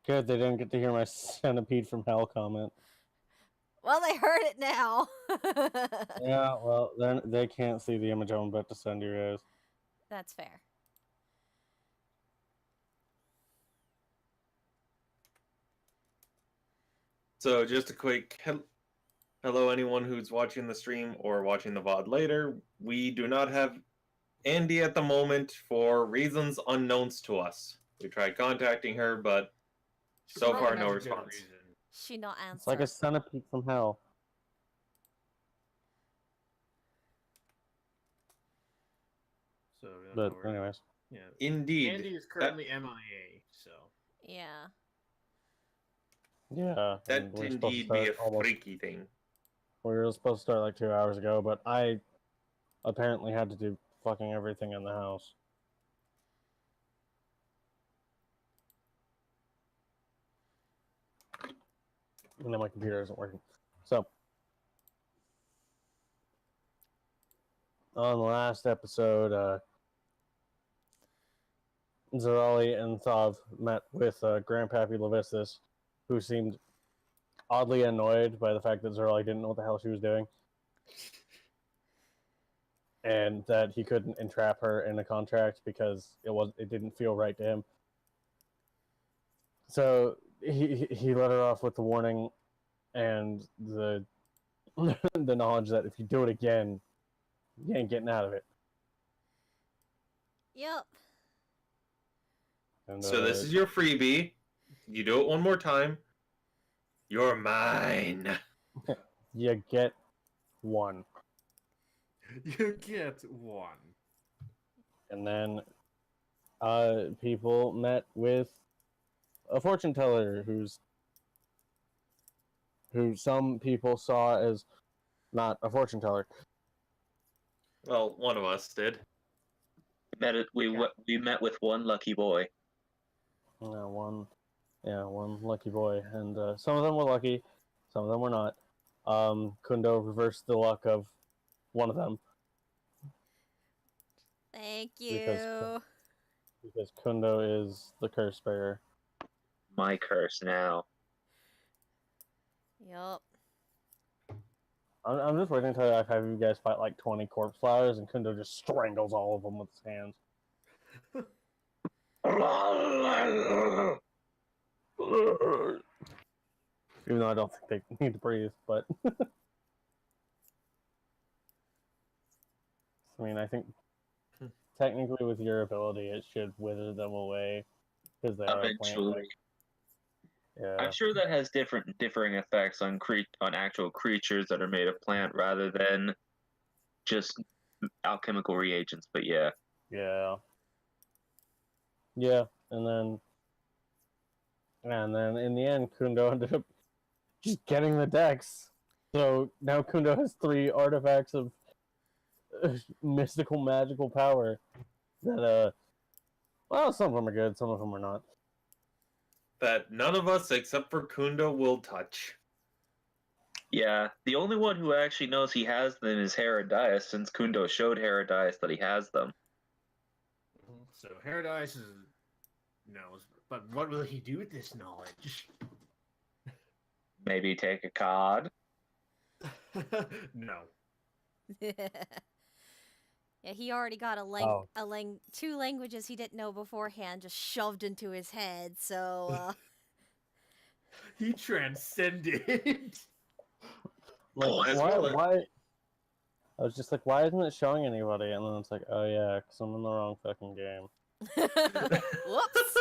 Good, they didn't get to hear my centipede from hell comment. Well, they heard it now. Yeah, well, then they can't see the image I'm about to send you guys. That's fair. So just a quick hello, anyone who's watching the stream or watching the VOD later. We do not have Andy at the moment for reasons unknowns to us. We tried contacting her, but so far no response. She not answer. It's like a centipede from hell. So, But anyways, yeah. Indeed. Andy is currently MIA, so. Yeah. yeah. That indeed be a freaky thing. We were supposed to start like 2 hours ago, but I apparently had to do fucking everything in the house. And then my computer isn't working. So, on the last episode, Zarali and Thav met with Grandpappy Levistus, who seemed oddly annoyed by the fact that Zarali didn't know what the hell she was doing. And that he couldn't entrap her in a contract because it didn't feel right to him. So he let her off with the warning and the the knowledge that if you do it again, you ain't getting out of it. Yep. And, so this is your freebie. You do it one more time, you're mine. You get one. You get one. And then people met with a fortune teller who some people saw as not a fortune teller. Well, one of us did. We met with one lucky boy. One lucky boy, and some of them were lucky, some of them were not. Kundo reversed the luck of one of them. Thank you. Because Kundo is the curse bearer. My curse now. Yup. I'm just waiting until I have you guys fight like 20 corpse flowers and Kundo just strangles all of them with his hands. Even though I don't think they need to breathe, but I mean, I think technically with your ability, it should wither them away because they are eventually. Yeah. I'm sure that has differing effects on actual creatures that are made of plant rather than just alchemical reagents. But yeah. Yeah. And then in the end, Kundo ended up just getting the dex. So now Kundo has 3 artifacts of mystical magical power that well, some of them are good, some of them are not. That none of us except for Kundo will touch. Yeah, the only one who actually knows he has them is Herodias, since Kundo showed Herodias that he has them. So Herodias knows, but what will he do with this knowledge? Maybe take a card? No. Yeah, he already got two languages he didn't know beforehand just shoved into his head, so He transcended. Why? I was just like, why isn't it showing anybody? And then it's like, oh yeah, because I'm in the wrong fucking game. Whoops.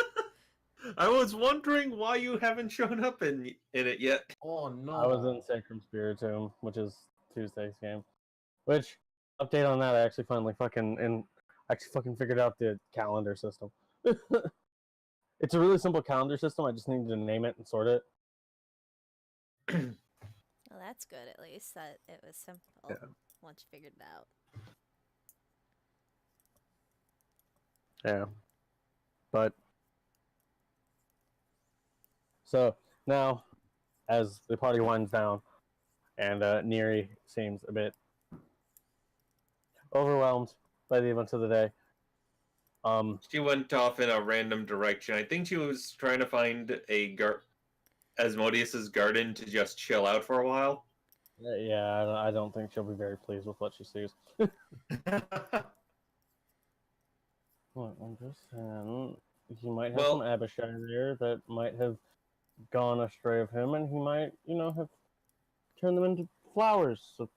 I was wondering why you haven't shown up in it yet. Oh no. I was in Sacrum Spiritum, which is Tuesday's game. Which, update on that, I actually finally fucking figured out the calendar system. It's a really simple calendar system, I just needed to name it and sort it. Well, that's good at least that it was simple once you figured it out. Yeah. But so now, as the party winds down, and Neri seems a bit overwhelmed by the events of the day, She went off in a random direction. I think she was trying to find Asmodeus's garden to just chill out for a while. Yeah, I don't think she'll be very pleased with what she sees. Well, I'm just saying, he might have some Abishai there that might have gone astray of him, and he might, have turned them into flowers. So,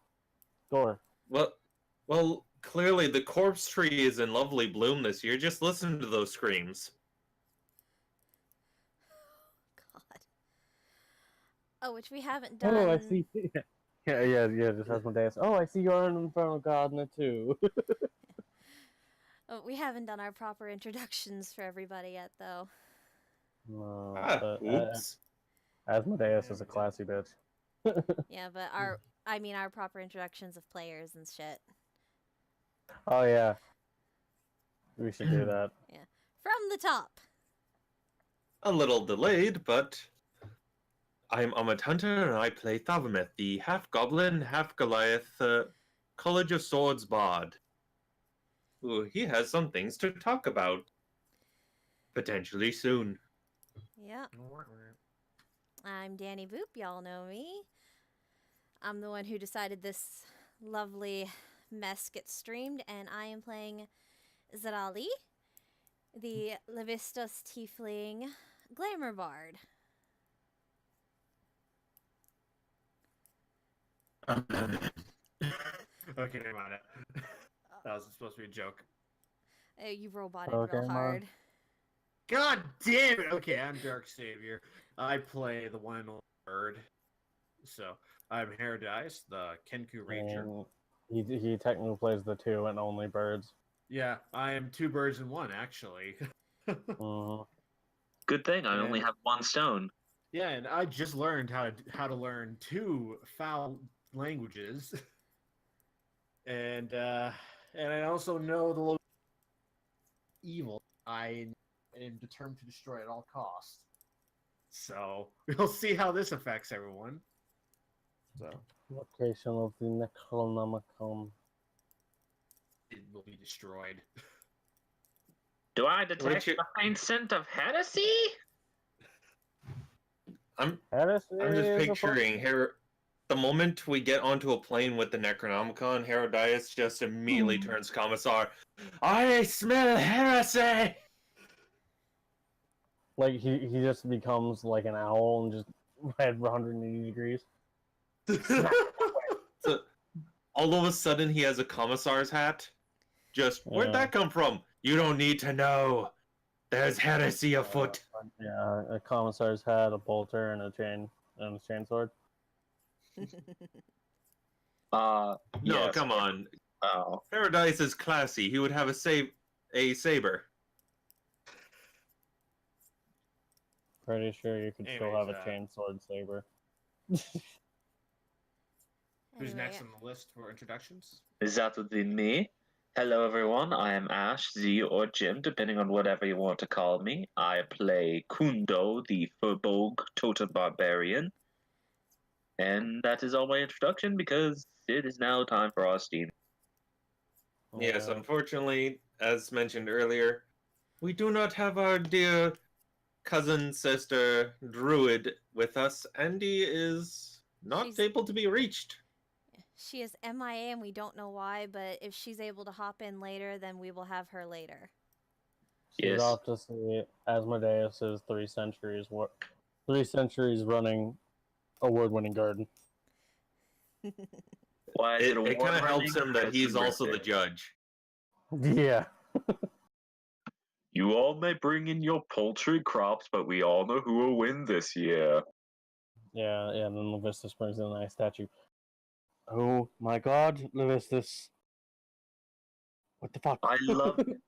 gore. Well, clearly the corpse tree is in lovely bloom this year. Just listen to those screams. God. Oh, which we haven't done. Oh, I see. Yeah. Just Asmodeus. Oh, I see you're an Infernal Gardener too. Oh, we haven't done our proper introductions for everybody yet, though. No, Oops. Asmodeus is a classy bitch. Yeah, but our proper introductions of players and shit. Oh yeah, we should do that. Yeah, from the top. A little delayed, but I'm Ahmed Hunter, and I play Thavameth, the half-goblin, half-Goliath College of Swords bard. Ooh, he has some things to talk about. Potentially soon. Yeah. I'm Danny Boop, y'all know me. I'm the one who decided this lovely mess gets streamed, and I am playing Zerali, the Levistos Tiefling Glamour Bard. Okay, never mind. That was supposed to be a joke. You roboted real hard. God damn it! Okay, I'm Dark Savior. I play the one and only bird. So, I'm Herodice, the Kenku Ranger. And he technically plays the two and only birds. Yeah, I am 2 birds in 1, actually. Good thing I only have 1 stone. Yeah, and I just learned how to learn 2 foul languages. And I also know the local evil. I am determined to destroy at all costs. So we'll see how this affects everyone. So location of the Necronomicon. It will be destroyed. Do I detect the faint scent of heresy? I'm just picturing here. The moment we get onto a plane with the Necronomicon, Herodias just immediately turns Commissar. I smell heresy! Like, he just becomes like an owl and just head 180 degrees. So, all of a sudden, he has a Commissar's hat. Just, where'd that come from? You don't need to know. There's heresy afoot. Yeah, a Commissar's hat, a bolter, and a chain sword. No, yes. come on. Oh. Paradise is classy. He would have a saber. Pretty sure you could still have a chainsword saber. Who's next on the list for introductions? Is that would be me. Hello everyone, I am Ash, Z, or Jim, depending on whatever you want to call me. I play Kundo, the Furbolg Totem Barbarian. And that is all my introduction, because it is now time for our Steam. Yes, unfortunately, as mentioned earlier, we do not have our dear cousin, sister, Druid with us. Andy is not able to be reached. She is MIA and we don't know why, but if she's able to hop in later, then we will have her later. She's off to see Asmodeus' 3 centuries running award-winning garden. Why is it kind of helps him that he's also the judge. Yeah. You all may bring in your poultry crops, but we all know who will win this year. Yeah, and then Levistus brings in a nice statue. Oh my god, Levistus. What the fuck? I love it.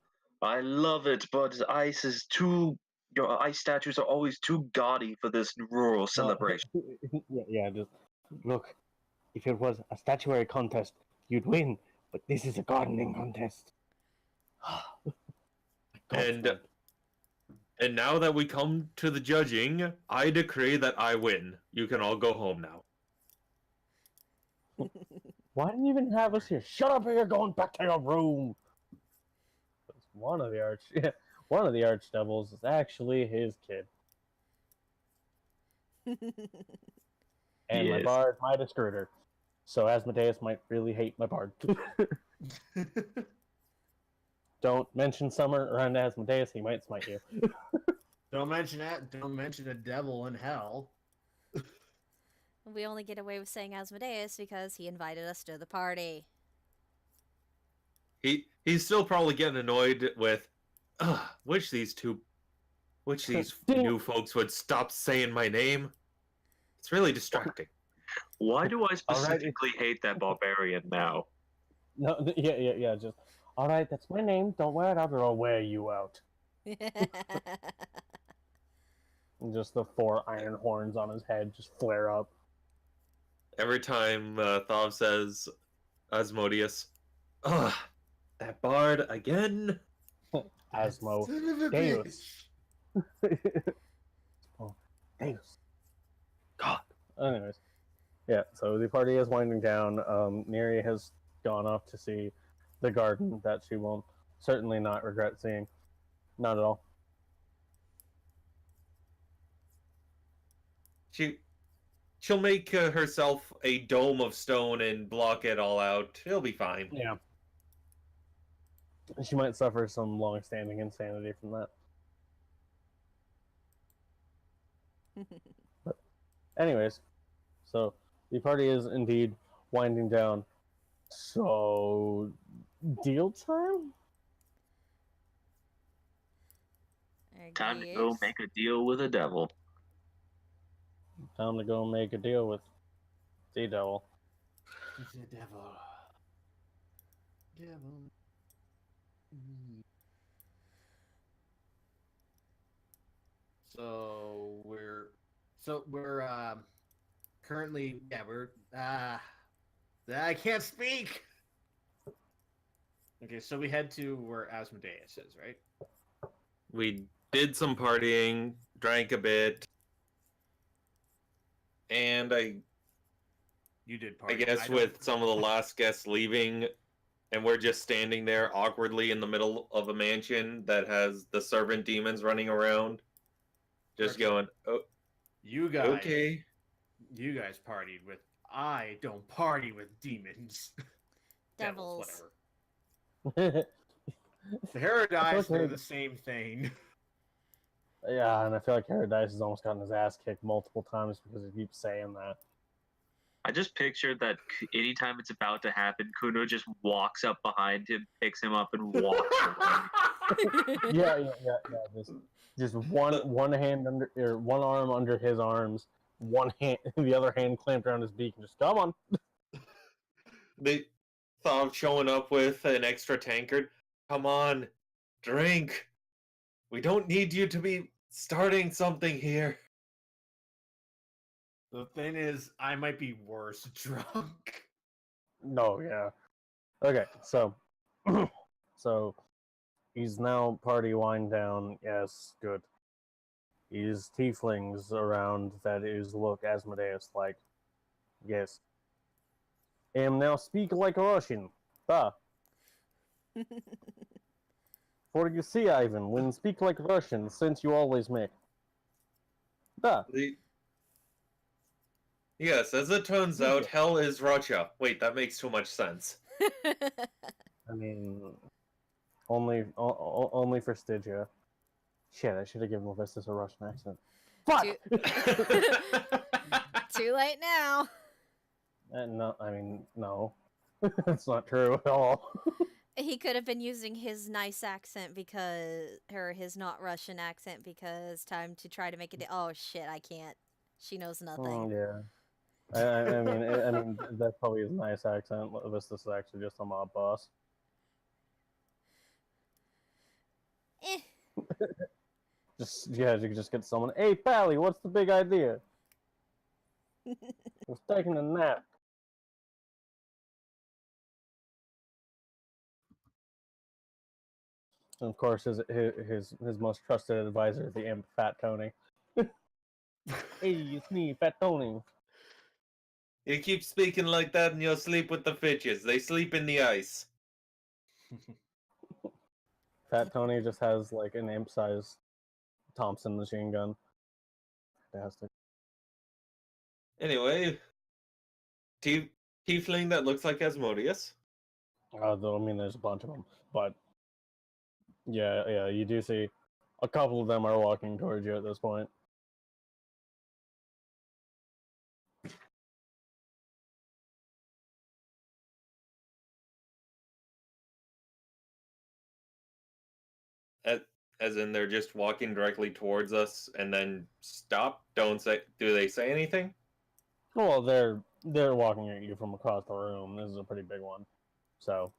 I love it, but your ice statues are always too gaudy for this rural celebration. Yeah, just look. If it was a statuary contest, you'd win, but this is a gardening contest. And now that we come to the judging, I decree that I win. You can all go home now. Why didn't you even have us here? Shut up or you're going back to your room. one of the archdevils is actually his kid, and my Yes. bard might have screwed her. So Asmodeus might really hate my bard. Don't mention Summer around Asmodeus; he might smite you. Don't mention that. Don't mention a devil in hell. We only get away with saying Asmodeus because he invited us to the party. He's still probably getting annoyed with, wish these new folks would stop saying my name. It's really distracting. Why do I Alright, specifically hate that barbarian now? No, yeah. Just all right. That's my name. Don't wear it out, or I'll wear you out. And just the 4 iron horns on his head just flare up. Every time Thav says Asmodeus, ugh, that bard again. Asmo. Son of a Deus. bitch. Oh, Deus. God. Anyways, yeah. So the party is winding down. Neri has gone off to see the garden that she will certainly not regret seeing. Not at all. She'll make herself a dome of stone and block it all out. It'll be fine. Yeah. She might suffer some long-standing insanity from that. But anyways, so the party is indeed winding down. So, deal time? Time to go make a deal with a devil. Time to go make a deal with the devil. He's a devil. Devil. So we're currently we're I can't speak. Okay, so we head to where Asmodeus is, right? We did some partying, drank a bit, and You did I party. guess don't- with some of the last guests leaving, and we're just standing there awkwardly in the middle of a mansion that has the servant demons running around, just Okay. going, oh, you guys okay. you guys partied with I don't party with demons. Devils. Whatever. Paradise, Okay. they're the same thing. Yeah, and I feel like Paradise has almost gotten his ass kicked multiple times because he keeps saying that. I just pictured that anytime it's about to happen, Kuno just walks up behind him, picks him up, and walks away. Yeah. Just one hand under, or one arm under his arms, one hand, the other hand clamped around his beak, and just come on. They thought of showing up with an extra tankard. Come on, drink. We don't need you to be starting something here. The thing is, I might be worse drunk. No, yeah. Okay, so so he's now party wind down. Yes, good. He's tieflings around that is look Asmodeus like. Yes. Now speak like a Russian. Da. For you see, Ivan, when speak like Russian, since you always make. Da. Yes, as it turns Yeah. out, hell is Russia. Wait, that makes too much sense. I mean, only for Stygia. Shit, I should have given Levistus a Russian accent. Fuck! Too late now. No, I mean, no. That's not true at all. He could have been using his nice accent or his not Russian accent because time to try to make it. Oh shit, I can't. She knows nothing. Yeah. I mean, that's probably his nice accent. Levistus is actually just a mob boss. Eh. You could just get someone. Hey, Pally, what's the big idea? Was taking a nap. And of course, his most trusted advisor, the imp, Fat Tony. Hey, it's me, Fat Tony. You keep speaking like that and you'll sleep with the fishes. They sleep in the ice. Fat Tony just has like an imp-sized Thompson machine gun. Fantastic. Anyway, tiefling that looks like Asmodeus. Though I mean, there's a bunch of them, but yeah, you do see a couple of them are walking towards you at this point. As in, they're just walking directly towards us and then stop. Don't say. Do they say anything? Well, they're walking at you from across the room. This is a pretty big one, so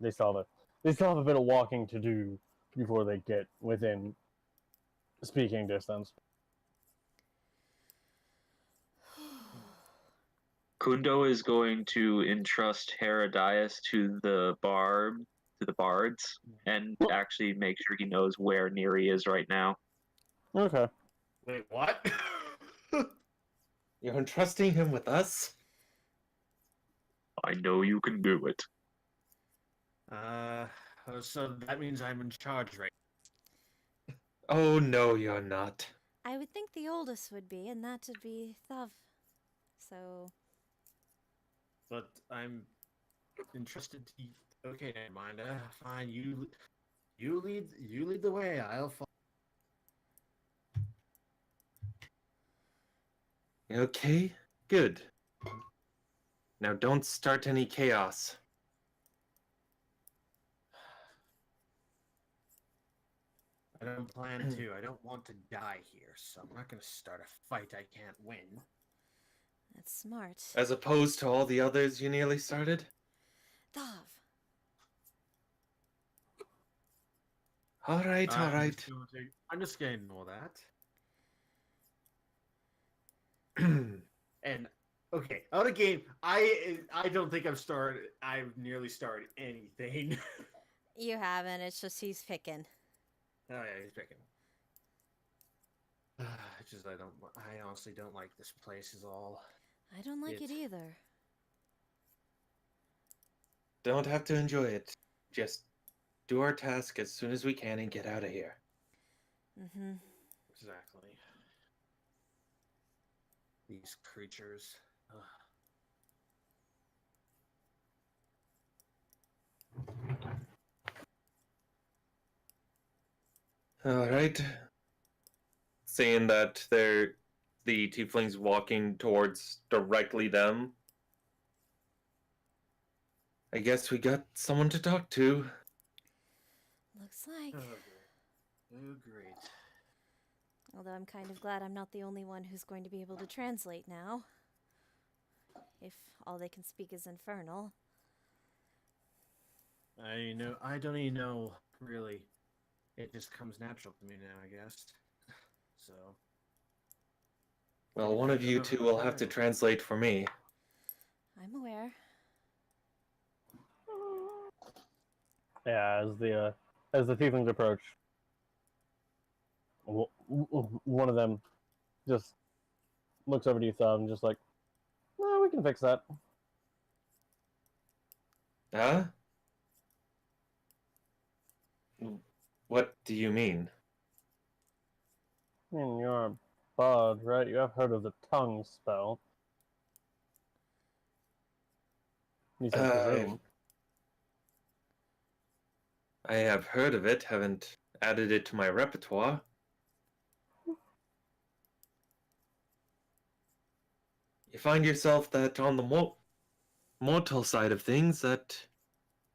they still have a bit of walking to do before they get within speaking distance. Kundo is going to entrust Herodias to the bards, and actually make sure he knows where Neri is right now. Okay. Wait, what? You're entrusting him with us? I know you can do it. So that means I'm in charge, right? Oh no, you're not. I would think the oldest would be, and that would be Thav. So, But I'm entrusted to you. Okay, never mind. Fine. You lead the way. I'll follow. Okay, good. Now don't start any chaos. I don't plan to. I don't want to die here, so I'm not going to start a fight I can't win. that's smart. As opposed to all the others you nearly started? Thav! Alright, alright. I'm just going to ignore that. And okay, out of game, I don't think I've nearly started anything. You haven't, it's just he's picking. Oh yeah, he's picking. It's just I honestly don't like this place is all. I don't like it either. Don't have to enjoy it. Just do our task as soon as we can and get out of here. Mm-hmm. Exactly. These creatures. Ugh. Alright. Seeing that the tieflings walking towards directly them. I guess we got someone to talk to. Looks like. Oh, great. Although I'm kind of glad I'm not the only one who's going to be able to translate now. If all they can speak is Infernal. I don't even know, really. It just comes natural to me now, I guess. So. Well, one of you two will have to translate for me. I'm aware. Yeah, as the tieflings approach, one of them just looks over to you, Thumb, and just like, "No, we can fix that." Huh? What do you mean? I mean, you're a bard, right? You have heard of the tongue spell. You said presume. I have heard of it, haven't added it to my repertoire. You find yourself that on the mortal side of things, that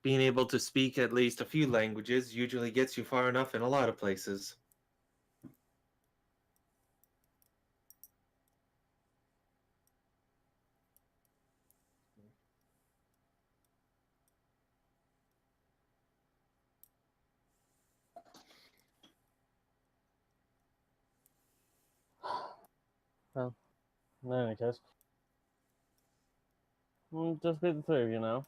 being able to speak at least a few languages usually gets you far enough in a lot of places. Well, in any case, just be the three of you now.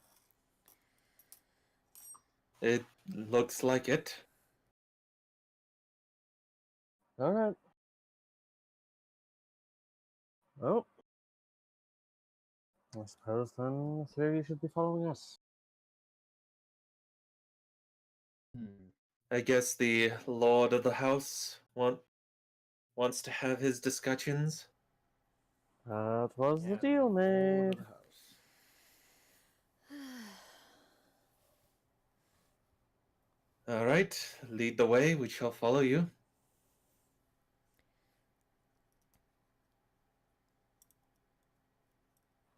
It looks like it. All right. Well, I suppose then the three of you should be following us. I guess the lord of the house wants to have his discussions. That was Yeah, the deal, Lord of mate. the house. All right, lead the way. We shall follow you.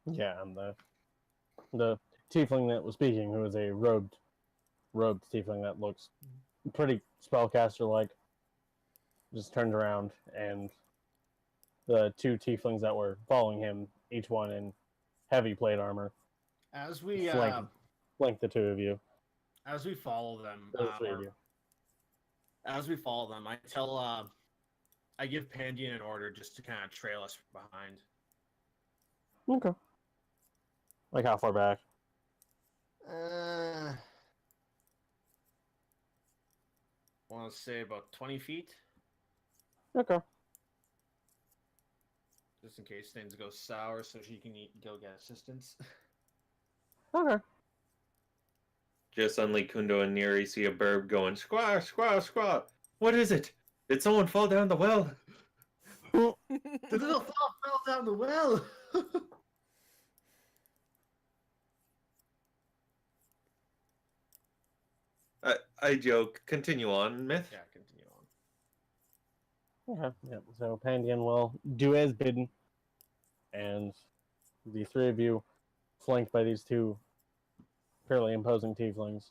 Yeah, and the tiefling that was speaking, who is a robed tiefling that looks pretty spellcaster like, just turned around, and the two tieflings that were following him, each one in heavy plate armor, As we flank the two of you. as we follow them, The three of you. as we follow them, I tell I give Pandian an order just to kind of trail us behind. Okay. Like how far back? Want to say about 20 feet, Okay. just in case things go sour, so she can go get assistance. Okay. Just suddenly, Kundo and Neri see a bird going squaw, squaw, squaw. What is it? Did someone fall down the well? The little fell down the well. I joke. Continue on, Myth. Yeah, continue on. Okay. Yeah. So Pandian will do as bidden, and the three of you, flanked by these two fairly imposing tieflings,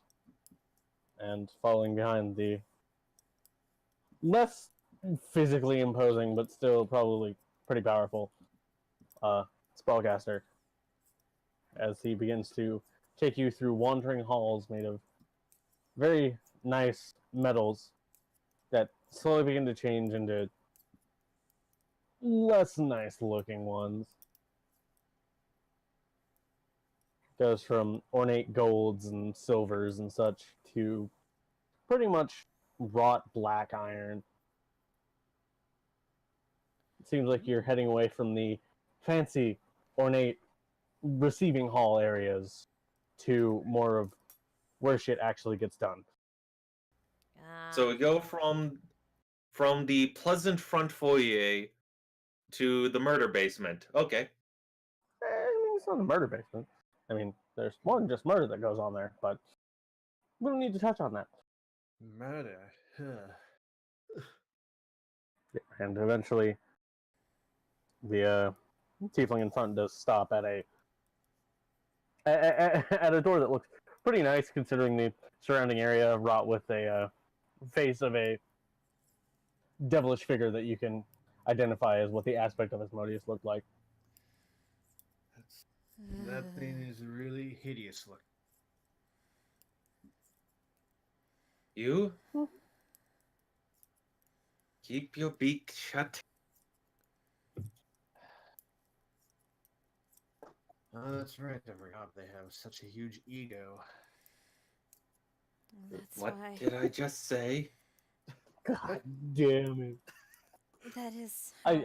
and following behind the less physically imposing but still probably pretty powerful spellcaster, as he begins to take you through wandering halls made of very nice metals that slowly begin to change into less nice looking ones. Goes from ornate golds and silvers and such to pretty much wrought black iron. It seems like you're heading away from the fancy, ornate receiving hall areas to more of where shit actually gets done. So we go from the pleasant front foyer to the murder basement. Okay. I mean, it's not a murder basement. I mean, there's more than just murder that goes on there, but we don't need to touch on that. Murder. And eventually, the tiefling in front does stop at a door that looks pretty nice considering the surrounding area, wrought with a face of a devilish figure that you can identify as what the aspect of Asmodeus looked like. That thing is really hideous looking. You keep your beak shut. Oh, that's right. I forgot they have such a huge ego. That's What why. did I just say? God damn it! That is. I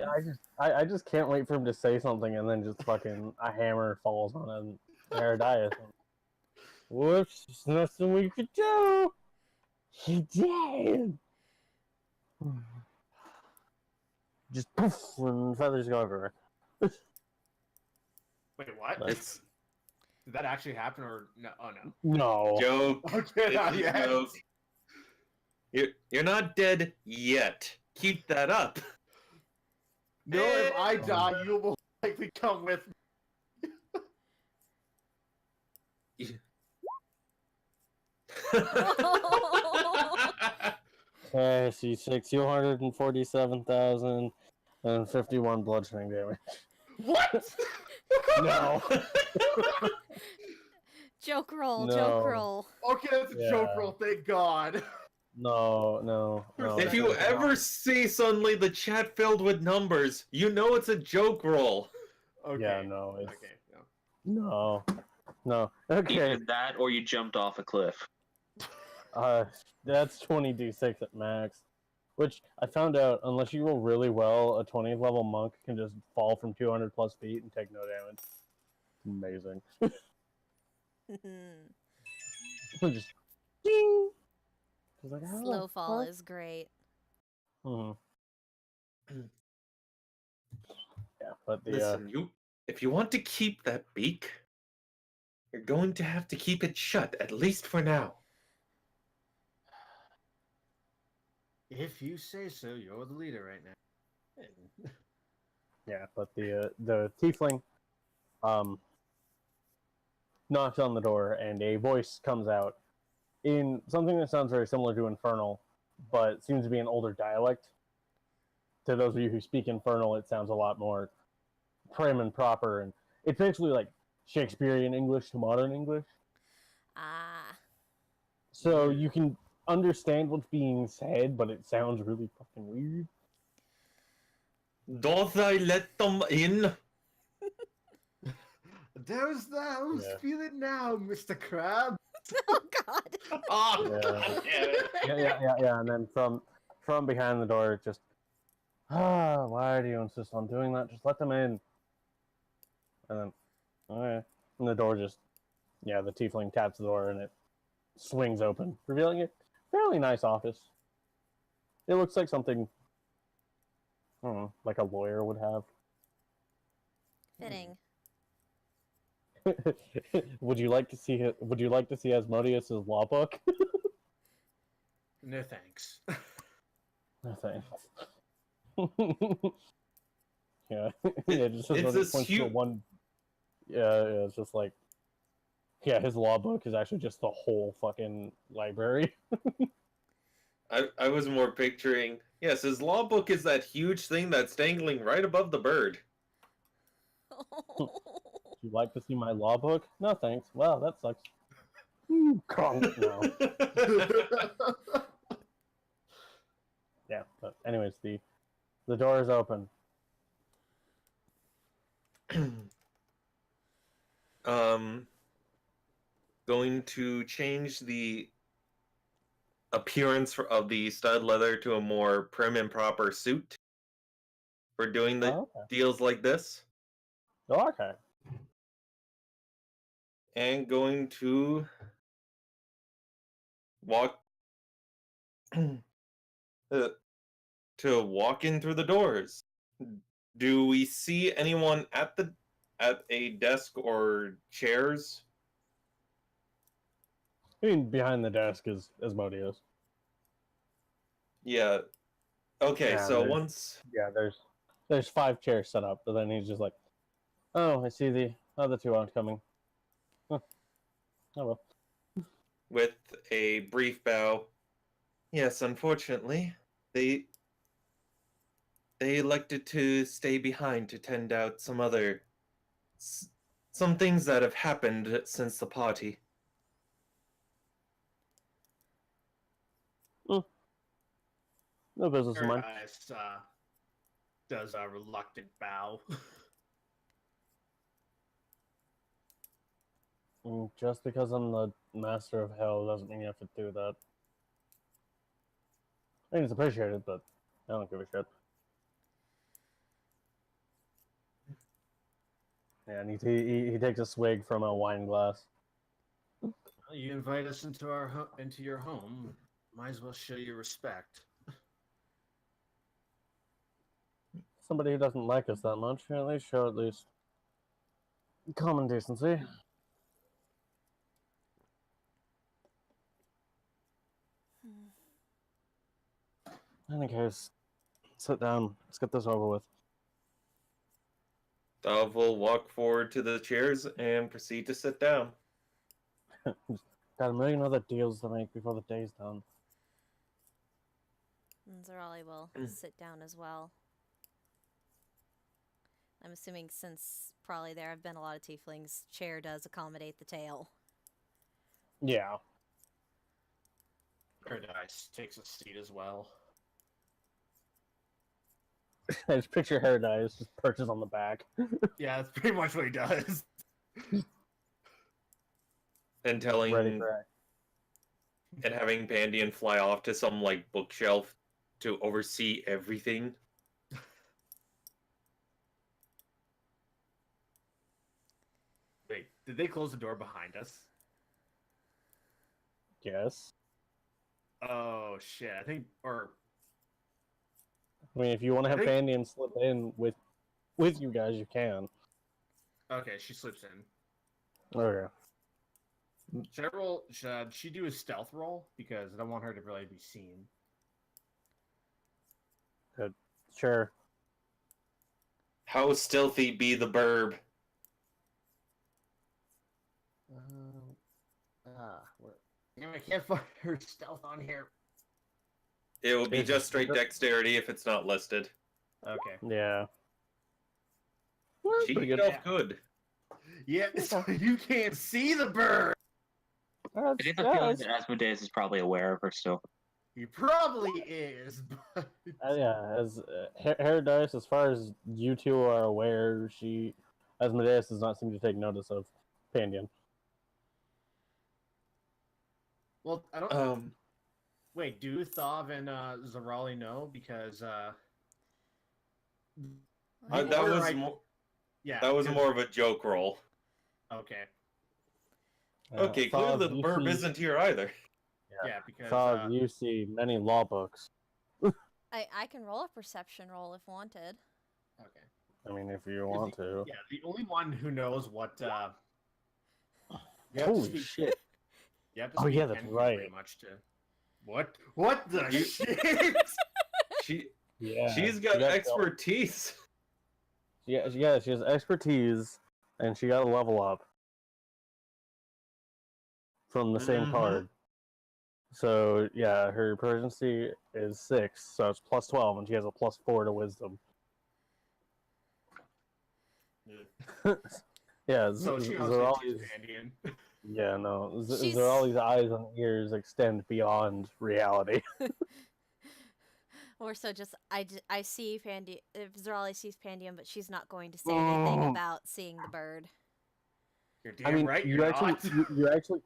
just can't wait for him to say something and then just fucking a hammer falls on him. Herodias. Whoops! There's nothing we could do. He did. Just poof, and feathers go everywhere. Wait, what? It's Did that actually happen or no? Oh no. No. joke. Okay, not It's a yet. joke. You're not dead yet. Keep that up. No, if I die, you will likely come with me. Okay, so you take 247,051 bludgeoning damage. What? No. Joke roll, No. joke roll. Okay, that's a joke Yeah. roll. Thank God. No. If you ever see suddenly the chat filled with numbers, you know it's a joke roll. Okay. Yeah, no, it's Okay. No. no. Okay, Either that or you jumped off a cliff. that's 20d6 at max. Which I found out, unless you roll really well, a 20th level monk can just fall from 200 plus feet and take no damage. Amazing. Just ding. She's like, Slow fall is great. Hmm. Yeah, but the Listen, if you want to keep that beak, you're going to have to keep it shut, at least for now. If you say so, you're the leader right now. yeah, but the tiefling knocks on the door, and a voice comes out in something that sounds very similar to Infernal, but seems to be an older dialect. To those of you who speak Infernal, it sounds a lot more prim and proper, and it's basically like Shakespearean English to modern English. Ah. So you can understand what's being said, but it sounds really fucking weird. Doth I let them in? There's those. Yeah. Feel it now, Mr. Crab. Oh God. Oh, Yeah. God damn it. Yeah, and then from behind the door, it just, why do you insist on doing that? Just let them in. And then, okay, and the door just, the tiefling taps the door, and it swings open, revealing a fairly nice office. It looks like something, I don't know, like a lawyer would have. Fitting. Would you like to see Asmodeus's law book? No thanks. No thanks. yeah, just It's this points to huge. one. Yeah, it's just like, his law book is actually just the whole fucking library. I was more picturing. Yes, his law book is that huge thing that's dangling right above the bird. Would you like to see my law book? No thanks. Wow, that sucks. Conk. No. Yeah, but anyways, the door is open. Going to change the appearance of the stud leather to a more prim and proper suit for doing the Oh, okay. deals like this. Oh, okay. And going to walk to walk in through the doors. Do we see anyone at a desk or chairs? I mean, behind the desk is Asmodeus. Yeah. Okay, Yeah, so there's- once Yeah, there's 5 chairs set up, but then he's just like, oh, I see the other 2 aren't coming. Huh. Oh well. with a brief bow, yes, unfortunately, they elected to stay behind to tend out some things that have happened since the party. No business of mine. Paradise does a reluctant bow. Just because I'm the master of hell doesn't mean you have to do that. I mean, it's appreciated, but I don't give a shit. Yeah, and he takes a swig from a wine glass. Well, you invite us into into your home. Might as well show you respect. Somebody who doesn't like us that much, at least show at least common decency. In any case, sit down. Let's get this over with. Dov will walk forward to the chairs and proceed to sit down. Got a million other deals to make before the day's done. And Zarali will sit down as well. I'm assuming since probably there have been a lot of tieflings, chair does accommodate the tail. Yeah. Paradise takes a seat as well. I just picture Paradise just perches on the back. Yeah, that's pretty much what he does. And telling Ready for action. and having Pandian fly off to some like bookshelf to oversee everything. Wait, did they close the door behind us? Yes. Oh shit! I think, or I mean, if you want to I have think- Pandian slip in with you guys, you can. okay, she slips in. Okay. Should I roll? Should she do a stealth roll because I don't want her to really be seen? Sure. How stealthy be the burb? I can't find her stealth on here. It will be It's- just straight dexterity if it's not listed. Okay. Yeah. Well, that's She pretty good. off good. Yeah, so you can't see the bird. I think the feeling that Asmodeus is probably aware of her still. He probably is, but Yeah, as Herodias, as far as you two are aware, Asmodeus does not seem to take notice of Pandian. well, I don't. Um, Wait, do Thav and Zarali know? Because that Or was I- mo- yeah, that was because- more of a joke roll. okay. Okay, clearly the you burb see, isn't here either. Yeah, because Thav, you see many law books. I can roll a perception roll if wanted. okay. I mean, if you want to. Yeah, the only one who knows what. You have to Holy speak- shit. You have to Oh, speak yeah, that's Kenku right. Pretty much to. What? What the You- shit? Yeah. She's got she expertise. Yeah, she has expertise, and she got a level up from the same Mhm. card. So yeah, her proficiency is 6, so it's plus 12, and she has a plus 4 to wisdom. Yeah, So she Zarali's, also teaches Pandian. yeah, no, She's- Zarali's eyes and ears extend beyond reality. Or so just I see Pandian. If Zarali sees Pandian, but she's not going to say anything Oh. about seeing the bird. You're damn I mean, right. you You're actually, not. you actually,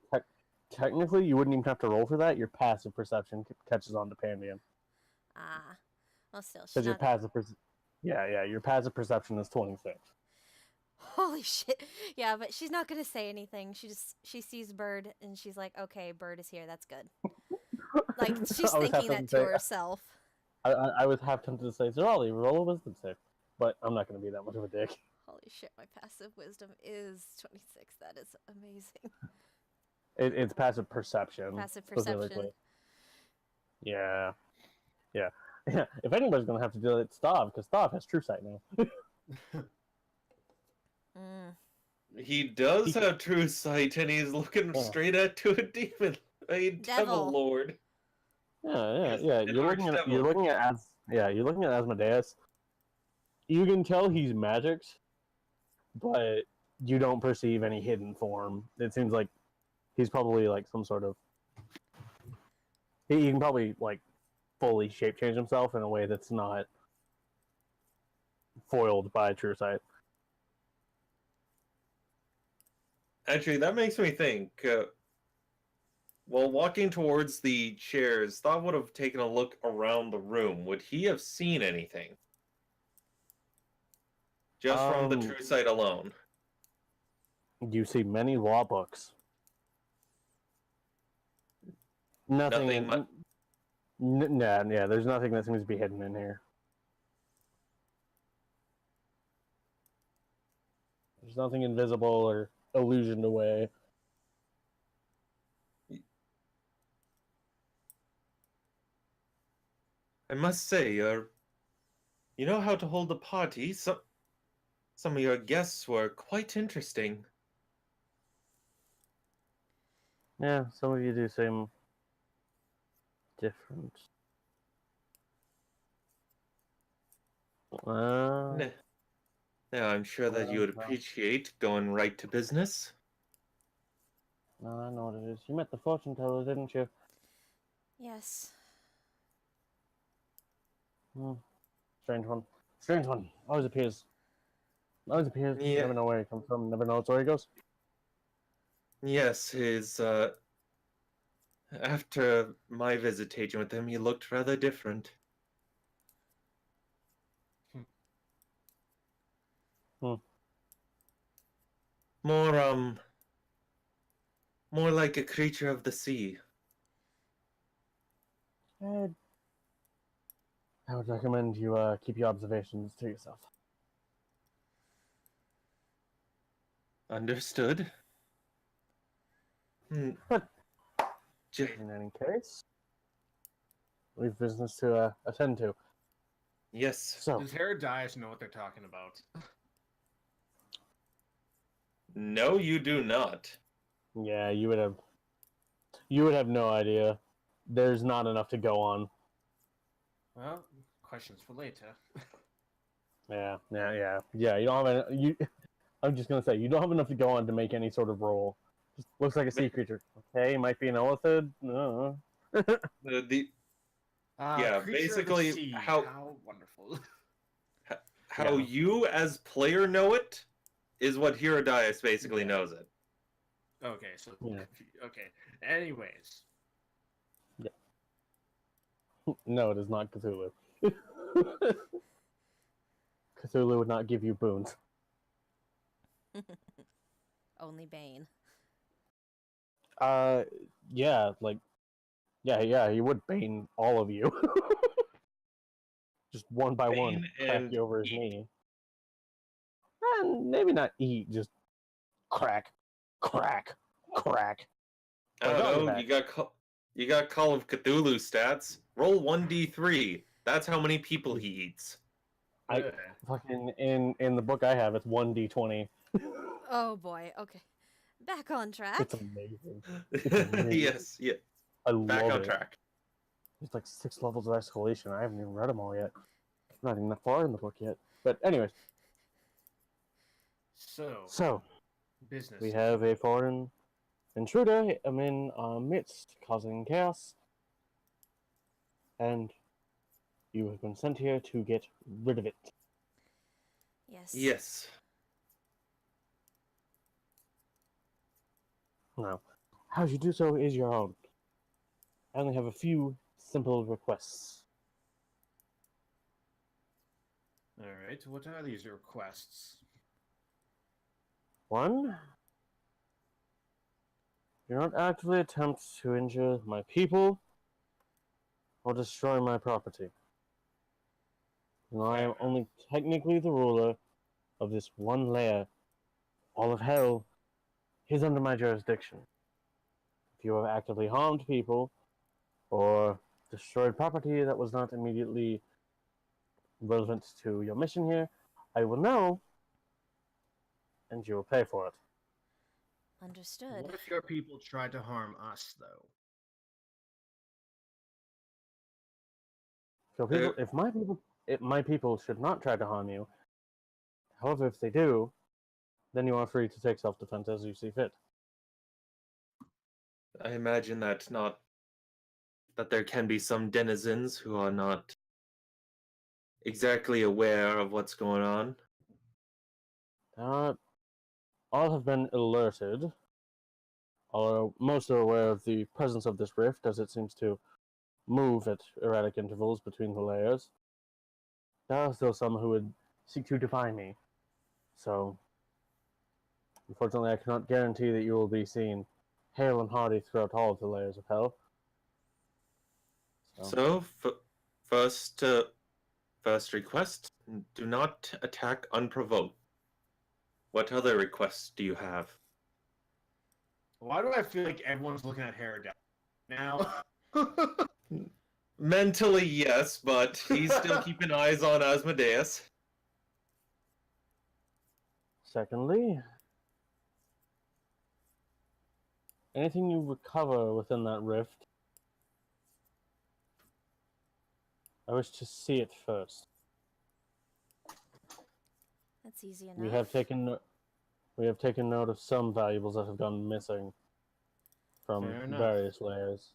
technically, you wouldn't even have to roll for that. Your passive perception catches on to Pandian. Ah, well, still, she's Because your not. passive your passive perception is 26. Holy shit! Yeah, but she's not gonna say anything. She sees bird and she's like, okay, bird is here. That's good. Like she's I was thinking half that tempted to say- herself. I was half tempted to say, Zarali, roll a wisdom save. But I'm not going to be that much of a dick. Holy shit! My passive wisdom is 26. That is amazing. It's passive perception. Passive specifically. perception. Yeah. Yeah. Yeah. If anybody's going to have to do it, it's Stav, because Stav has true sight now. Mm. He does have true sight, and he's looking Yeah. straight at to a demon, a devil Devil. lord. Yeah. An You're looking at you're looking at Asmodeus. You can tell he's magics, but you don't perceive any hidden form. It seems like he's probably like some sort of. He can probably like fully shape change himself in a way that's not foiled by true sight. Actually, that makes me think. While walking towards the chairs, Thought would have taken a look around the room. Would he have seen anything? Just from the true sight alone. You see many law books. Nothing. Nothing Yeah. There's nothing that seems to be hidden in here. There's nothing invisible or illusioned away. I must say, you know how to hold a party. Some of your guests were quite interesting. Yeah, some of you do seem different. Now, I'm sure that you would well. appreciate going right to business. No, I know what it is. You met the fortune teller, didn't you? Yes. Hmm. Strange one. Strange one. Always appears. Always appears. Yeah. Never know where he comes from. Never knows where he goes. Yes, after my visitation with him, he looked rather different. More, more like a creature of the sea. I would recommend you keep your observations to yourself. Understood. But J- in any case, we've business to attend to. yes. So, Does Herodias know what they're talking about? No, you do not. yeah, you would have no idea. There's not enough to go on. Well, questions for later. Yeah. You don't have any, I'm just gonna say you don't have enough to go on to make any sort of roll. Just looks like a sea creature. Okay, might be an elephant. No. The Yeah, Creature of the basically, sea. how- wonderful. how Yeah. you as player know it is what Herodias basically Yeah. knows it. Okay, so Yeah. okay. Anyways, No, it is not Cthulhu. Cthulhu would not give you boons. Only Bane. Yeah, yeah, he would bane all of you. Just one by one, Bane crack and you over his eat. knee. Maybe not eat, just crack. I Like, don't I'll be know. back. You got Call of Cthulhu stats. Roll 1d3. That's how many people he eats. I- Fucking in the book I have, it's 1d20. Oh boy. Okay. Back on track. It's amazing. amazing. Yes, yeah. I Back love on it. track. There's like 6 levels of escalation. I haven't even read them all yet. I'm not even that far in the book yet. But anyways, so business. we have a foreign intruder in our midst, causing chaos. And you have been sent here to get rid of it. Yes. Yes. Now, how you do so is your own. I only have a few simple requests. All right. What are these requests? One, do not actively attempt to injure my people or destroy my property. And I am only technically the ruler of this one layer. All of hell is under my jurisdiction. If you have actively harmed people or destroyed property that was not immediately relevant to your mission here, I will know, and you will pay for it. Understood. What if your people tried to harm us, though? So people, if my people should not try to harm you. However, if they do, then you are free to take self-defense as you see fit. I imagine that there can be some denizens who are not exactly aware of what's going on. All have been alerted. Most are aware of the presence of this rift, as it seems to move at erratic intervals between the layers. There are still some who would seek to defy me. So, unfortunately, I cannot guarantee that you will be seen hale and hearty throughout all of the layers of hell. So, first request: do not attack unprovoked. What other requests do you have? Why do I feel like everyone's looking at Herodias now? Mentally, yes, but he's still keeping eyes on Asmodeus. Secondly, anything you recover within that rift, I wish to see it first. That's easy enough. We have taken note of some valuables that have gone missing from Fair enough. various layers.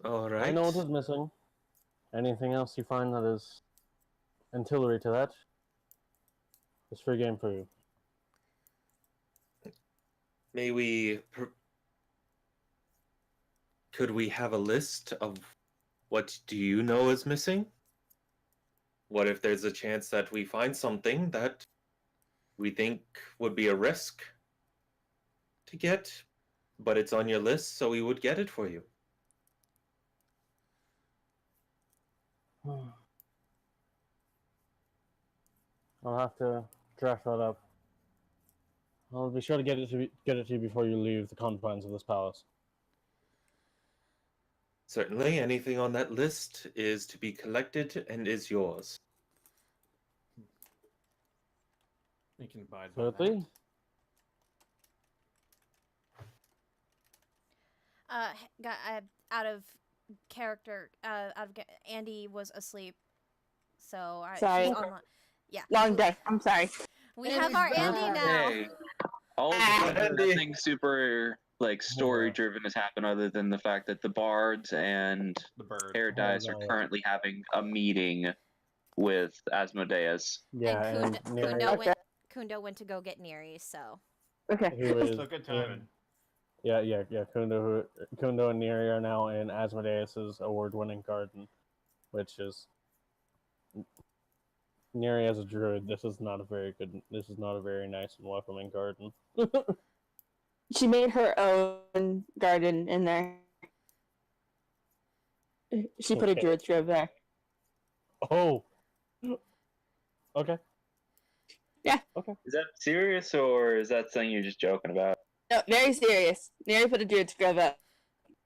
All right. I know what is missing. Anything else you find that is ancillary to that is free game for you. Could we have a list of what do you know is missing? What if there's a chance that we find something that we think would be a risk to get, but it's on your list, so we would get it for you? I'll have to draft that up. I'll be sure to get it to you before you leave the confines of this palace. Certainly, anything on that list is to be collected and is yours. You can abide by that. Thirdly, Out of character, Andy was asleep, so Sorry. she's online. Yeah, Long day. I'm sorry. we have our Andy's Andy back. now. Hey, all Ah, Andy. nothing super like story driven has happened other than the fact that the bards and The bird. Paradise are no. currently having a meeting with Asmodeus. yeah, and and Neri, Okay. Kundo went to go get Neri, so Okay. who is So good timing. yeah. Kundo and Neri are now in Asmodeus's award-winning garden, which is Neri as a druid. This is not a very nice and welcoming garden. She made her own garden in there. She put a Okay. druid tree over there. Oh. Okay. Is that serious or is that something you're just joking about? No, very serious. Neri put a druid tree over there.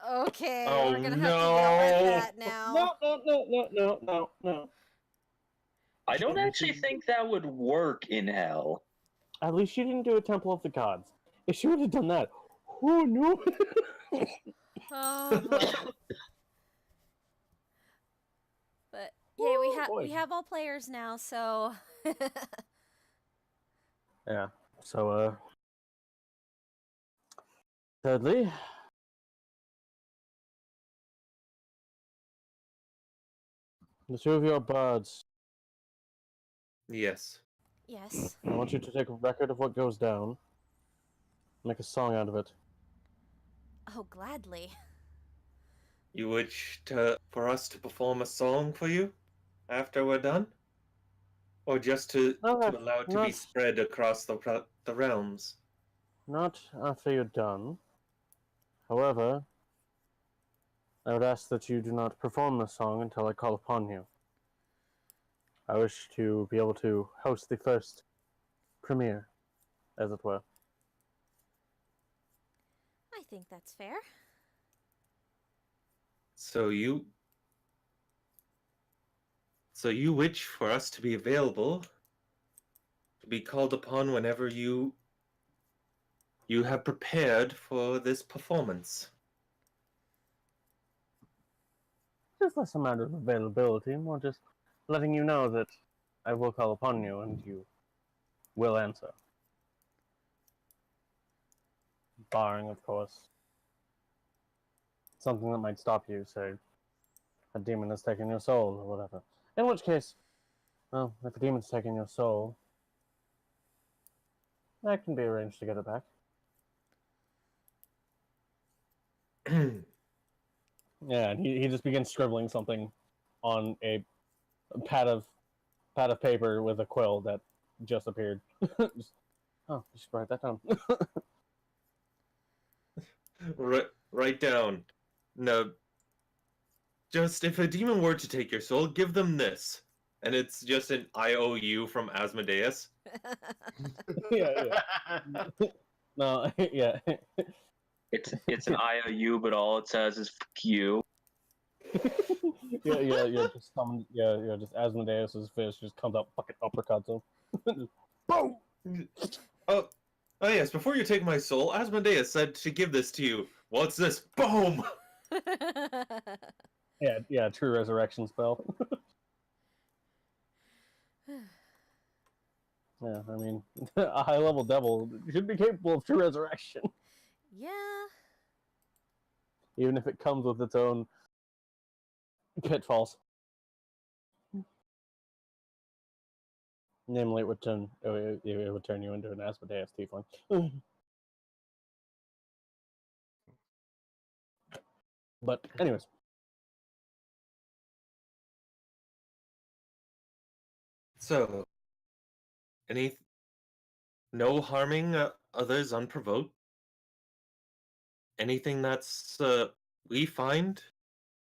okay, Oh, we're gonna have to no. deal with that now. No. I don't actually think that would work in hell. At least she didn't do a Temple of the Gods. If she would have done that, oh no. Oh boy. But yeah, we boy. have all players now, so Yeah. So thirdly, the two of your bards. Yes. yes. I want you to take a record of what goes down. Make a song out of it. Oh, gladly. You wish for us to perform a song for you after we're done? Or just to allow it to be spread across the realms? Not after you're done. However, I would ask that you do not perform the song until I call upon you. I wish to be able to host the first premiere, as it were. I think that's fair. So you wish for us to be available, to be called upon whenever you have prepared for this performance. Just less a matter of availability, more just letting you know that I will call upon you and you will answer. Barring, of course, something that might stop you, say, a demon has taken your soul or whatever. In which case, well, if a demon's taken your soul, that can be arranged to get it back. Yeah, and he just begins scribbling something on a pad of paper with a quill that just appeared. Just, oh, you should write that down. Write down. No. Just if a demon were to take your soul, give them this. And it's just an IOU from Asmodeus. yeah. No, yeah. It's an IOU, but all it says is "fuck you." yeah. Just Asmodeus's fist just comes up, fucking uppercuts him. Boom! Oh yes, before you take my soul, Asmodeus said to give this to you. What's this? Boom! Yeah, true resurrection spell. Yeah, I mean, a high-level devil should be capable of true resurrection, yeah. even if it comes with its own pitfalls. Namely, it would turn you into an Asmodeus tiefling. But anyways, So, no harming others unprovoked. Anything that's we find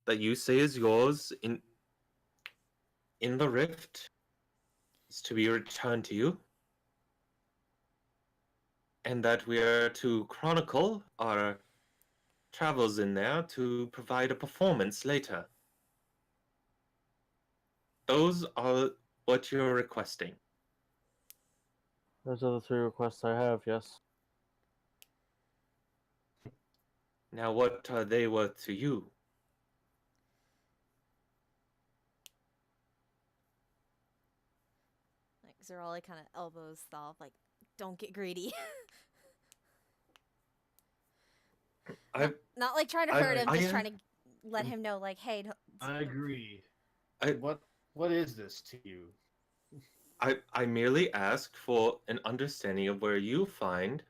that you say is yours in the rift is to be returned to you, and that we are to chronicle our travels in there to provide a performance later. Those are what you're requesting. Those are the three requests I have, yes. Now, what are they worth to you? Like Zerali kind of elbows Thalv, like, don't get greedy. I Not like trying to I- hurt him, I, just uh, trying to let him know, like, hey, I agree. I- What is this to you? I merely ask for an understanding of where you find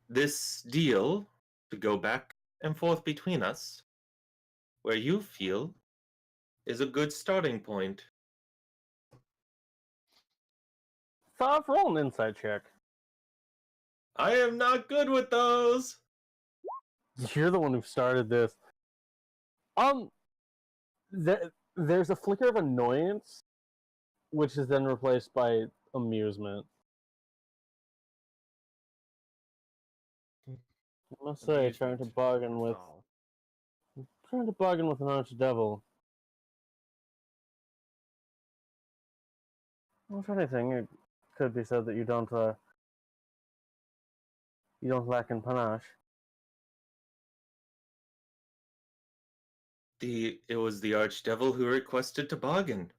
this deal to go back and forth between us, where you feel is a good starting point. Thav, roll an insight check. I am not good with those. You're the one who started this. There's a flicker of annoyance, which is then replaced by amusement. I must say, trying to Amusement. bargain with Oh. an archdevil. Well, if anything, it could be said that you don't lack in panache. It was the archdevil who requested to bargain.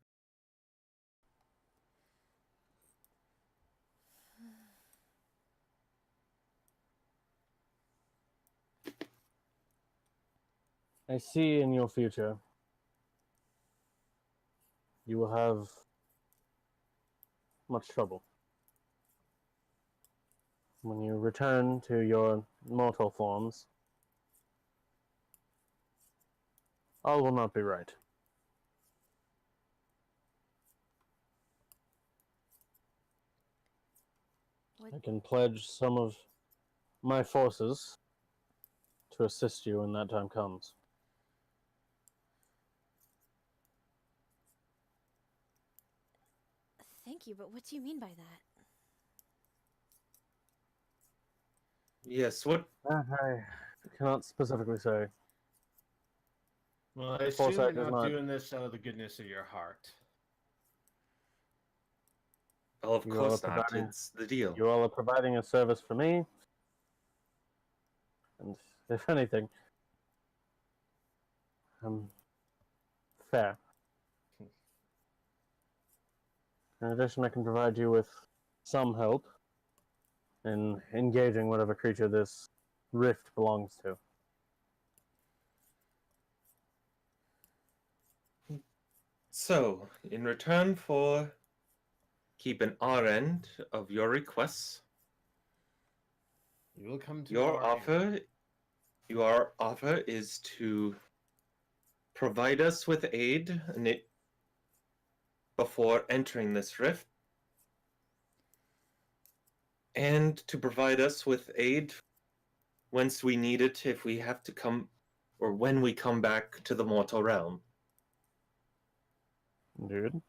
I see in your future you will have much trouble when you return to your mortal forms. All will not be right. what, I can pledge some of my forces to assist you when that time comes. thank you, but what do you mean by that? Yes, what? I cannot specifically say. Well, I assume Foresight you're does not not. doing this out of the goodness of your heart. Well, of You all course are not. providing- It's the deal. You all are providing a service for me, and if anything, fair. In addition, I can provide you with some help in engaging whatever creature this rift belongs to. So, in return for keeping our end of your requests, You will come to your our end. offer is to provide us with aid before entering this rift, and to provide us with aid once we need it, if we have to come, or when we come back to the mortal realm. Dude.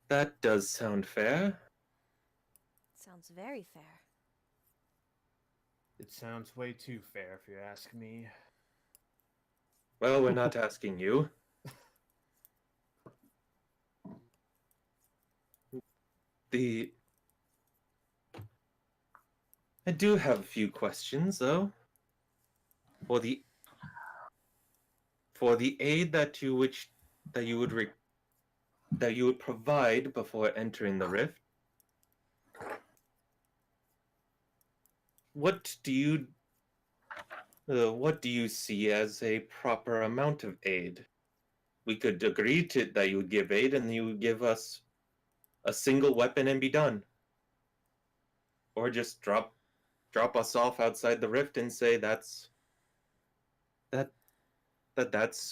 That does sound fair. Sounds very fair. It sounds way too fair, if you ask me. Well, we're not asking you. I do have a few questions, though. For the aid that you would provide before entering the rift, what do you see as a proper amount of aid? We could agree to that you would give aid, and you would give us a single weapon and be done, or just drop us off outside the rift and say that's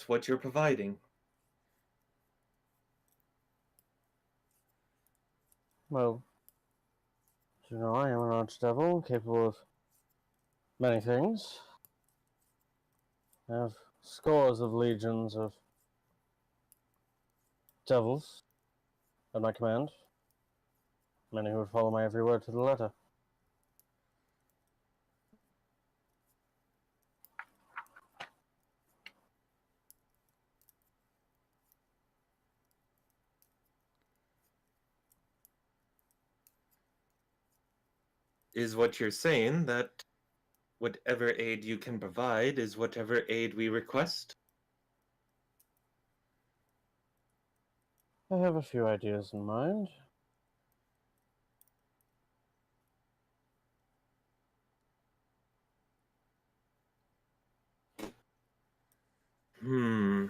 what you're providing. Well, You know, I am an archdevil, capable of many things. I have scores of legions of devils at my command. Many who would follow my every word to the letter. Is what you're saying that whatever aid you can provide is whatever aid we request? I have a few ideas in mind. Hmm.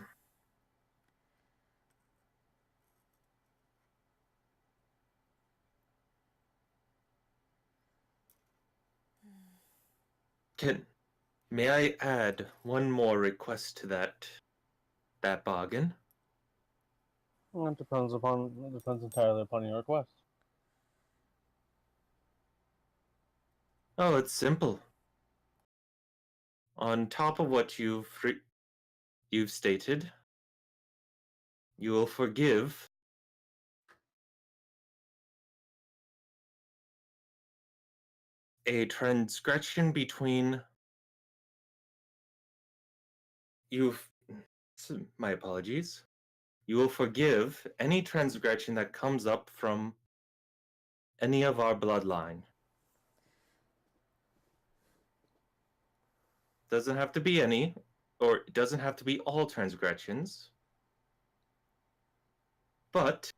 May I add one more request to that bargain? It depends entirely upon your request. Oh, it's simple. On top of what you've stated, you will forgive a transgression between you've my apologies. You will forgive any transgression that comes up from any of our bloodline. Doesn't have to be any, or it doesn't have to be all transgressions. But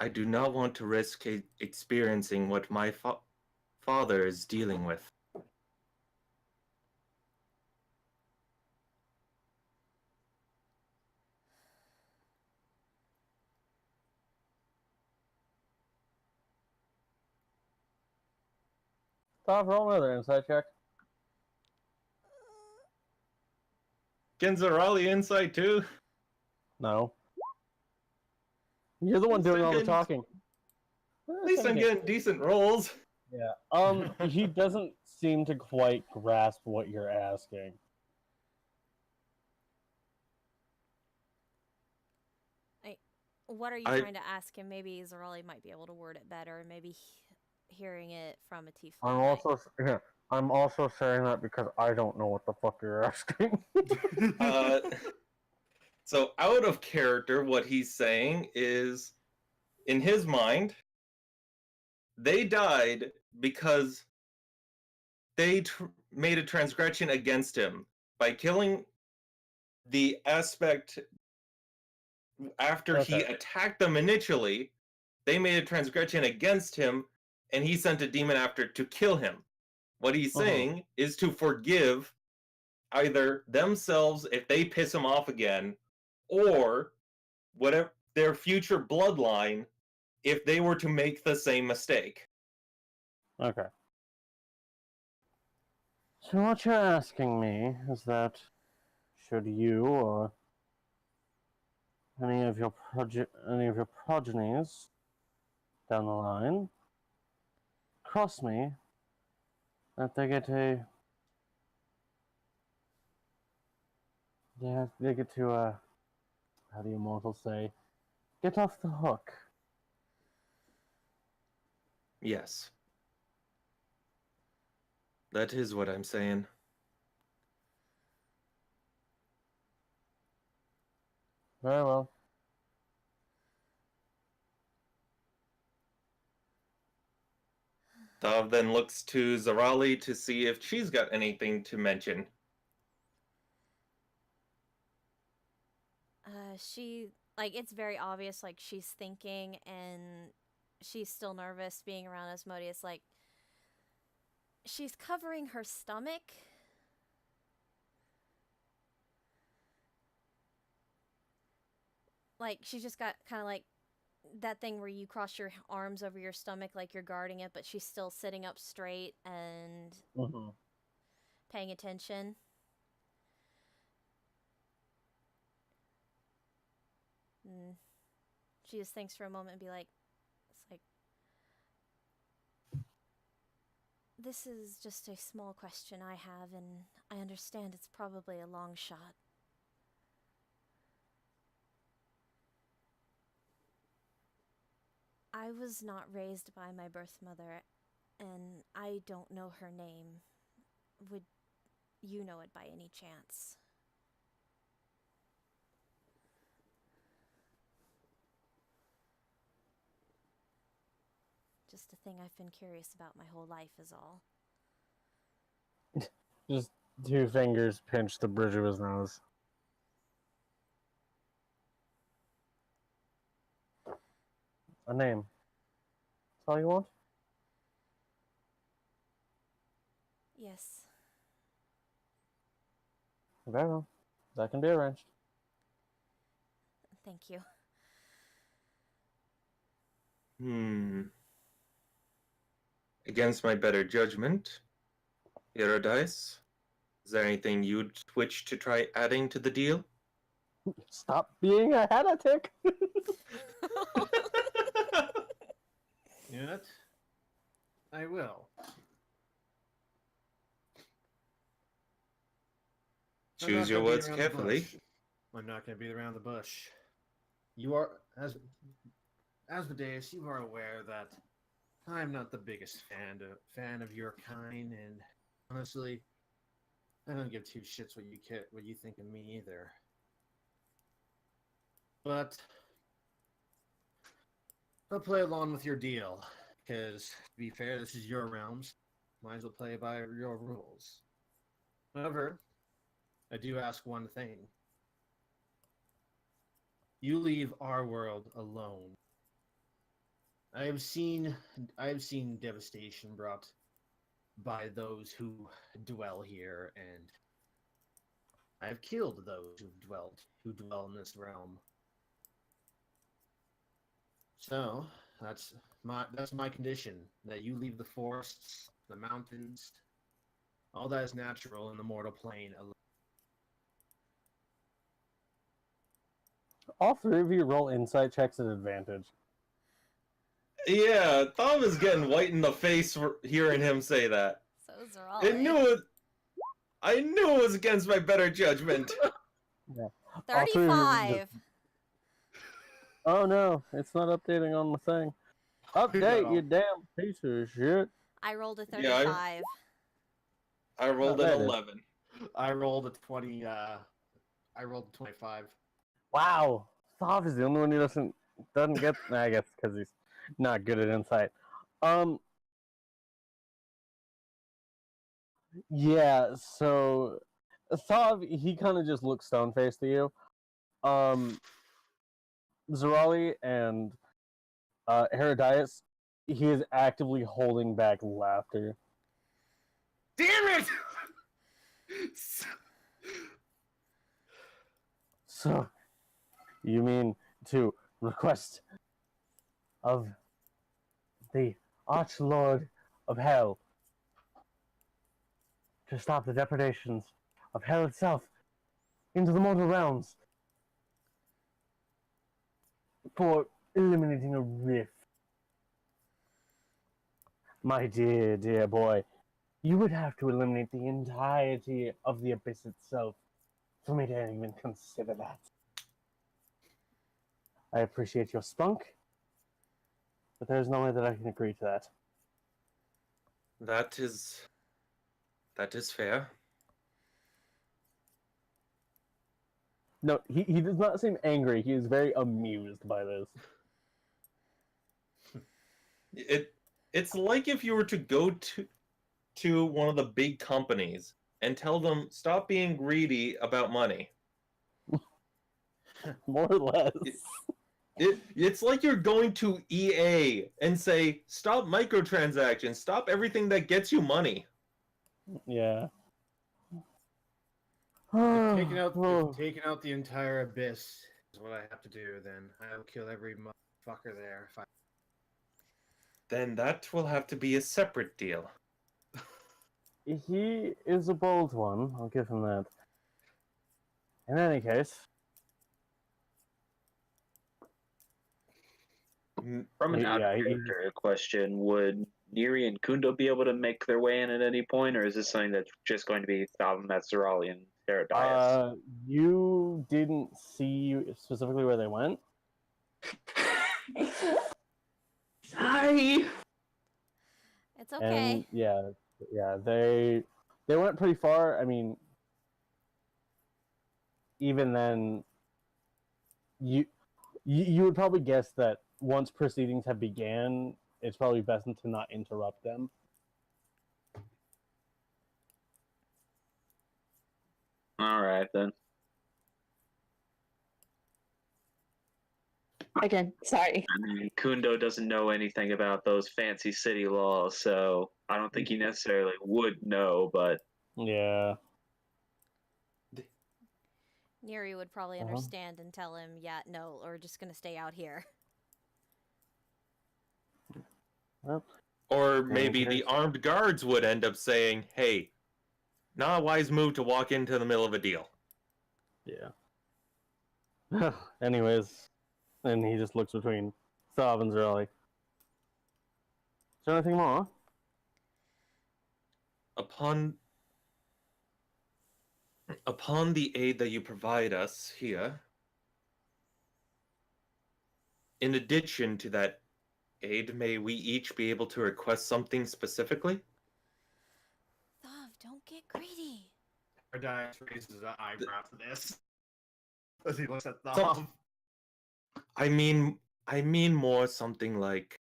I do not want to risk experiencing what my father is dealing with. Stop, roll another insight check. Genzarali insight too? No. You're the one doing all the talking. At least I'm getting decent rolls. Yeah. He doesn't seem to quite grasp what you're asking. What are you trying to ask him? Maybe Zarali might be able to word it better. Maybe hearing it from a Tiefling. I'm also saying that because I don't know what the fuck you're asking. So out of character, what he's saying is, in his mind, they died because they made a transgression against him by killing the aspect after he attacked them initially. They made a transgression against him, and he sent a demon after to kill him. What he's saying is to forgive either themselves if they piss him off again, or whatever their future bloodline if they were to make the same mistake. Okay. So what you're asking me is that should you or any of your progenies down the line cross me, that they get how do you mortals say, get off the hook. Yes. That is what I'm saying. Very well. Dav then looks to Zarali to see if she's got anything to mention. It's very obvious, she's thinking and she's still nervous being around Asmodeus. She's covering her stomach. She's just got kind of that thing where you cross your arms over your stomach like you're guarding it, but she's still sitting up straight and paying attention. She just thinks for a moment and be like, This is just a small question I have, and I understand it's probably a long shot. I was not raised by my birth mother, and I don't know her name. Would you know it by any chance? Just a thing I've been curious about my whole life is all. Just 2 fingers pinch the bridge of his nose. A name. That's all you want? Yes. Very well. That can be arranged. Thank you. Against my better judgment, Paradise, is there anything you'd switch to try adding to the deal? Stop being a heretic! Yet, I will. I'm not Choose your gonna beat words around the carefully. bush. I'm not going to beat around the bush. You are, as Asmodeus, you are aware that I'm not the biggest fan of your kind, and honestly, I don't give 2 shits what you think of me either. But I'll play along with your deal, because to be fair, this is your realms. Might as well play by your rules. However, I do ask one thing. You leave our world alone. I have seen devastation brought by those who dwell here, and I have killed those who dwell in this realm. So that's my condition, that you leave the forests, the mountains, all that is natural in the mortal plane alone. All 3 of you roll insight checks at advantage. Yeah, Thom is getting white in the face for hearing him say that. So is all. I knew it was against my better judgment. Yeah. 35. Oh no, it's not updating on the thing. Update, you damn piece of shit. I rolled a Yeah, 35. I rolled Oh, an that is- 11. I rolled a 20. I rolled a 25. Wow. Thav is the only one who doesn't get. I guess because he's not good at insight. Yeah. So Thav, he kind of just looks stone faced to you. Zerali and Herodias, he is actively holding back laughter. Damn it! So, you mean to request of the Archlord of Hell to stop the depredations of Hell itself into the mortal realms for eliminating a rift? My dear, dear boy, you would have to eliminate the entirety of the abyss itself for me to even consider that. I appreciate your spunk, but there's no way that I can agree to that. That is fair. No, he does not seem angry. He is very amused by this. It's like if you were to go to one of the big companies and tell them stop being greedy about money. More or less. It's like you're going to EA and say stop microtransactions, stop everything that gets you money. Yeah. If taking out the entire abyss is what I have to do, then I'll kill every motherfucker there. Then that will have to be a separate deal. He is a bold one, I'll give him that. In any case... From an Yeah, out-of-character question, would Neri and Kundo be able to make their way in at any point, or is this something that's just going to be Thalvin, Metzerali, and Herodias? You didn't see specifically where they went. Sorry. It's okay. And yeah, they went pretty far. I mean, even then, you would probably guess that once proceedings have began, it's probably best to not interrupt them. All right, then. Again, sorry. I mean, Kundo doesn't know anything about those fancy city laws, so I don't think he necessarily would know, but Yeah. Neri would probably Uh-huh. understand and tell him, yeah, no, or just gonna stay out here. Well, Or maybe Okay. the armed guards would end up saying, hey, not a wise move to walk into the middle of a deal. yeah. Anyways, and he just looks between Thav and Zerali. Is there anything more? Upon the aid that you provide us here, in addition to that aid, may we each be able to request something specifically? Thav, don't get greedy. Herodias raises an eyebrow to this as he looks at the Some- I mean more something like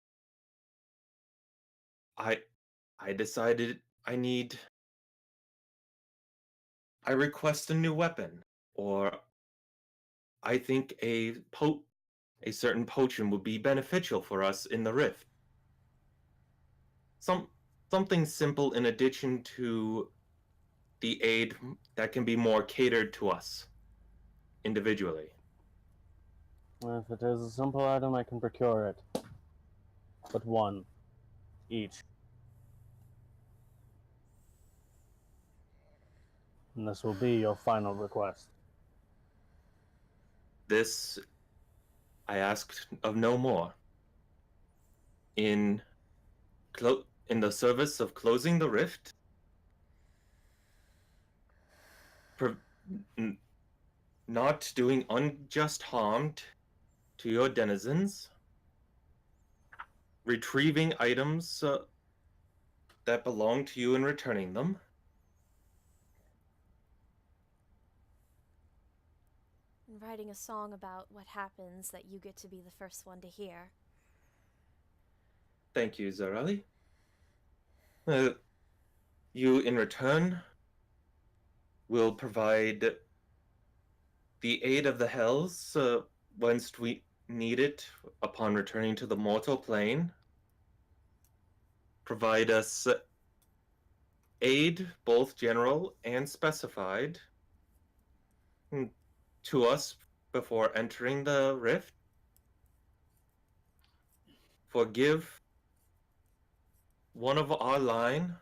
I decided I request a new weapon, or I think a certain potion would be beneficial for us in the rift. Something simple in addition to the aid that can be more catered to us individually. If it is a simple item, I can procure it. But one. Each. And this will be your final request. This I asked of no more. In the service of closing the rift, not doing unjust harm to your denizens, retrieving items that belong to you and returning them, And writing a song about what happens that you get to be the first one to hear. Thank you, Zarali. You, in return, will provide the aid of the Hells once we need it upon returning to the mortal plane. Provide us aid, both general and specified, to us before entering the rift. Forgive one of our line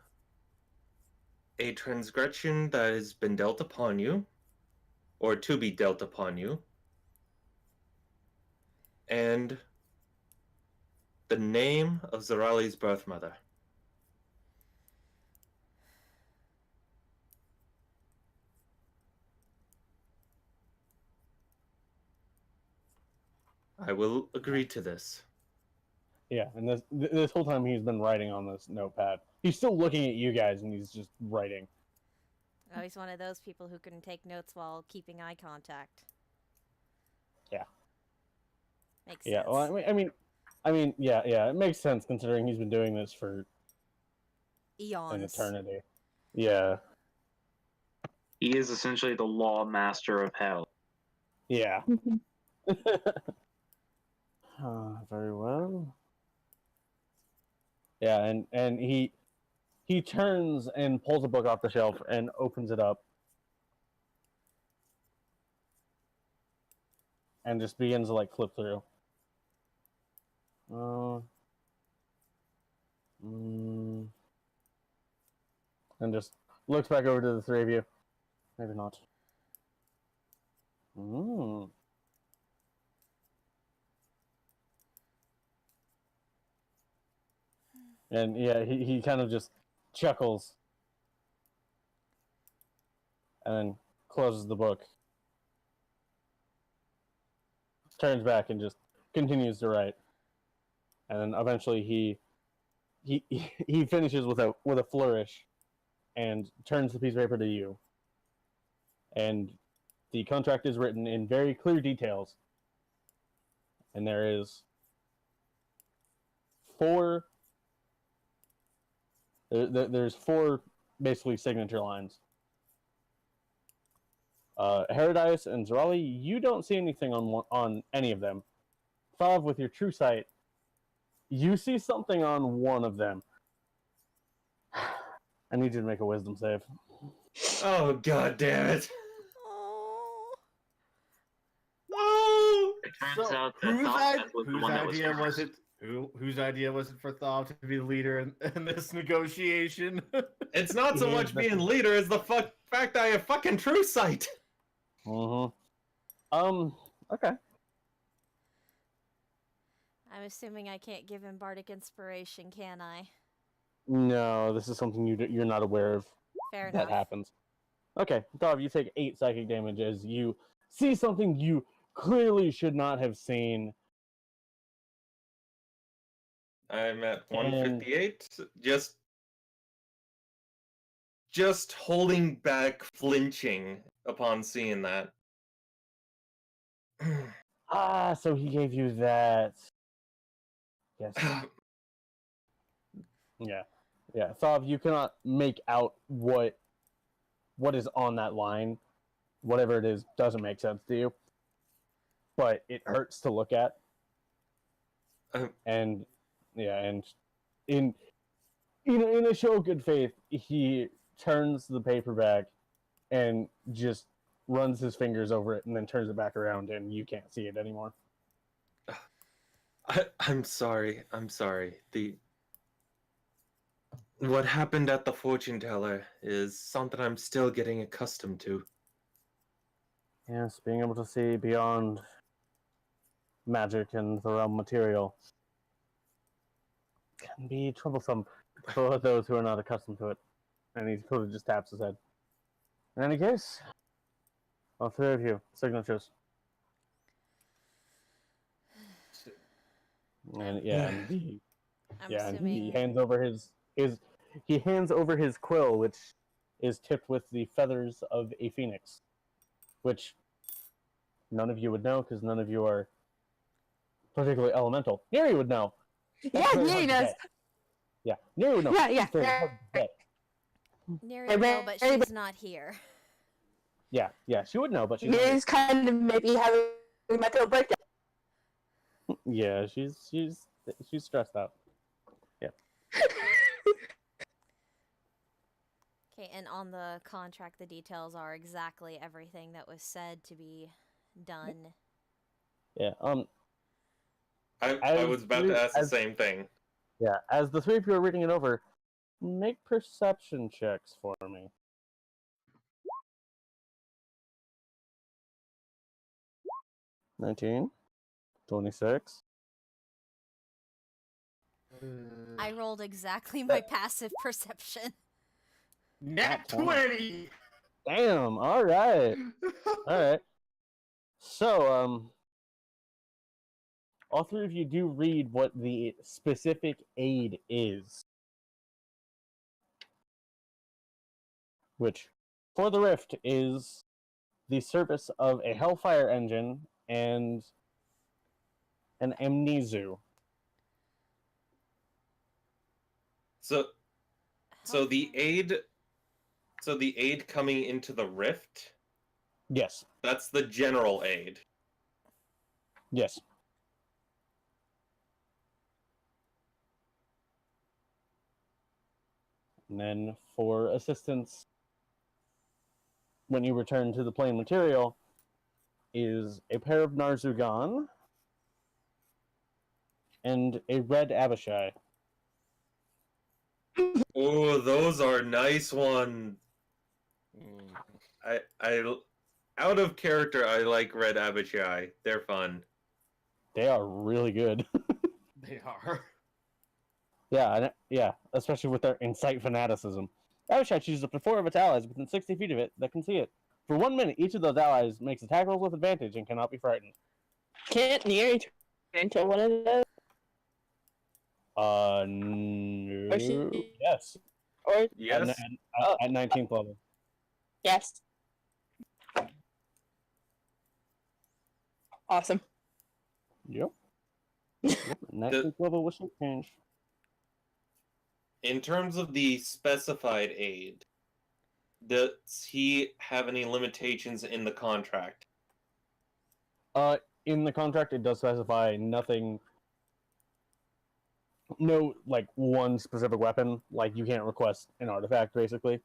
a transgression that has been dealt upon you, or to be dealt upon you, and the name of Zarali's birth mother. I will agree to this. Yeah, and this whole time he's been writing on this notepad. He's still looking at you guys, and he's just writing. Oh, he's one of those people who can take notes while keeping eye contact. Yeah. Makes Yeah. sense. Well, I mean, yeah. It makes sense considering he's been doing this for Eons. an eternity. Yeah. he is essentially the law master of hell. Yeah. Very well. Yeah, and he turns and pulls a book off the shelf and opens it up and just begins to like flip through. And just looks back over to the three of you. Maybe not. And yeah, he kind of just chuckles and then closes the book, turns back, and just continues to write. And then eventually he finishes with a flourish and turns the piece of paper to you. And the contract is written in very clear details. And there is there's four basically signature lines. Herodias and Zerali, you don't see anything on any of them. Thav, with your true sight, you see something on one of them. I need you to make a wisdom save. Oh, god damn it. Oh. It turns So, out that whose, Thought was the whose one that was idea was cursed. it? Whose idea was it for Thaw to be the leader in this negotiation? It's not so Yeah, much that's- being leader as the fact I have fucking true sight. Okay. I'm assuming I can't give him bardic inspiration, can I? No, this is something you're not aware of. Fair That enough. happens. Okay, Dav, you take 8 psychic damage as you see something you clearly should not have seen. I'm at And- 158. Just holding back, flinching upon seeing that. Ah, so he gave you that. Yes. Yeah. Yeah. Thav, you cannot make out what is on that line. Whatever it is doesn't make sense to you. But it hurts to look at. And yeah, and in a show of good faith, he turns the paperback and just runs his fingers over it and then turns it back around and you can't see it anymore. I'm sorry. What happened at the fortune teller is something I'm still getting accustomed to. Yes, being able to see beyond magic and the realm material can be troublesome for those who are not accustomed to it. And he sort of just taps his head. In any case, all 3 of you, signatures. And yeah, and he I'm and assuming. he hands over his quill, which is tipped with the feathers of a phoenix, which none of you would know because none of you are particularly elemental. Neri would know. Yeah, very Neri hard to does. get. Yeah, Neri would know. Yeah, yeah. It's very hard to get. Neri Hey, would know, but Mary- she's not here. Yeah, she would know, but she's not Neri's kind of maybe having a mental breakdown. here. Yeah, she's stressed out. Okay, and on the contract, the details are exactly everything that was said to be done. Yeah. I As was about we- to ask the as- same thing. Yeah. As the 3 of you are reading it over, make perception checks for me. 19, 26. I rolled exactly my passive perception. Nat 20! Damn. All right. All right. So, all 3 of you do read what the specific aid is, which, for the Rift, is the service of a Hellfire engine and an Amnesu. So the aid coming into the rift, Yes. that's the general aid. Yes. And then for assistance, when you return to the plane material, is a pair of Narzugan and a red Abishai. Oh, those are nice one. I out of character, I like Red Abishai. They're fun. They are really good. They are. Yeah, especially with their incite fanaticism. Abishai chooses up to 4 of its allies within 60 feet of it that can see it. For 1 minute, each of those allies makes attack rolls with advantage and cannot be frightened. Can't Neri turn into one of those? No. Or she- Yes. Or Yes. At 19th level. yes. Awesome. Yep. 19th level with some change. In terms of the specified aid, does he have any limitations in the contract? In the contract, it does specify nothing. No, like one specific weapon. Like you can't request an artifact, basically.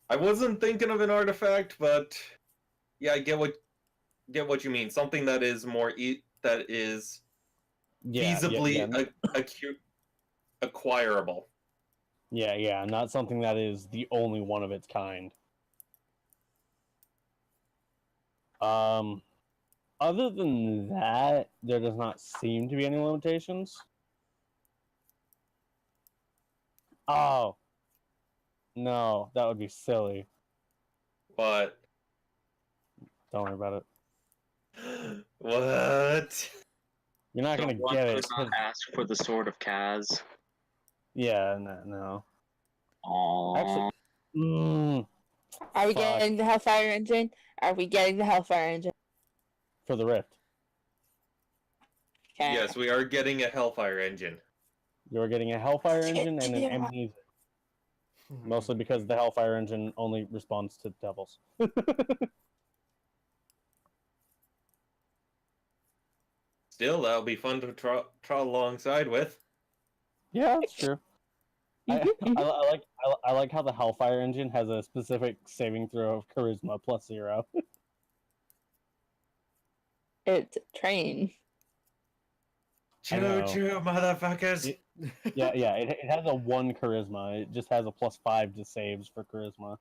I wasn't thinking of an artifact, but yeah, I get what you mean. Something that is that is feasibly acquirable. Yeah, not something that is the only one of its kind. Other than that, there does not seem to be any limitations. Oh. No, that would be silly. But Don't worry about it. what? You're not gonna Someone get it. does not ask for the Sword of Kaz. Yeah, no. Aww. Actually, Are we Fuck. getting the Hellfire engine? Are we getting the Hellfire engine? for the Rift, Okay. Yes, we are getting a Hellfire engine. you're getting a Hellfire engine and an Yeah. Amnesia. Mostly because the Hellfire engine only responds to devils. Still, that'll be fun to trot alongside with. Yeah, that's true. Mhm, I like how the Hellfire engine has a specific saving throw of Charisma +0. It's train. I know. Choo-choo, motherfuckers! It- Yeah, it has a 1 Charisma. It just has a +5 to saves for Charisma.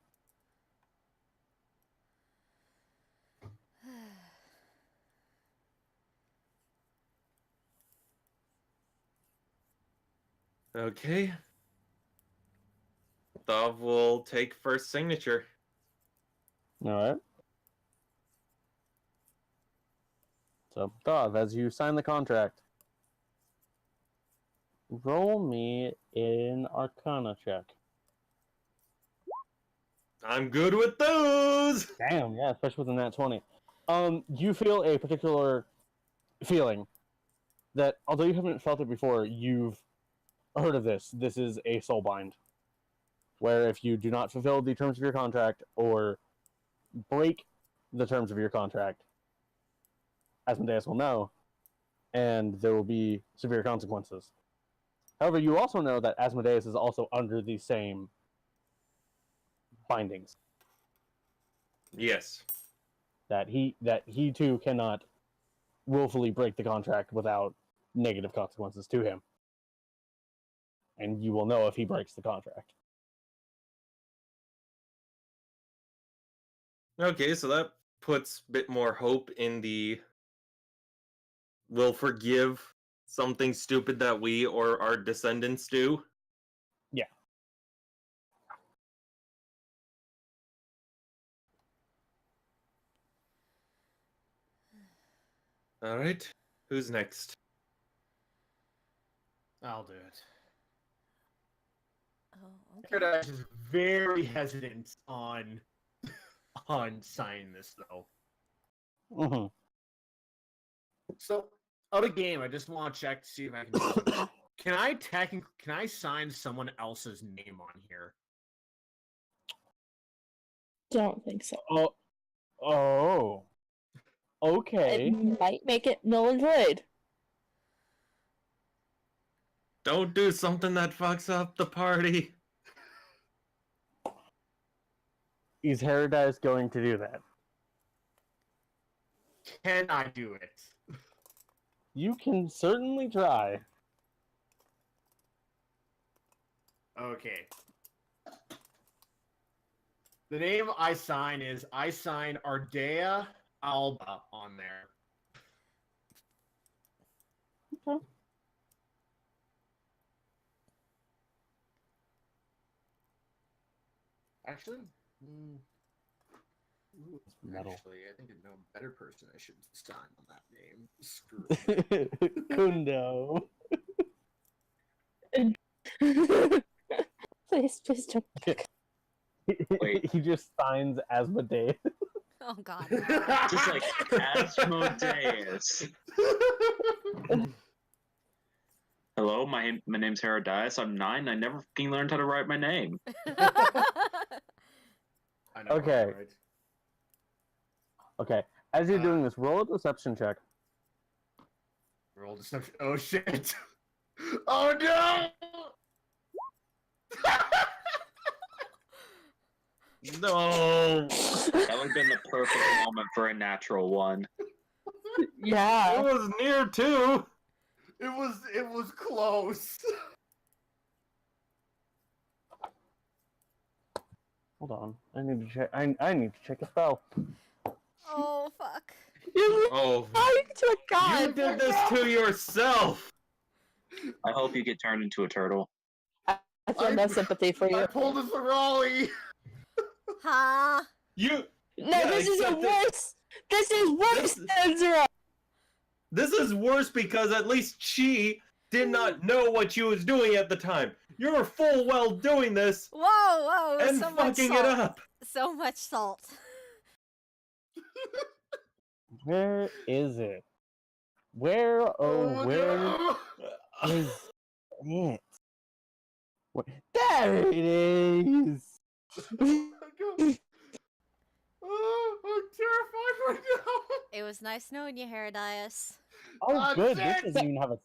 Okay. Thov will take first signature. Alright. So, Dov, as you sign the contract, roll me an Arcana check. I'm good with those! Damn, yeah, especially with a nat 20. You feel a particular feeling that, although you haven't felt it before, you've heard of this. This is a soulbind, where if you do not fulfill the terms of your contract or break the terms of your contract, Asmodeus will know, and there will be severe consequences. However, you also know that Asmodeus is also under the same bindings. Yes. That he too cannot willfully break the contract without negative consequences to him. And you will know if he breaks the contract. Okay, so that puts a bit more hope in the we'll forgive something stupid that we or our descendants do. Yeah. Alright. Who's next? I'll do it. Oh, okay. Paradise is very hesitant on signing this though. Mm-hmm. So out of game, I just want to check to see if I can do something. Can I sign someone else's name on here? Don't think so. Oh. Okay. It might make it null and void. Don't do something that fucks up the party. Is Paradise going to do that? Can I do it? You can certainly try. Okay. The name I sign Ardea Alba on there. Actually, ooh, Metal. actually, I think I know a better person I should sign on that name. Screw it. Kundo. Please don't. Wait. He just signs Asmodeus. Oh God. Just like Asmodeus. Hello, my name's Herodias. I'm 9. I never fucking learned how to write my name. I know. Okay. Right? Okay, as you're doing this, roll a deception check. Roll deception. Oh shit! Oh no! No. That would have been the perfect moment for a natural one. It Yeah. was near too. It was close. Hold on, I need to check. I need to check a spell. Oh fuck. You Oh, lied to a god. you did this to yourself. I hope you get turned into a turtle. I feel no sympathy for I you. pulled a Ferrari. Huh? You. No, Yeah, this is a except that- worse. This is worse than Zero. This is worse because at least she did not know what she was doing at the time. You were full well doing this Whoa, whoa, and so much fucking salt. it up. So much salt. Where is it? Where, oh, where no. is it? There it is! Oh, I'm terrified right now. It was nice knowing you, Herodias. Oh, God good. This damn doesn't even have a.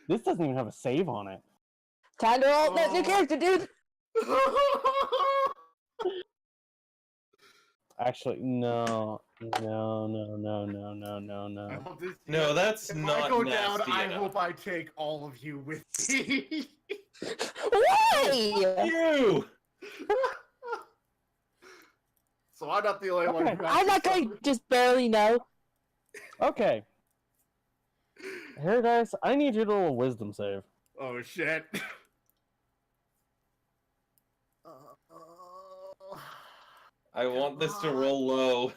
This doesn't even have a save on it. Time to roll that new character, dude. Actually, no, no. I hope this, No, that's if not I go down, nasty I enough. hope I take all of you with me. Why? You. So I'm not the only one Okay. who has I'm to not going suffer. to just barely know. Okay. Here, guys, I need you to roll a wisdom save. Oh shit. I want this to roll low.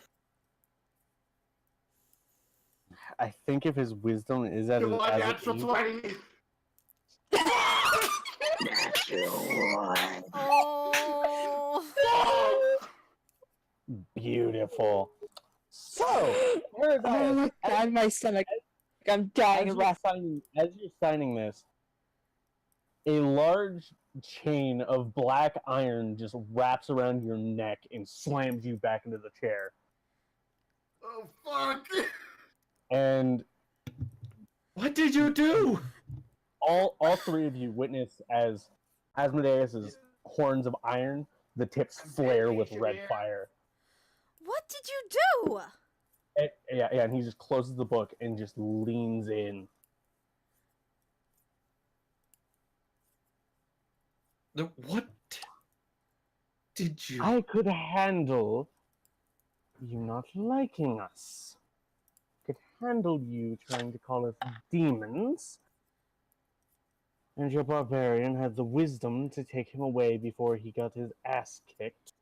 I think if his wisdom is as, Come on, as it natural is, 20. Oh. beautiful. So, here, Oh guys, my god, my stomach. I'm dying of breath. as you're signing this, a large chain of black iron just wraps around your neck and slams you back into the chair. Oh fuck. And What did you do? all three of you witness as Asmodeus's horns of iron, the tips flare with red fire. What did you do? Yeah, and he just closes the book and just leans in. What did you? I could handle you not liking us. Could handle you trying to call us demons. And your barbarian had the wisdom to take him away before he got his ass kicked.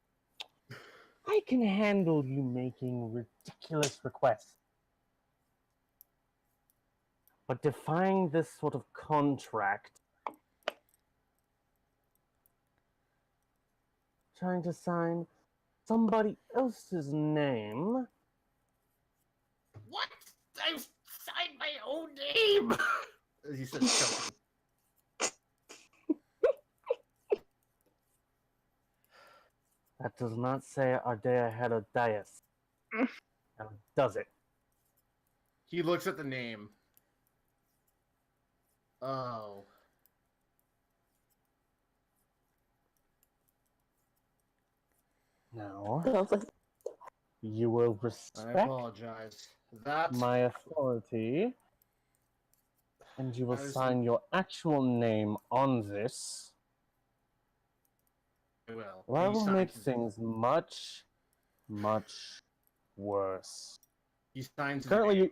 I can handle you making ridiculous requests. But defying this sort of contract, trying to sign somebody else's name. What? I've signed my own name. He said choking. That does not say Ardea Herodias. Now, does it? He looks at the name. Oh. No. Sounds like You will I respect apologize. That my authority, and you will I was- sign your actual name on this, I will. or I He will signs make his- things much, much worse. He signs his Currently,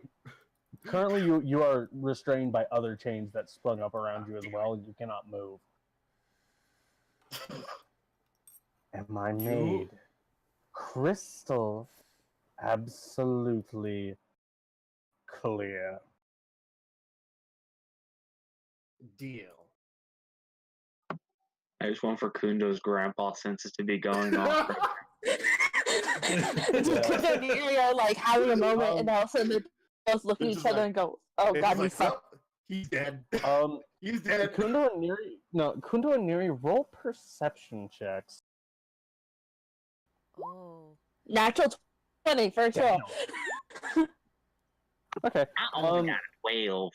name. you are restrained by other chains that sprung up around you as well, and you cannot move. am I made crystal absolutely clear. Deal. I just want for Kundo's grandpa senses to be going off. Just Kundo and Yuri are like having a moment, and all of a sudden they both look at It's each just other like- and go, "Oh It's God, like, he's fucked." "Well, he's dead. Um, He's dead. Kundo and Neri, roll perception checks. Oh. Natural 20 first roll. Okay. I only got a 12.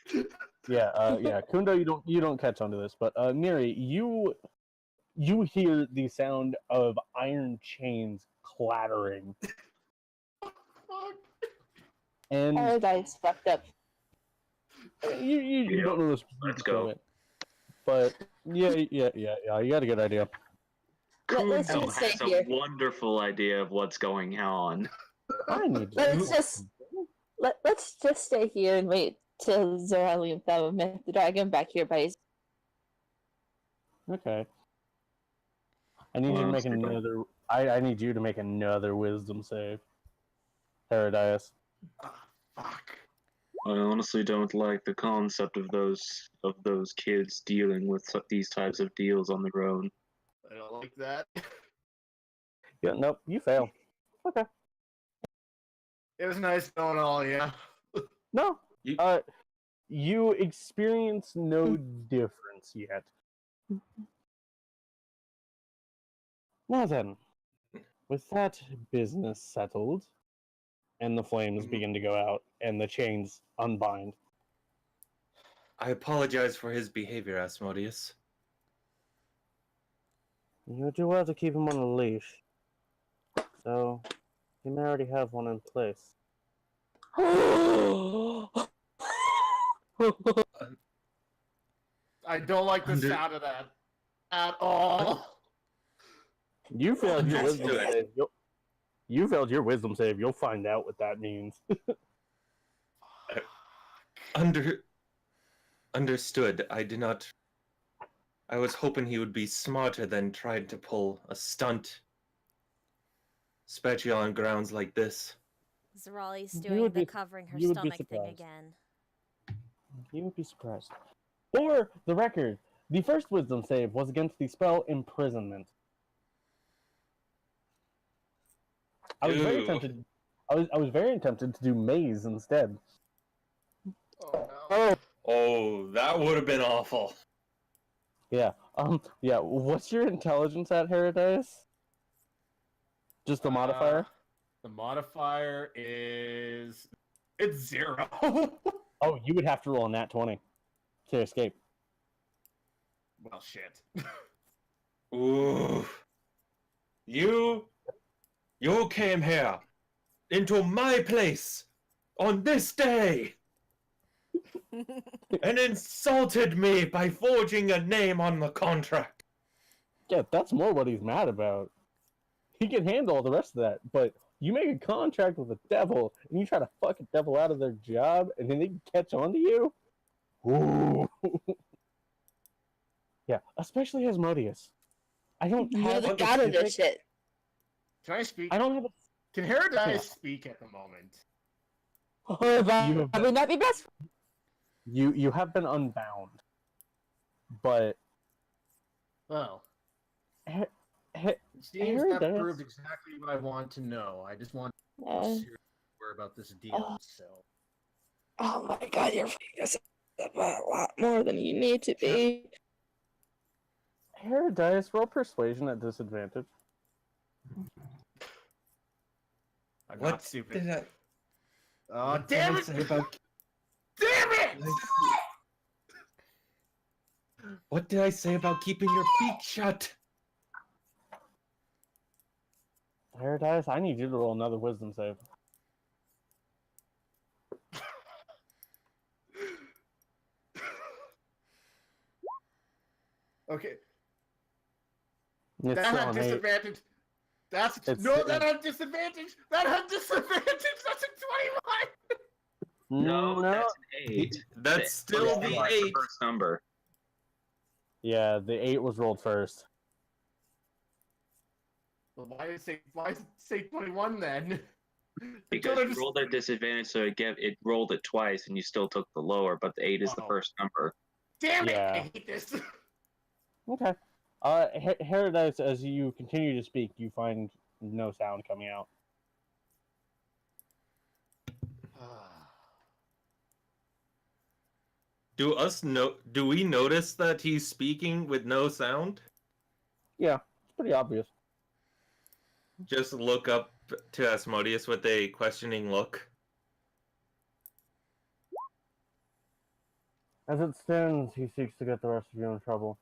Yeah. Kundo, you don't catch on to this, but Neri, you hear the sound of iron chains clattering, Fuck. and Paradise fucked up. you don't know the specifics Let's go. of it, but yeah, you got a good idea. Let's Kundo just stay has a here. wonderful idea of what's going on. I need Let's just stay here and wait till Zorali and Thaba met the dragon back here by his. Okay. I need you to make Honestly, another. I need you to make another wisdom save. Paradise. Fuck. I honestly don't like the concept of those kids dealing with these types of deals on their own. I don't like that. Yeah, nope, you fail. Okay. It was nice knowing all, yeah. No. You- You experience no difference yet. Now then, with that business settled, and the flames Mhm. begin to go out, and the chains unbind. I apologize for his behavior, Asmodeus. You do well to keep him on a leash. So, you may already have one in place. I don't like the Under- sound of that at all. You failed your wisdom Understood. save. You failed your wisdom save. You'll find out what that means. Understood. I did not. I was hoping he would be smarter than tried to pull a stunt, especially on grounds like this. Zorali's You doing would the be- covering her you would be stomach thing surprised. again. You would be surprised. For the record, the first wisdom save was against the spell imprisonment. I was very Ooh. tempted. I was very tempted to do maze instead. Oh no. Oh, that would have been awful. Yeah. Yeah. What's your intelligence at, Paradise? Just the modifier. The modifier is. It's 0. Oh, you would have to roll a nat 20 to escape. Well, shit. Ooh. You came here into my place on this day and insulted me by forging a name on the contract. Yeah, that's more what he's mad about. He can handle all the rest of that, but you make a contract with the devil and you try to fuck a devil out of their job, and then they can catch on to you. Ooh. Yeah, especially Asmodeus. I don't You're have the a god of this specific- shit. Can I speak? I don't have a. Can Herodise Yeah. speak at the moment? Or You have- would not be best. You have been unbound, but Well, he- it seems that Herodise. proved exactly what I want to know. I just want to Uh, hear more about this deal. So, oh my god, you're freaking us up a lot more than you need to be. Paradise, roll persuasion at disadvantage. I'm What not stupid. did I? Oh, what did damn I it! say about? Damn it! What did I say about keeping your feet shut? Paradise, I need you to roll another wisdom save. Okay, It's that still had an 8. disadvantage. That's It's no, still- that had disadvantage. That had disadvantage. That's a 21. No, that's an 8. That's still the Like 8. first number. Yeah, the 8 was rolled first. Well, why did it say 21 then? Because Don't you rolled at disadvantage, so it rolled it twice, and you still took the lower, but the 8 is the Oh. first number. Damn it! Yeah. I hate this. Okay. Herodice, as you continue to speak, you find no sound coming out. Do we notice that he's speaking with no sound? Yeah, it's pretty obvious. Just look up to Asmodeus with a questioning look. As it stands, he seeks to get the rest of you in trouble.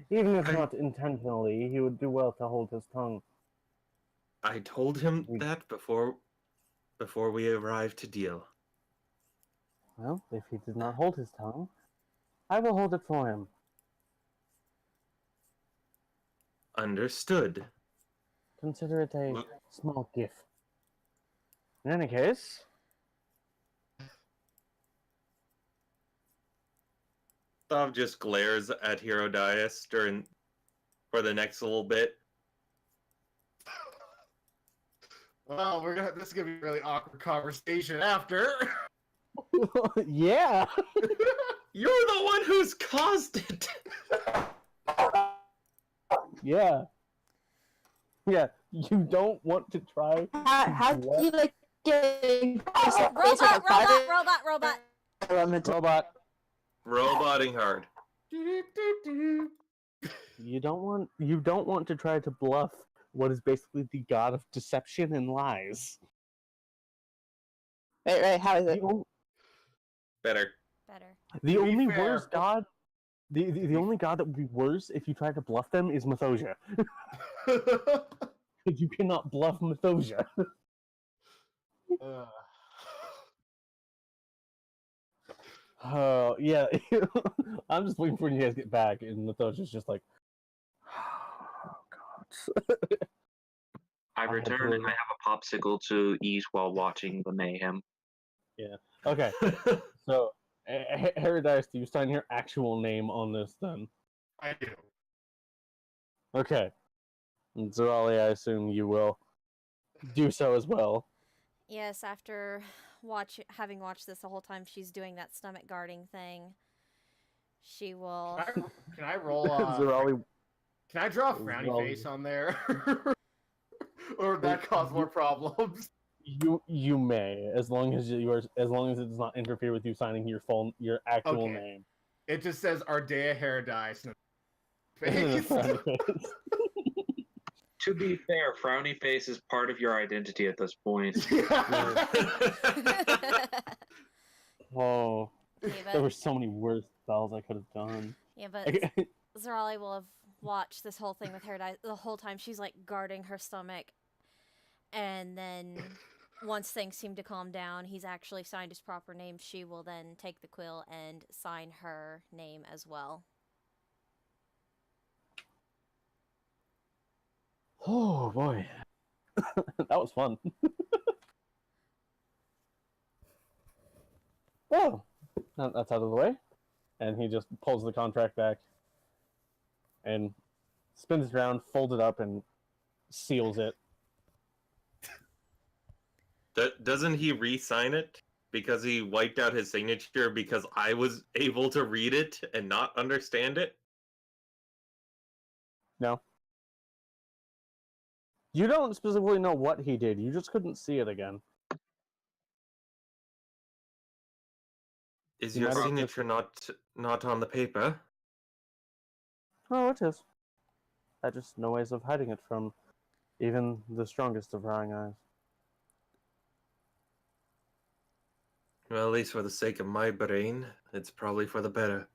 Even if I- not intentionally, he would do well to hold his tongue. I told him We- that before we arrived to deal. Well, if he did not hold his tongue, I will hold it for him. Understood. Consider it a Look- small gift. In any case, Stav just glares at Herodias for the next little bit. Well, this is gonna be a really awkward conversation after. yeah. You're the one who's caused it. Yeah. Yeah, you don't want to try. How do you like getting Robot. Robot, Roboting hard. you don't want to try to bluff what is basically the god of deception and lies. Right, how is The, it? Better. Better. the To be only fair, worse god, the only god that would be worse if you tried to bluff them is Mythosia. Because you cannot bluff Mythosia. Oh, yeah. I'm just waiting for you guys to get back, and Mythosia's just like, oh, God. I have return and I have a popsicle to eat while watching the mayhem. Okay, so, Herodice, do you sign your actual name on this then? I do. Okay. And Zerali, I assume you will do so as well. Yes, after having watched this the whole time, she's doing that stomach guarding thing. She will. Can I roll? Zerali, Can I draw a frowny Roll. face on there? Or would that cause more problems? you may, as long as it does not interfere with you signing your actual Okay. name. It just says Ardea Herodice. Face. To be fair, frowny face is part of your identity at this point. Oh, Yeah, there but, were so many worse spells I could have done. yeah, but Zerali will have watched this whole thing with Herodice the whole time. She's like guarding her stomach, and then once things seem to calm down, he's actually signed his proper name. She will then take the quill and sign her name as well. Oh boy, that was fun. Well, that's out of the way, and he just pulls the contract back and spins it around, folds it up, and seals it. Doesn't he re-sign it because he wiped out his signature because I was able to read it and not understand it? No. You don't specifically know what he did. You just couldn't see it again. Is You your might have signature not on the paper? Oh, it is. I just no ways of hiding it from even the strongest of prying eyes. Well, at least for the sake of my brain, it's probably for the better.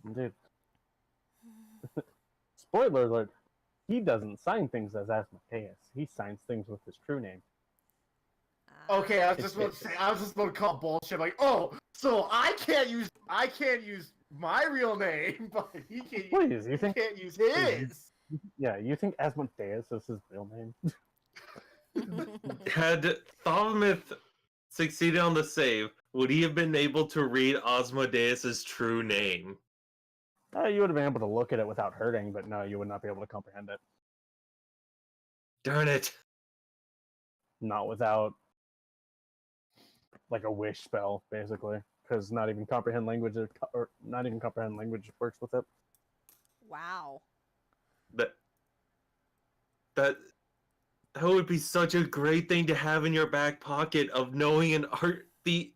Indeed. Spoiler alert. He doesn't sign things as Asmodeus. He signs things with his true name. Okay, I was just about to say. I was just about to call bullshit. Like, oh, so I can't use my real name, but he can't. Please, you think? Can't use his. Yeah, you think Asmodeus is his real name? Had Thalmith succeeded on the save, would he have been able to read Osmodeus' true name? You would have been able to look at it without hurting, but no, you would not be able to comprehend it. Darn it. Not without like a wish spell, basically, because not even comprehend language or not even comprehend language works with it. Wow. That that would be such a great thing to have in your back pocket of knowing the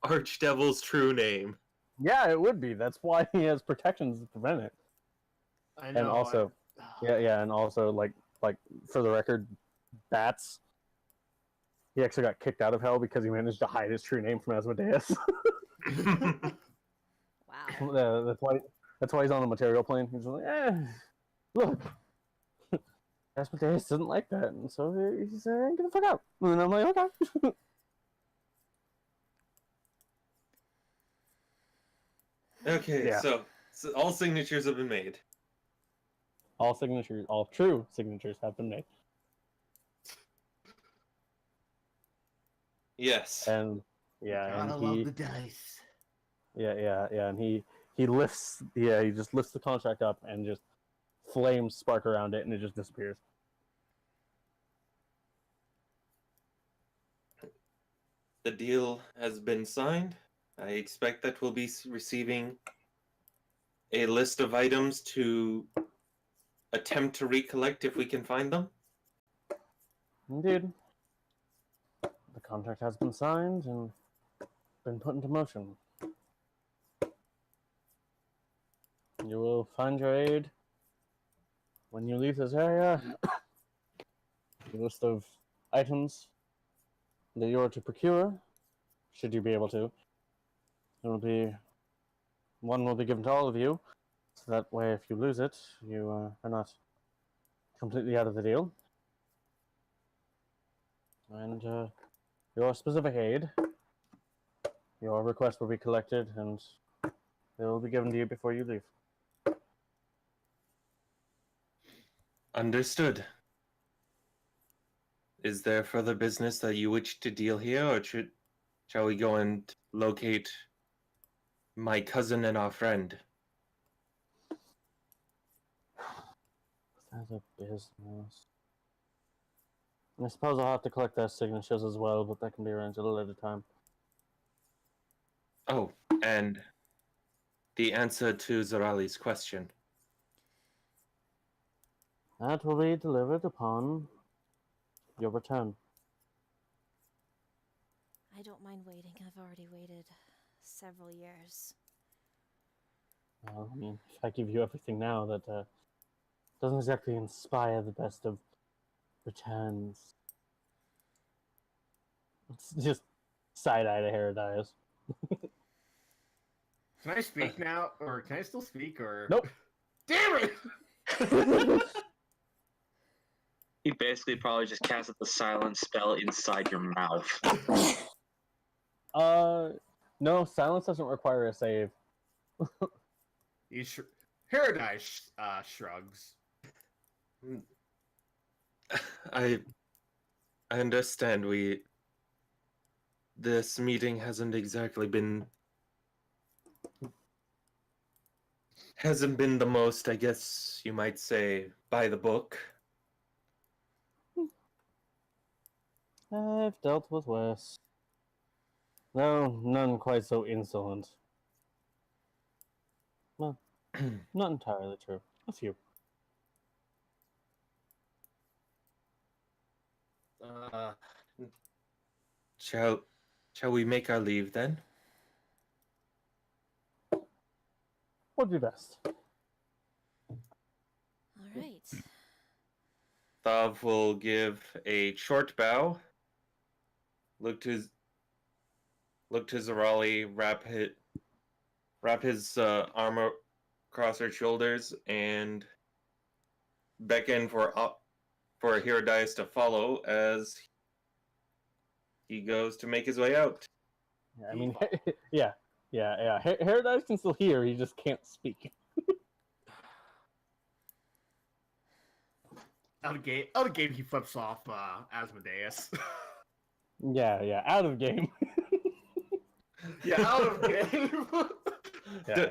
Archdevil's true name. Yeah, it would be. That's why he has protections to prevent it. I know. And also, yeah, and also like for the record, Bats. He actually got kicked out of hell because he managed to hide his true name from Asmodeus. Wow. That's why he's on the material plane. He's like, look, Asmodeus doesn't like that, and so he said, "Get the fuck out." And I'm like, okay. Okay, Yeah. so all signatures have been made. All true signatures have been made. Yes. And yeah, Gotta and love the dice. yeah, and he just lifts the contract up and just flames spark around it and it just disappears. The deal has been signed. I expect that we'll be receiving a list of items to attempt to recollect if we can find them. Indeed. The contract has been signed and been put into motion. You will find your aid when you leave this area. A list of items that you are to procure, should you be able to. One will be given to all of you, so that way if you lose it, you are not completely out of the deal. And your specific aid, your request will be collected and it will be given to you before you leave. Understood. Is there further business that you wish to deal here, or shall we go and locate my cousin and our friend? As a business. I suppose I'll have to collect their signatures as well, but that can be arranged at a later time. Oh, and the answer to Zorali's question. That will be delivered upon your return. I don't mind waiting. I've already waited several years. Well, I mean, if I give you everything now, that doesn't exactly inspire the best of returns. It's just side-eye to Herodias. Can I speak now? Or can I still speak? Or Nope. Damn it! He basically probably just casted the silence spell inside your mouth. No, silence doesn't require a save. Paradise shrugs. I understand this meeting hasn't been the most, I guess you might say, by the book. I've dealt with worse. No, none quite so insolent. Well, not entirely true. A few. Shall we make our leave then? Would be best. All right. Thav will give a short bow. Look to Zorali, wrap his arm across her shoulders, and beckon for Herodias to follow as he goes to make his way out. Yeah, I mean, yeah. Herodias can still hear, he just can't speak. Out of game, he flips off Asmodeus. Yeah, out of game. Yeah, out of game.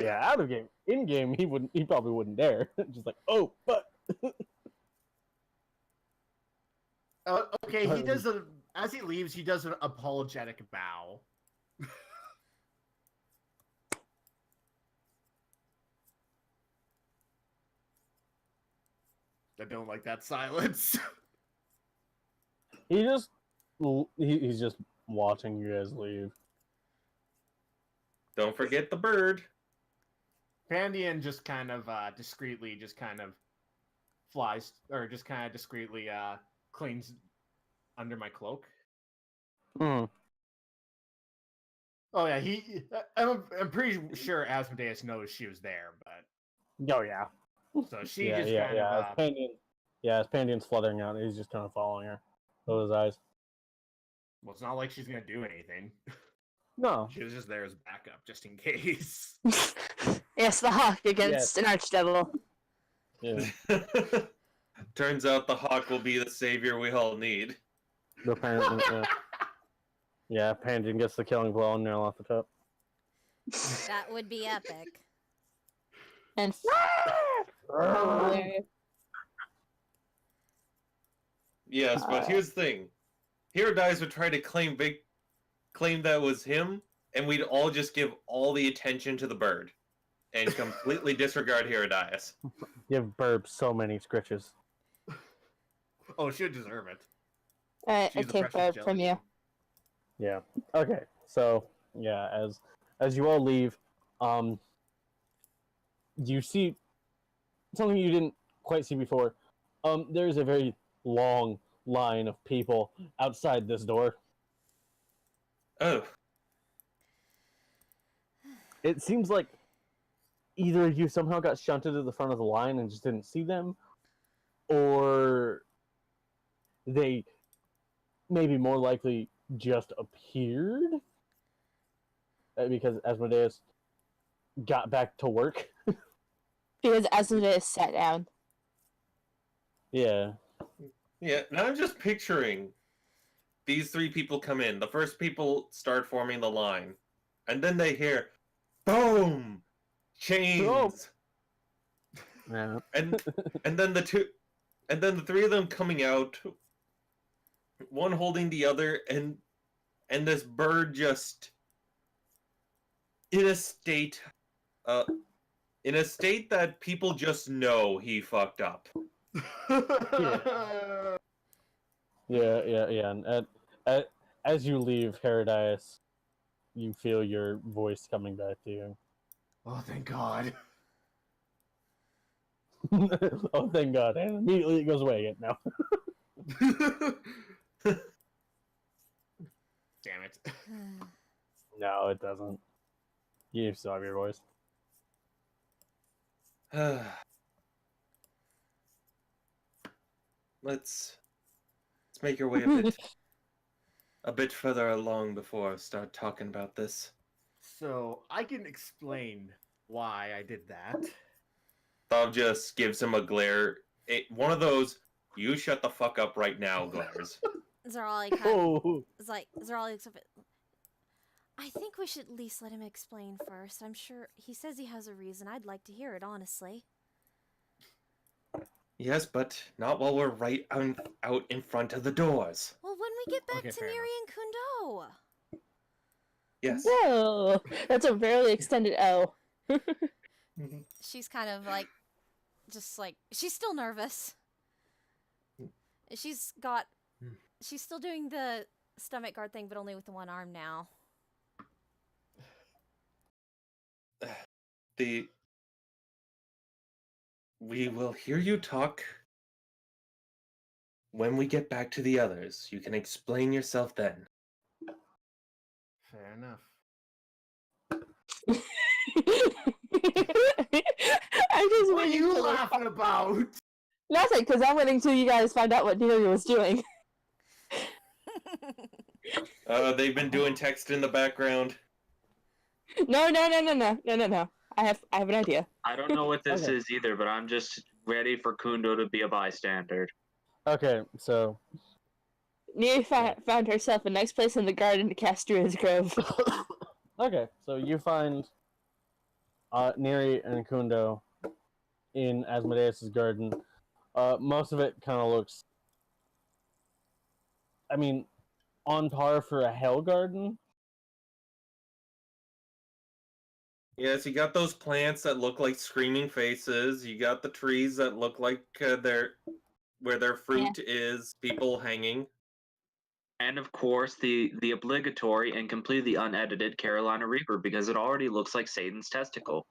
Yeah, out of game. In game, he probably wouldn't dare. Just like, oh, but Okay, he does as he leaves, he does an apologetic bow. I don't like that silence. he's just watching you guys leave. Don't forget the bird. Pandian just kind of discreetly flies, or just kind of discreetly cleans under my cloak. Hmm. Oh yeah, I'm pretty sure Asmodeus knows she was there, but Oh yeah. so she Yeah, just yeah, kind yeah. of As Pandian's fluttering out, he's just kind of following her with his eyes. well, it's not like she's gonna do anything. No. She was just there as backup, just in case. Yes, the hawk against an archdevil. Yeah. Turns out the hawk will be the savior we all need. The Pandian, yeah, Pandian gets the killing blow and nail off the top. That would be epic. And Yes, but here's the thing. Herodias would try to claim that was him, and we'd all just give all the attention to the bird and completely disregard Herodias. Give Burb so many scritches. Oh, she'd deserve it. I She's the take precious that from jelly. you. Yeah. Okay. So yeah, as you all leave, you see something you didn't quite see before. There's a very long line of people outside this door. Oh, It seems like either you somehow got shunted to the front of the line and just didn't see them, or they maybe more likely just appeared because Asmodeus got back to work. Because Asmodeus sat down. Yeah. yeah. Now I'm just picturing these three people come in. The first people start forming the line, and then they hear, boom, chains, Oh. Yeah. and then the three of them coming out, one holding the other, and this bird just in a state that people just know he fucked up. Yeah. And as you leave Herodias, you feel your voice coming back to you. Oh, thank God. Oh, thank God. And immediately it goes away again now. Damn it. No, it doesn't. You still have your voice. Let's make your way a bit further along before I start talking about this. So, I can explain why I did that. Bob just gives him a glare. One of those, you shut the fuck up right now glares. Zarali kind Oh, is like, Zarali looks up at... I think we should at least let him explain first. I'm sure he says he has a reason. I'd like to hear it, honestly. Yes, but not while we're right out in front of the doors. Well, when we get back Okay, to fair Neri and Kundo. Yes. Whoa! That's a very extended O. She's kind of like, just like, she's still nervous. She's still doing the stomach guard thing, but only with the one arm now. We will hear you talk when we get back to the others. You can explain yourself then. Fair enough. I'm just What are waiting you till laughing about? Nothing, because I'm waiting till you guys find out what Delia was doing. They've been doing text in the background. No. I have an idea. I don't know what this Okay. is either, but I'm just ready for Kundo to be a bystander. okay. So Neri found herself a nice place in the garden to cast Druid's Grove. Okay, so you find Neri and Kundo in Asmodeus' garden. Most of it kind of looks, I mean, on par for a hell garden. Yes, you got those plants that look like screaming faces. You got the trees that look like where their fruit is people hanging. And of course, the obligatory and completely unedited Carolina Reaper, because it already looks like Satan's testicle.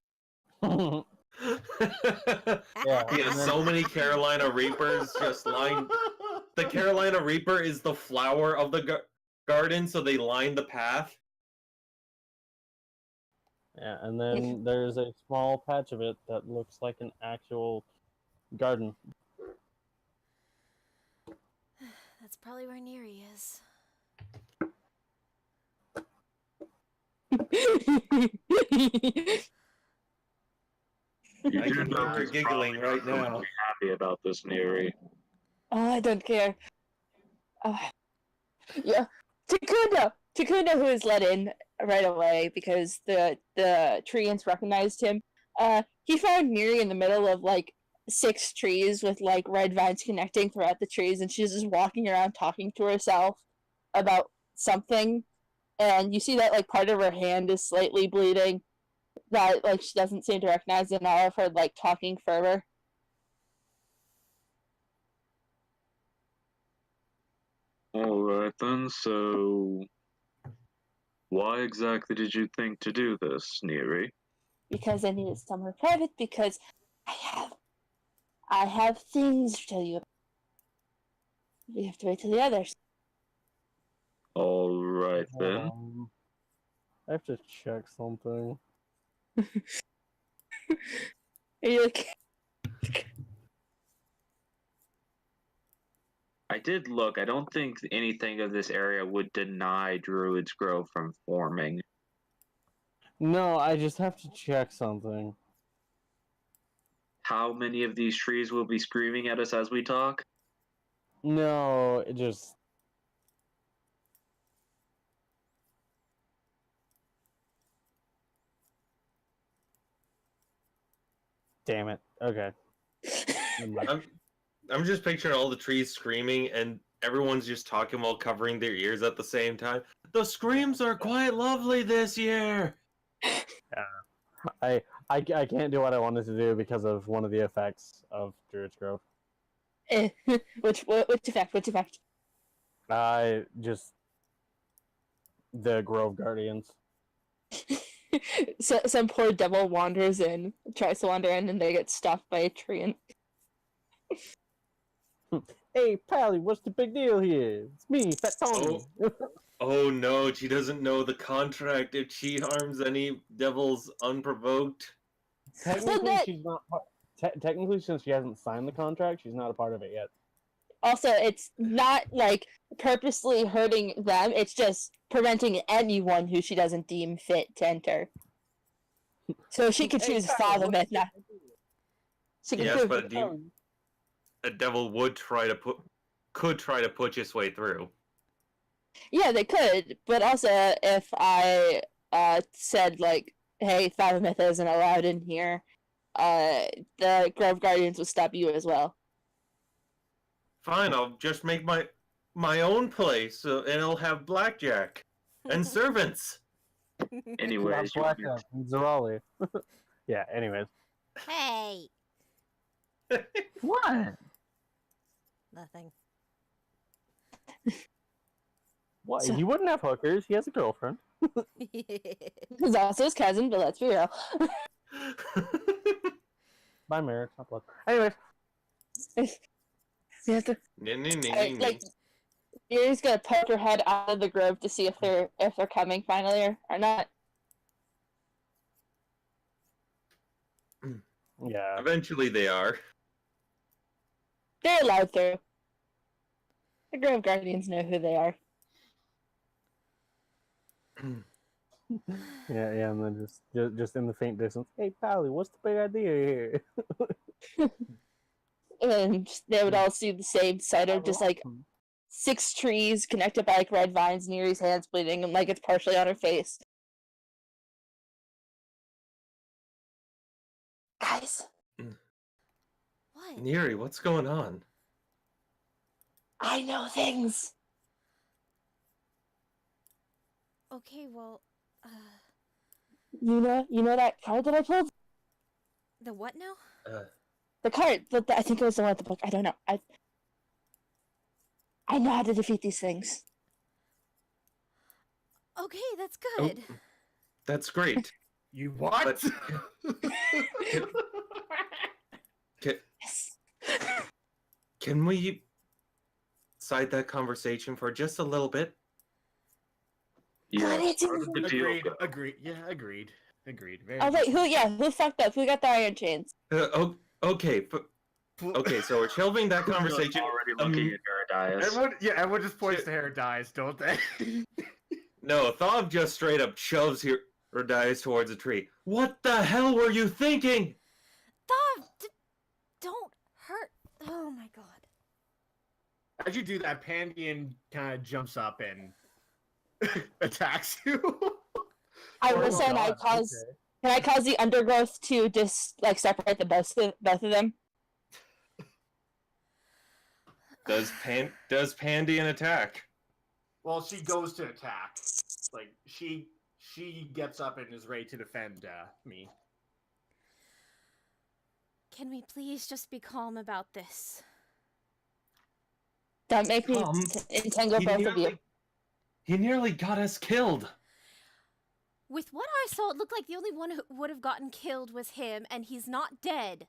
Yeah, He has and then- so many Carolina Reapers just lined. The Carolina Reaper is the flower of the garden, so they line the path. Yeah, and then there's a small patch of it that looks like an actual garden. That's probably where Neri is. You I do can know hear her he's giggling probably right not going now. to be happy about this, Neri. Oh, I don't care. Yeah, Takunda, who is let in right away because the treants recognized him. He found Neri in the middle of like 6 trees with like red vines connecting throughout the trees, and she's just walking around talking to herself about something. And you see that like part of her hand is slightly bleeding. That like she doesn't seem to recognize in all of her like talking fervor. Alright then, so why exactly did you think to do this, Neri? Because I needed somewhere private because I have things to tell you. We have to wait till the others. Alright then. I have to check something. Are you like I did look. I don't think anything of this area would deny Druid's Grove from forming. No, I just have to check something. How many of these trees will be screaming at us as we talk? No, it just. Damn it. Okay. Never mind. I'm just picturing all the trees screaming and everyone's just talking while covering their ears at the same time. The screams are quite lovely this year. I can't do what I wanted to do because of one of the effects of Druid's Grove. which effect? Which effect? I just the Grove Guardians. So some poor devil wanders in, tries to wander in, and they get stuffed by a tree. And Hey, Pally, what's the big deal here? It's me, Fat Tony. Oh no, she doesn't know the contract if she harms any devils unprovoked. Technically, that- she's not. Technically, since she hasn't signed the contract, she's not a part of it yet. also, it's not like purposely hurting them. It's just preventing anyone who she doesn't deem fit to enter. So she could choose Father Myth now. She could Yes, choose. but a devil would could try to push his way through. Yeah, they could, but also if I said like, "Hey, Father Myth isn't allowed in here," the Grove Guardians would stop you as well. Fine, I'll just make my own place, and it'll have blackjack and servants. Anyways, you want me- Blackjack and Zerali. Yeah. Anyways. Hey! What? Nothing. What? So- He wouldn't have hookers. He has a girlfriend. He's also his cousin, but let's be real. By marriage, not blood. Anyways. You have to, like, you're just gonna poke your head out of the grove to see if they're coming finally or not. Yeah. Eventually, they are. They're allowed through. The Grove Guardians know who they are. Yeah, and then just in the faint distance, hey, Pally, what's the big idea here? And they would all see the same sight of just like 6 trees connected by like red vines, Neri's hands bleeding, and like it's partially on her face. Herodice. What? Neri, what's going on? I know things. Okay, well, You know that card that I pulled? the what now? The card. I think it was the one at the book. I don't know. I know how to defeat these things. Okay, that's Oh, good. that's great. You what? Can, Yes. can we side that conversation for just a little bit? Yeah. What How did the deal Agreed. go? Agreed. Yeah, agreed. Agreed. Very Oh wait, good. who fucked up? Who got the iron chains? Okay, okay, so we're shelving that Kundo's conversation. already looking at Herodias. Everyone just points to Herodias, don't they? No, Thov just straight up shoves Herodias towards a tree. What the hell were you thinking? Stop! Don't hurt. Oh my god. As you do that, Pandian kind of jumps up and attacks you. I Oh will say, God, can I cause the undergrowth to just like separate the both of them? Does Pandian attack? Well, she goes to attack. Like she gets up and is ready to defend me. Can we please just be calm about this? Don't make me Calm. entangle both of you. He nearly got us killed. With what I saw, it looked like the only one who would have gotten killed was him, and he's not dead.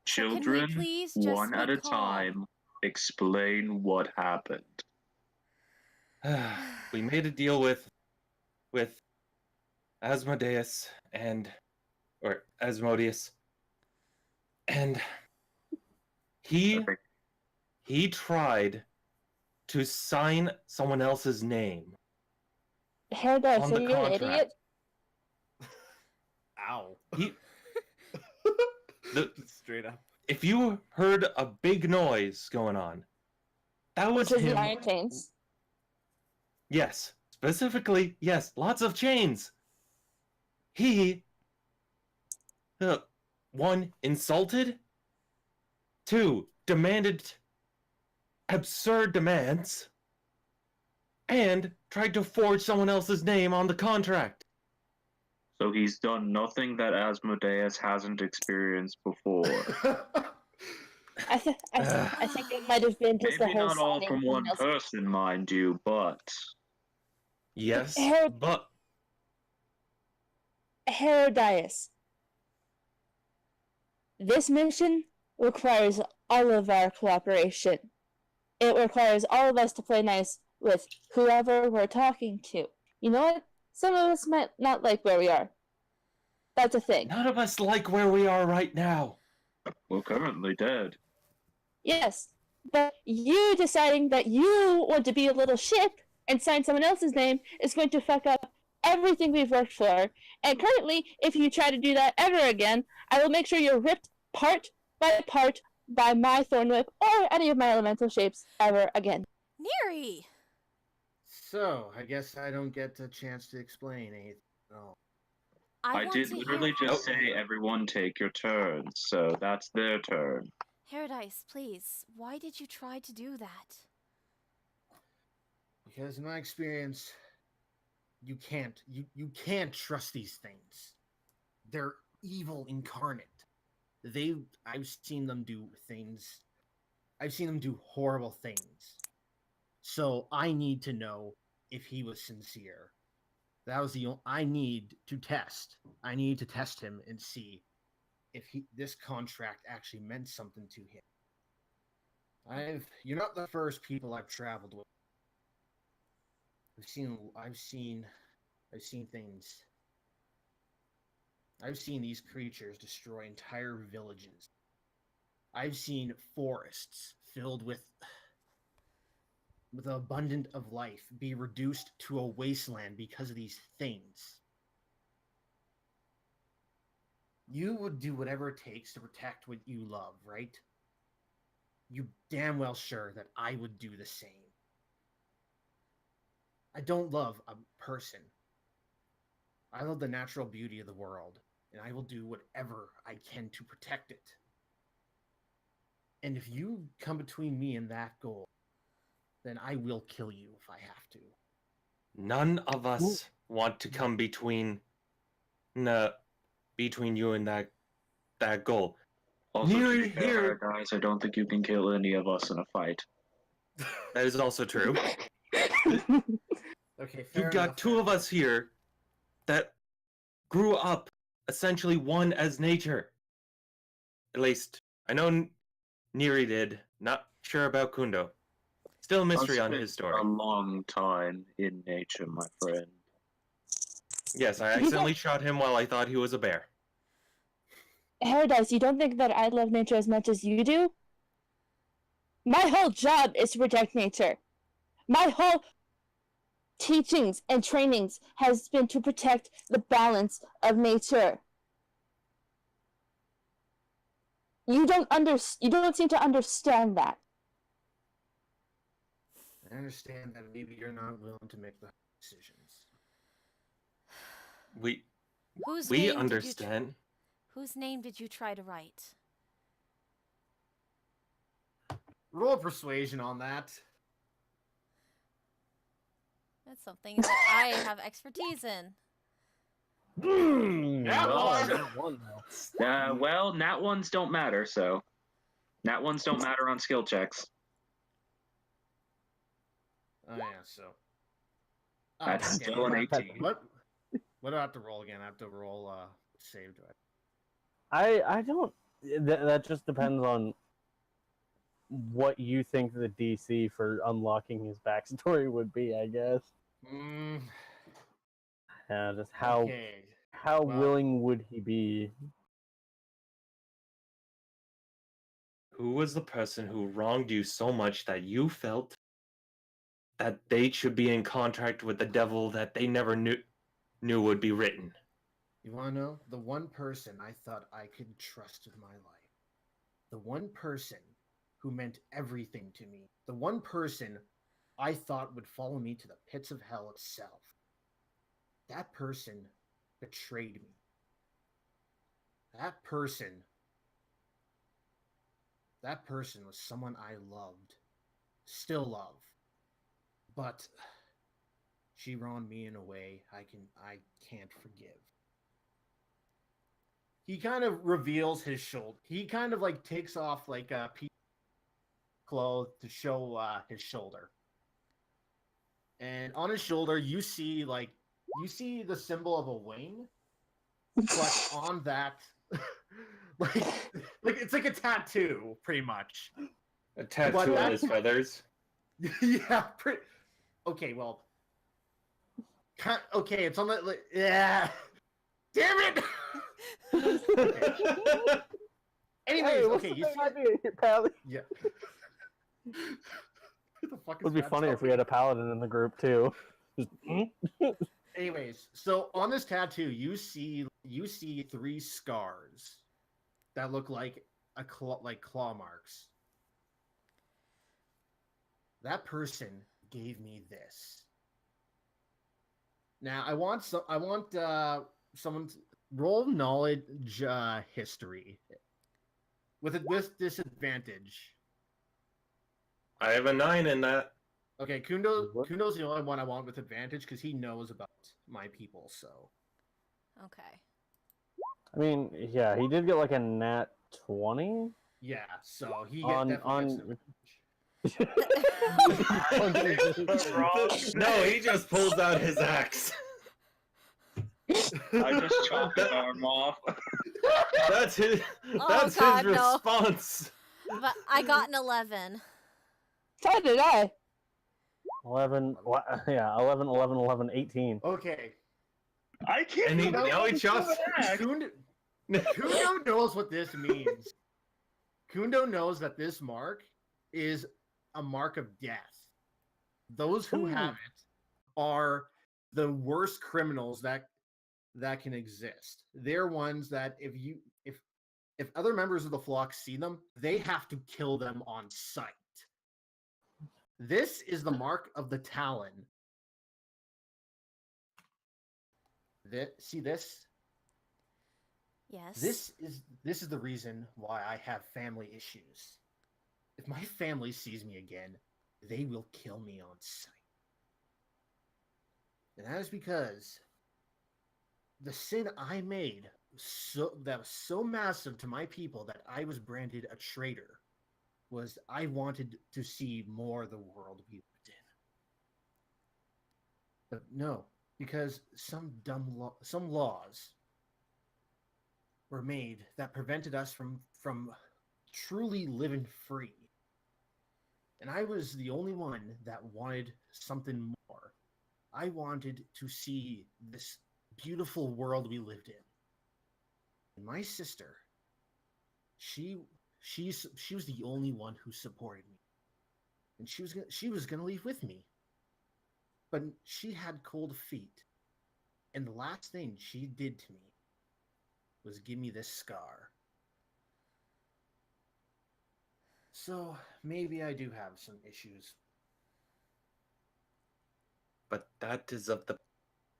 So can we Children, please just one be at a calm? time, explain what happened. We made a deal with Asmodeus or Asmodeus, and he tried to sign someone else's name Herodias, on are the you an contract. idiot? Ow. He, Straight up. if you heard a big noise going on, that was Because him. the iron chains. Yes, specifically, yes, lots of chains. He, one, insulted. Two, demanded absurd demands. And tried to forge someone else's name on the contract. So he's done nothing that Asmodeus hasn't experienced before. I think it might have been just Maybe the whole not all signing from one else. person, mind you, but Yes, but Herodias. This mission requires all of our cooperation. It requires all of us to play nice with whoever we're talking to. You know what? Some of us might not like where we are. That's a thing. none of us like where we are right now. we're currently dead. Yes, but you deciding that you want to be a little ship and sign someone else's name is going to fuck up everything we've worked for. And currently, if you try to do that ever again, I will make sure you're ripped part by my thorn whip or any of my elemental shapes ever again. Neri! So, I guess I don't get a chance to explain anything. No. I want did to literally hear... just say everyone take your turn, so that's their turn. Herodias, please, why did you try to do that? Because in my experience, you can't trust these things. They're evil incarnate. I've seen them do things. I've seen them do horrible things. So I need to know if he was sincere. That was I need to test. I need to test him and see if this contract actually meant something to him. You're not the first people I've traveled with. I've seen things. I've seen these creatures destroy entire villages. I've seen forests filled with abundant of life be reduced to a wasteland because of these things. You would do whatever it takes to protect what you love, right? You damn well sure that I would do the same. I don't love a person. I love the natural beauty of the world. and I will do whatever I can to protect it. And if you come between me and that goal, then I will kill you if I have to. None of us want to come between you and that goal. Also, Near to be fair, here- guys, I don't think you can kill any of us in a fight. That is also true. Okay, fair You've got enough, two then. of us here that grew up essentially one as nature. At least, I know Neri did. Not sure about Kundo. Still a mystery on his story. A long time in nature, my friend. Yes, I accidentally shot him while I thought he was a bear. Paradise, you don't think that I love nature as much as you do? My whole job is to protect nature. My whole teachings and trainings has been to protect the balance of nature. You don't seem to understand that. I understand that maybe you're not willing to make the decisions. We Whose we name did you understand. Whose name did you try to write? Roll persuasion on that. That's something that I have expertise in. Yeah, Well, nat ones don't matter, so. Nat ones don't matter on skill checks. Oh yeah, so. That's damn still an it. 18. What do I have to roll again? I have to roll save. Do I don't. That just depends on what you think the DC for unlocking his backstory would be, I guess. Yeah, just how Okay. how well- willing would he be? Who was the person who wronged you so much that you felt that they should be in contract with the devil that they never knew would be written? You want to know? The one person I thought I could trust with my life. The one person who meant everything to me. The one person I thought would follow me to the pits of hell itself. That person betrayed me. That person was someone I loved. Still love. But she wronged me in a way I can't forgive. He kind of reveals his shoulder. He kind of like takes off like a piece of cloth to show his shoulder. And on his shoulder, you see the symbol of a wing, but on that, like it's like a tattoo, pretty much. A tattoo on his feathers. Yeah. Okay. Well. Okay. It's on the. Like, yeah. Damn it. Anyways, Hey, what's okay. the You big see. idea here, Pally? Yeah. What the fuck is Would be that funny if we had a paladin in the group too. Just, Anyways, so on this tattoo, you see 3 scars that look like claw marks. That person gave me this. Now I want someone to roll knowledge history with disadvantage. I have a 9 in that. Okay, Kundo's What? the only one I want with advantage because he knows about my people. So Okay. I mean, yeah, he did get like a nat 20. yeah, so he On- definitely gets on- advantage. No, he just pulls out his axe. I just chopped his arm off. That's his. Oh, That's God, his no. response. But I got an 11. So did I. 11, yeah, 11, 11, 11, 18. Okay, I can't. And remember now he the chops. axe. Kundo knows what this means. Kundo knows that this mark is a mark of death. Those who have it are the worst criminals that can exist. They're ones that if other members of the flock see them, they have to kill them on sight. This is the mark of the Talon. See this? Yes. This is the reason why I have family issues. If my family sees me again, they will kill me on sight. And that is because the sin I made was so massive to my people that I was branded a traitor. Was I wanted to see more of the world we lived in. But no, because some laws were made that prevented us from truly living free. And I was the only one that wanted something more. I wanted to see this beautiful world we lived in. And my sister, she was the only one who supported me. And she was gonna leave with me. But she had cold feet. And the last thing she did to me was give me this scar. So maybe I do have some issues. But that is of the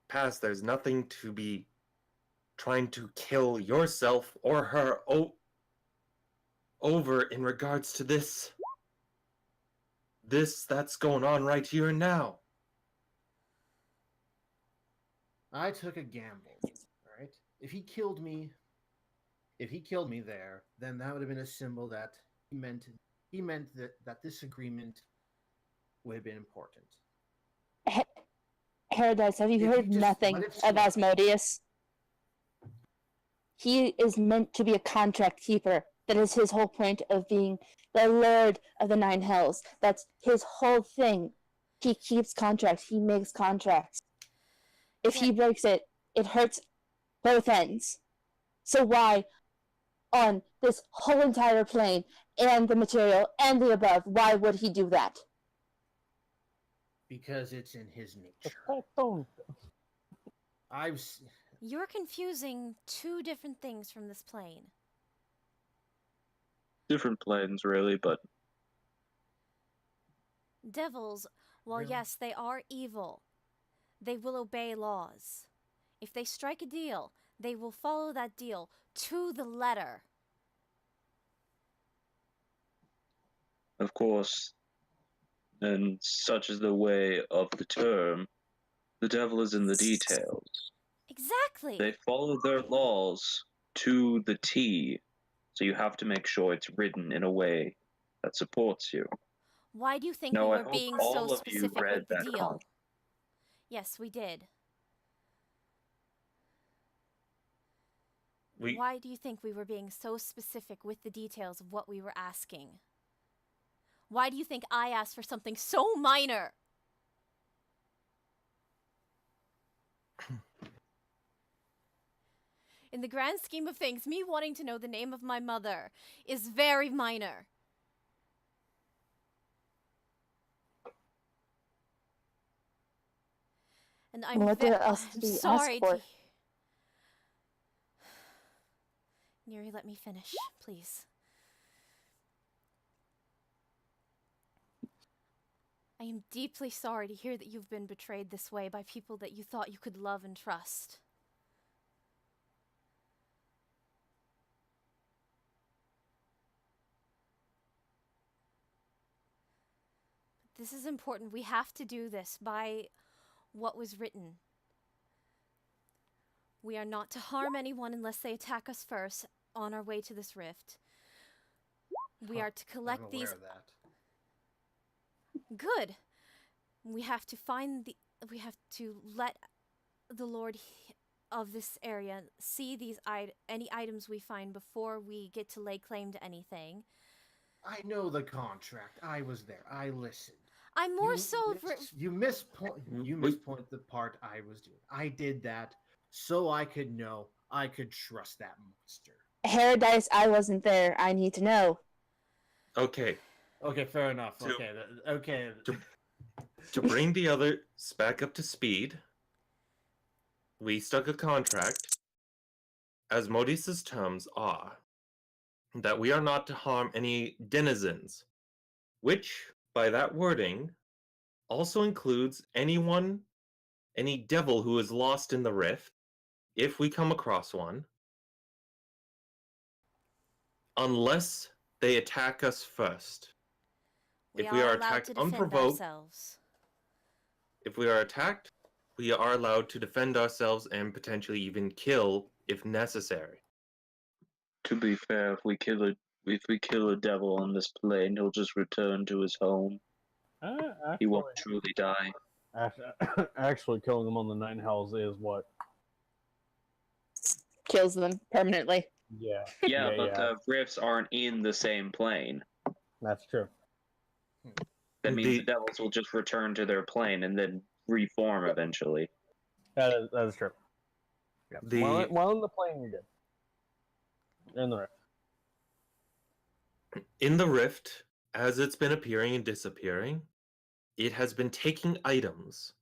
past. There's nothing to be trying to kill yourself or her over in regards to this that's going on right here and now. I took a gamble, right? If he killed me there, then that would have been a symbol that he meant that this agreement would have been important. Paradise, have you If heard you just nothing let it of slide. Asmodeus? He is meant to be a contract keeper. That is his whole point of being the Lord of the Nine Hells. That's his whole thing. He keeps contracts. He makes contracts. If he breaks it, it hurts both ends. So why, on this whole entire plane, and the material, and the above, why would he do that? Because it's in his nature. Don't. You're confusing two different things from this plane. Different planes, really, but Devils, while Really? yes, they are evil, they will obey laws. If they strike a deal, they will follow that deal to the letter. of course, and such is the way of the term, the devil is in the details. Exactly. They follow their laws to the T, so you have to make sure it's written in a way that supports you. Why do you think Now, we I were hope being all so of you specific read with the that deal? contract. Yes, we did. We Why do you think we were being so specific with the details of what we were asking? Why do you think I asked for something so minor? In the grand scheme of things, me wanting to know the name of my mother is very minor. And I'm What else I'm did he sorry ask for? to... Neri, let me finish, please. I am deeply sorry to hear that you've been betrayed this way by people that you thought you could love and trust. This is important. We have to do this by what was written. We are not to harm anyone unless they attack us first on our way to this rift. We are to I'm collect aware these... of that. Good. We have to we have to let the Lord of this area see these any items we find before we get to lay claim to anything. I know the contract. I was there. I listened. I'm more so... You mispoint the part I was doing. I did that so I could know I could trust that monster. Paradise, I wasn't there. I need to know. okay. Okay, fair enough. To- Okay. To bring the others back up to speed, we struck a contract. Asmodeus' terms are that we are not to harm any denizens, which, by that wording, also includes any devil who is lost in the rift, if we come across one, unless they attack us first. We If we are are allowed attacked to defend unprovoked, ourselves. if we are attacked, we are allowed to defend ourselves and potentially even kill if necessary. To be fair, if we kill a devil on this plane, he'll just return to his home. He won't truly die. Actually, killing them on the Nine Hells is what? Kills them permanently. Yeah. Yeah, but the rifts aren't in the same plane. That's true. That means the devils will just return to their plane and then reform eventually. That is true. Yeah. The- While in the plane, you're good. In the rift. In the rift, as it's been appearing and disappearing, it has been taking items.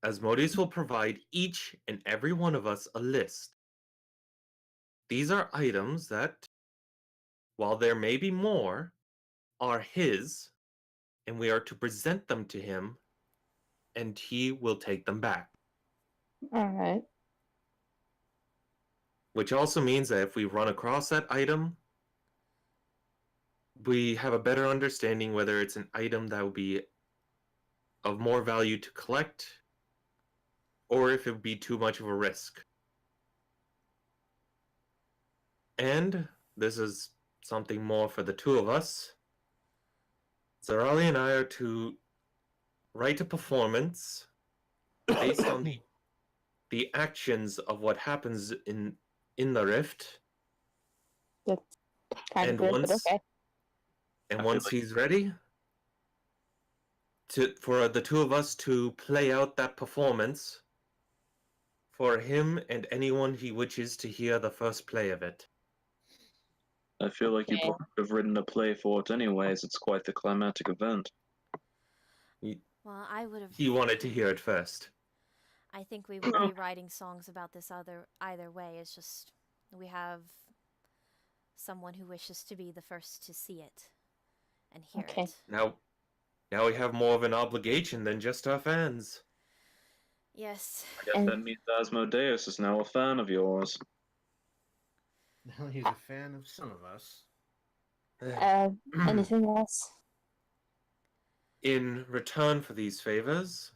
Asmodeus will provide each and every one of us a list. These are items that, while there may be more, are his, and we are to present them to him, and he will take them back. Alright. Which also means that if we run across that item, we have a better understanding whether it's an item that would be of more value to collect, or if it would be too much of a risk. And this is something more for the two of us. Zarali and I are to write a performance based on the actions of what happens in the rift. That's kind And of weird, but once- okay. And I feel once like- he's ready, for the two of us to play out that performance for him and anyone he wishes to hear the first play of it. I feel like you Okay. both have written a play for it anyways. It's quite the climatic event. Well, I would have. He wanted to hear it first. I think we would be writing songs about this either way. It's just we have someone who wishes to be the first to see it and hear Okay. it. Now we have more of an obligation than just our fans. Yes. I guess And- that means Asmodeus is now a fan of yours. Well, he's a fan of some of us. Anything else? In return for these favors,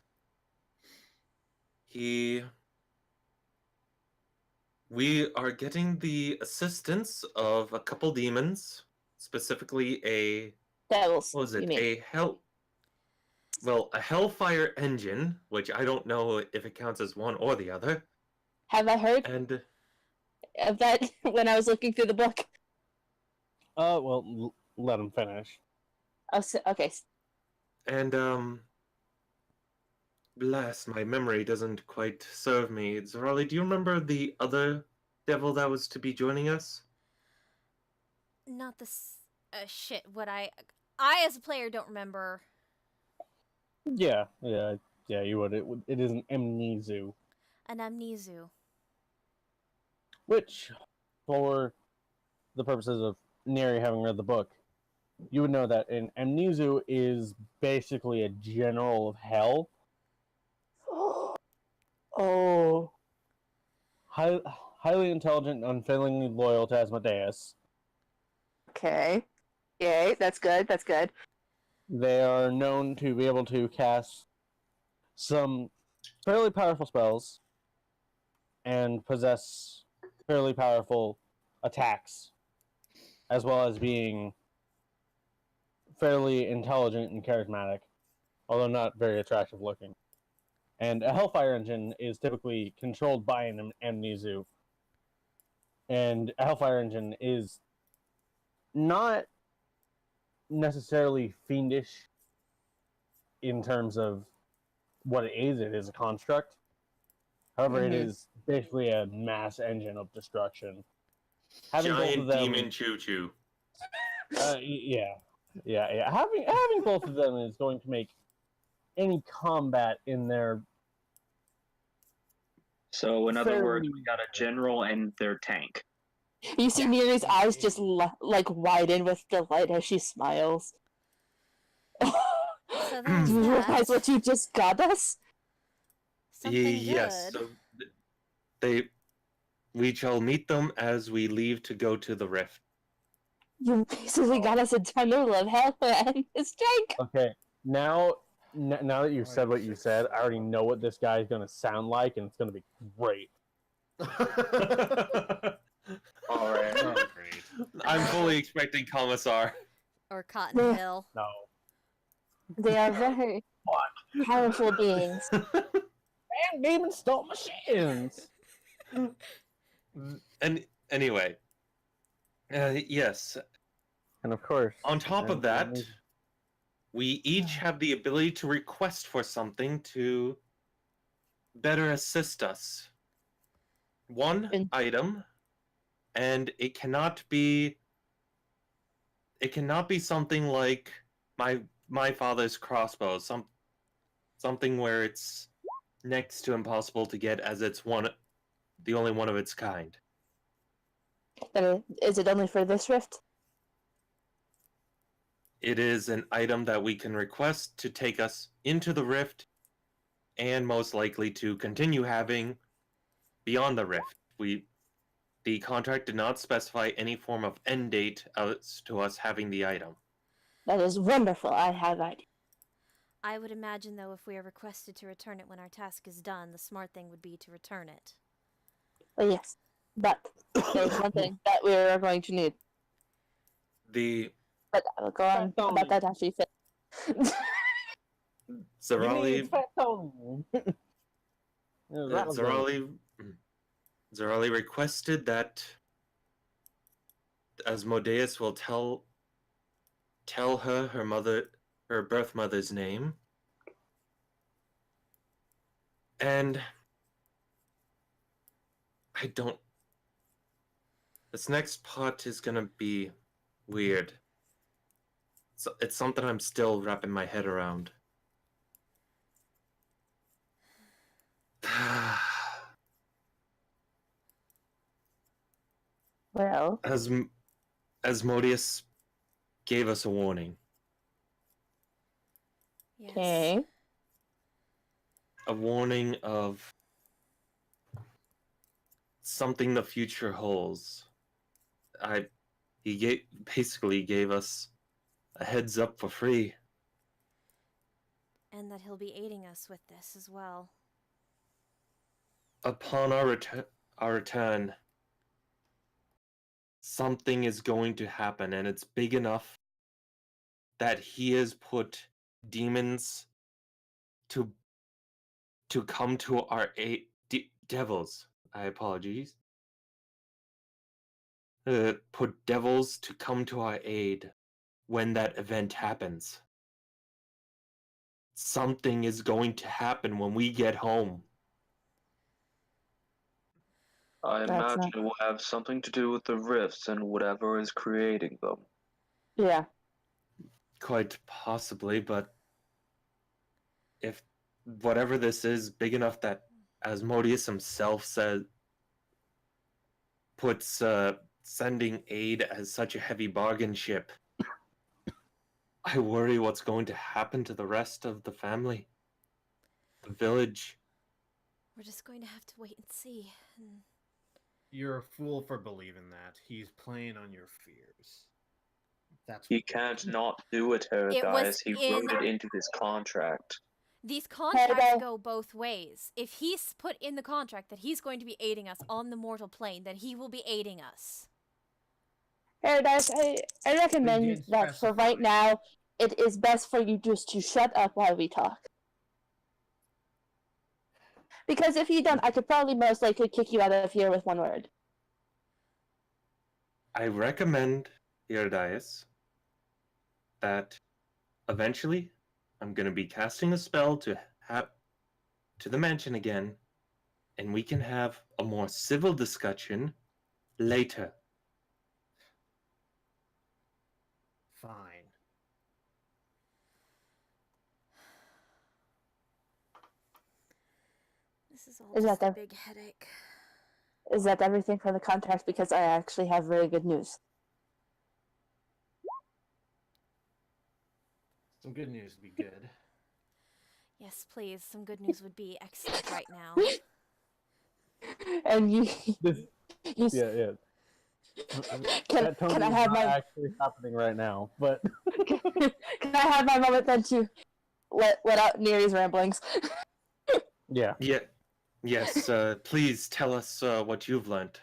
we are getting the assistance of a couple demons, specifically a Devils. what was You it? mean. A Hellfire engine, which I don't know if it counts as one or the other, Have I heard and of that when I was looking through the book? Well, let him finish. Oh, okay. bless, my memory doesn't quite serve me. Zarali, do you remember the other devil that was to be joining us? Not this. Shit. What I as a player don't remember. Yeah, you would. It is an Amnesu, An Amnesu. which, for the purposes of Neri having read the book, you would know that an Amnesu is basically a general of hell. Oh. Highly intelligent and unfailingly loyal to Asmodeus. Okay. Yay, that's good. That's good. They are known to be able to cast some fairly powerful spells and possess fairly powerful attacks, as well as being fairly intelligent and charismatic, although not very attractive looking. And a Hellfire engine is typically controlled by an Amnesu. And a Hellfire engine is not necessarily fiendish in terms of what it is. It is a construct. However, it Mhm. is basically a mass engine of destruction. Having both Giant of them, demon choo-choo. yeah. Having both of them is going to make any combat in there. So, in other words, we Fairly- got a general and their tank. You see Neri's eyes just like widen with delight as she smiles. So Do there's you realize that. what you just got us? Something Yes. good. So we shall meet them as we leave to go to the rift. You basically got us a ton of love hell and it's Jake. Okay, now that you've said what you said, I already know what this guy is gonna sound like, and it's gonna be great. All right. Oh, great. I'm fully expecting Commissar. Or Cotton Hill. No. They are very powerful beings. And demon stole machines. And anyway, yes. And of course, On top of and- that, and- we each have the ability to request for something to better assist us. One And- item, and it cannot be something like my father's crossbow, something where it's next to impossible to get, as it's the only one of its kind. Is it only for this rift? It is an item that we can request to take us into the rift, and most likely to continue having beyond the rift. The contract did not specify any form of end date as to us having the item. That is wonderful. I have idea. I would imagine, though, if we are requested to return it when our task is done, the smart thing would be to return it. Well, yes, but there's one thing that we are going to need. But I will go on Fat about that after you finish. Zarali Zarali. Zarali requested that Asmodeus will tell her her birth mother's name, and this next part is gonna be weird. It's something I'm still wrapping my head around. Well, Asmodeus gave us a warning. Yes. okay. A warning of something the future holds. He basically gave us a heads up for free. And that he'll be aiding us with this as well. Upon our return, something is going to happen, and it's big enough that he has put demons to come to our aid. Devils. I apologize. Put devils to come to our aid when that event happens. Something is going to happen when we get home. I That's imagine not- it will have something to do with the rifts and whatever is creating them. Yeah. Quite possibly, but if whatever this is big enough that Asmodeus himself puts sending aid as such a heavy bargain ship, I worry what's going to happen to the rest of the family, the village. We're just going to have to wait and see. And You're a fool for believing that. He's playing on your fears. That's He can't not do it, Herodias. He in- wrote it into his contract. these contracts Hello. go both ways. If he's put in the contract that he's going to be aiding us on the mortal plane, then he will be aiding us. Paradise, I recommend did that for specify. right now, it is best for you just to shut up while we talk. Because if you don't, I could probably most likely kick you out of here with one word. I recommend, Herodias, that eventually I'm going to be casting a spell to the mansion again, and we can have a more civil discussion later. Fine. This is all Is just a that big headache. Is that everything for the contract? Because I actually have very good news. Some good news would be good. Yes, please. Some good news would be excellent right now. And you, This, you, yeah. Can That totally I is have not my actually happening right now, but can I have my moment then to let out Neri's ramblings? yeah. Yeah. Yes. Please tell us what you've learned.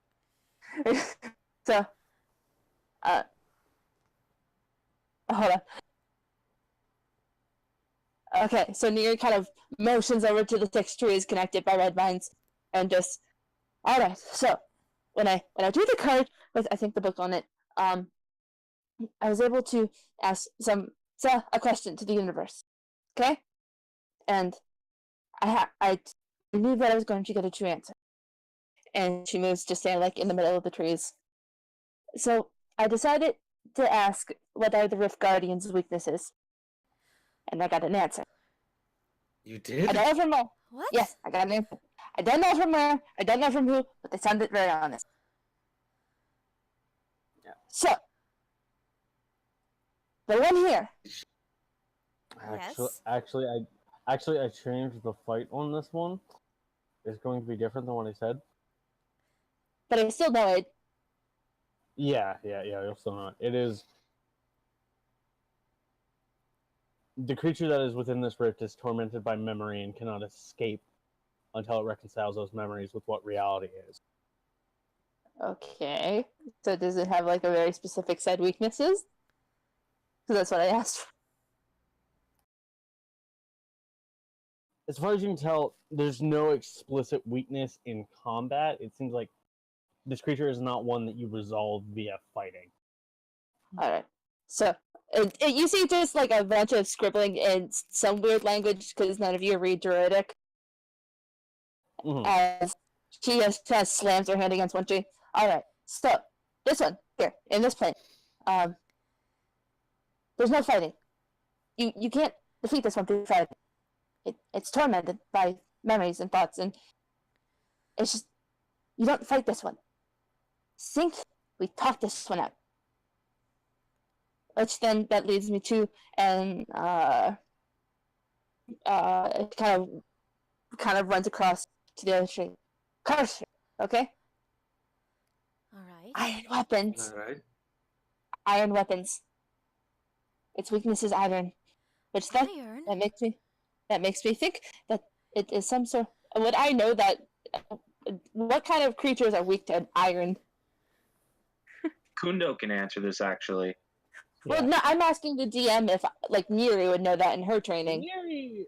So, hold on. Okay, so Neri kind of motions over to the 6 trees connected by red vines, and just, all right. So, when I drew the card with I think the book on it, I was able to ask a question to the universe. Okay, and I knew that I was going to get a true answer. And she moves to stand like in the middle of the trees. So I decided to ask what are the Rift Guardians' weaknesses, and I got an answer. You I did? don't know from where. What? Yes, I got an answer. I don't know from where. I don't know from who, but they sounded very honest. Yeah. So the one here. Yes. Actually, I changed the fight on this one. It's going to be different than what I said. But I still know it. Yeah. You'll still know it. It is the creature that is within this rift is tormented by memory and cannot escape until it reconciles those memories with what reality is. Okay. So does it have like a very specific set weaknesses? Because that's what I asked for. As far as you can tell, there's no explicit weakness in combat. It seems like this creature is not one that you resolve via fighting. All right. So you see just like a bunch of scribbling in some weird language because none of you read Druidic. Mhm. As she just slams her hand against one tree. All right. So this one here in this plane, there's no fighting. You can't defeat this one through fighting. It's tormented by memories and thoughts, and it's just you don't fight this one. Think we talk this one out. Which then that leads me to and it kind of runs across to the other tree. Curse her, okay? All right. Iron weapons. All right. Iron weapons. Its weakness is iron. Which Iron. that makes me think that it is some sort. Would I know that? What kind of creatures are weak to iron? Kundo can answer this actually. Well, no, I'm asking the DM if like Neri would know that in her training. Neri,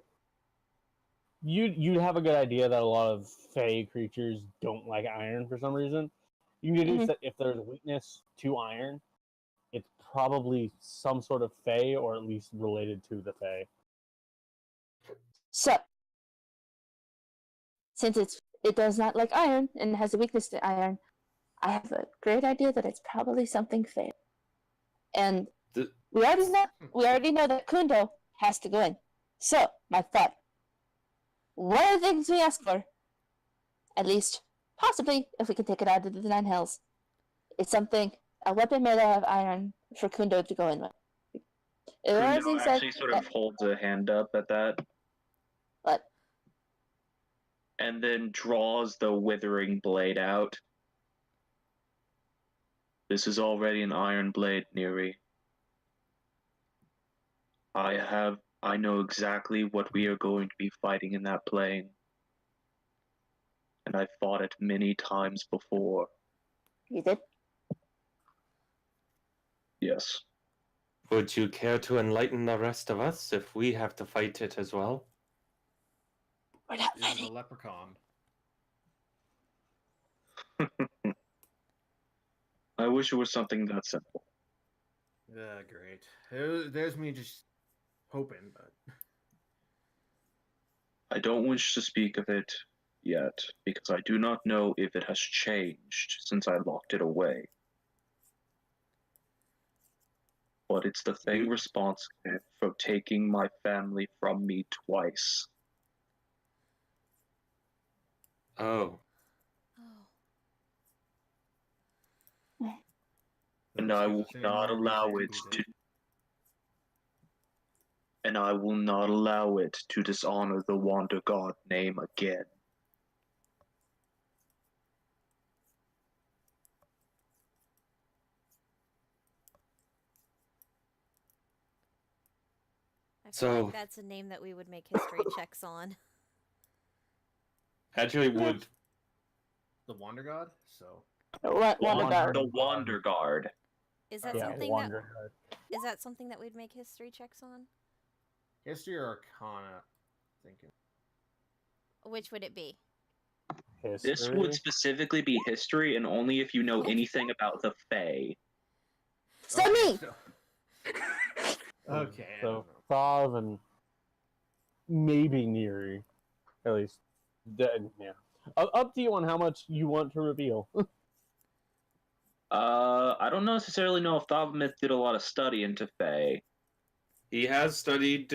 you'd have a good idea that a lot of fey creatures don't like iron for some reason. You can deduce that if there's a weakness to iron, it's probably some sort of fey or at least related to the fey. So, since it does not like iron and has a weakness to iron, I have a great idea that it's probably something fey. And we already know that Kundo has to go in. So, my thought. One of the things we ask for, at least, possibly, if we can take it out of the Nine Hells, is a weapon made out of iron for Kundo to go in with. Kundo actually sort of holds a hand up at that. What? And then draws the withering blade out. This is already an iron blade, Neri. I know exactly what we are going to be fighting in that plane. And I fought it many times before. You did? Yes. Would you care to enlighten the rest of us if we have to fight it as well? We're not Is a fighting. leprechaun. I wish it was something that simple. Great. There's me just hoping, but I don't wish to speak of it yet, because I do not know if it has changed since I locked it away. But it's the thing responsible for taking my family from me twice. Oh. Oh. And I will not allow it to. And I will not allow it to dishonor the Wander God name again. I feel So- like that's a name that we would make history checks on. Actually, would The Wander God. So Wander Guard. The Wander Guard. Is that Yeah, something Wander that Guard. is that something that we'd make history checks on? history or Arcana? Thinking. Which would it be? This History. would specifically be history, and only if you know anything about the Fae. Send me! so- Okay. I So don't know. Thav and maybe Neri, at least. Yeah. Up to you on how much you want to reveal. I don't necessarily know if Thaumath did a lot of study into Fae. he has studied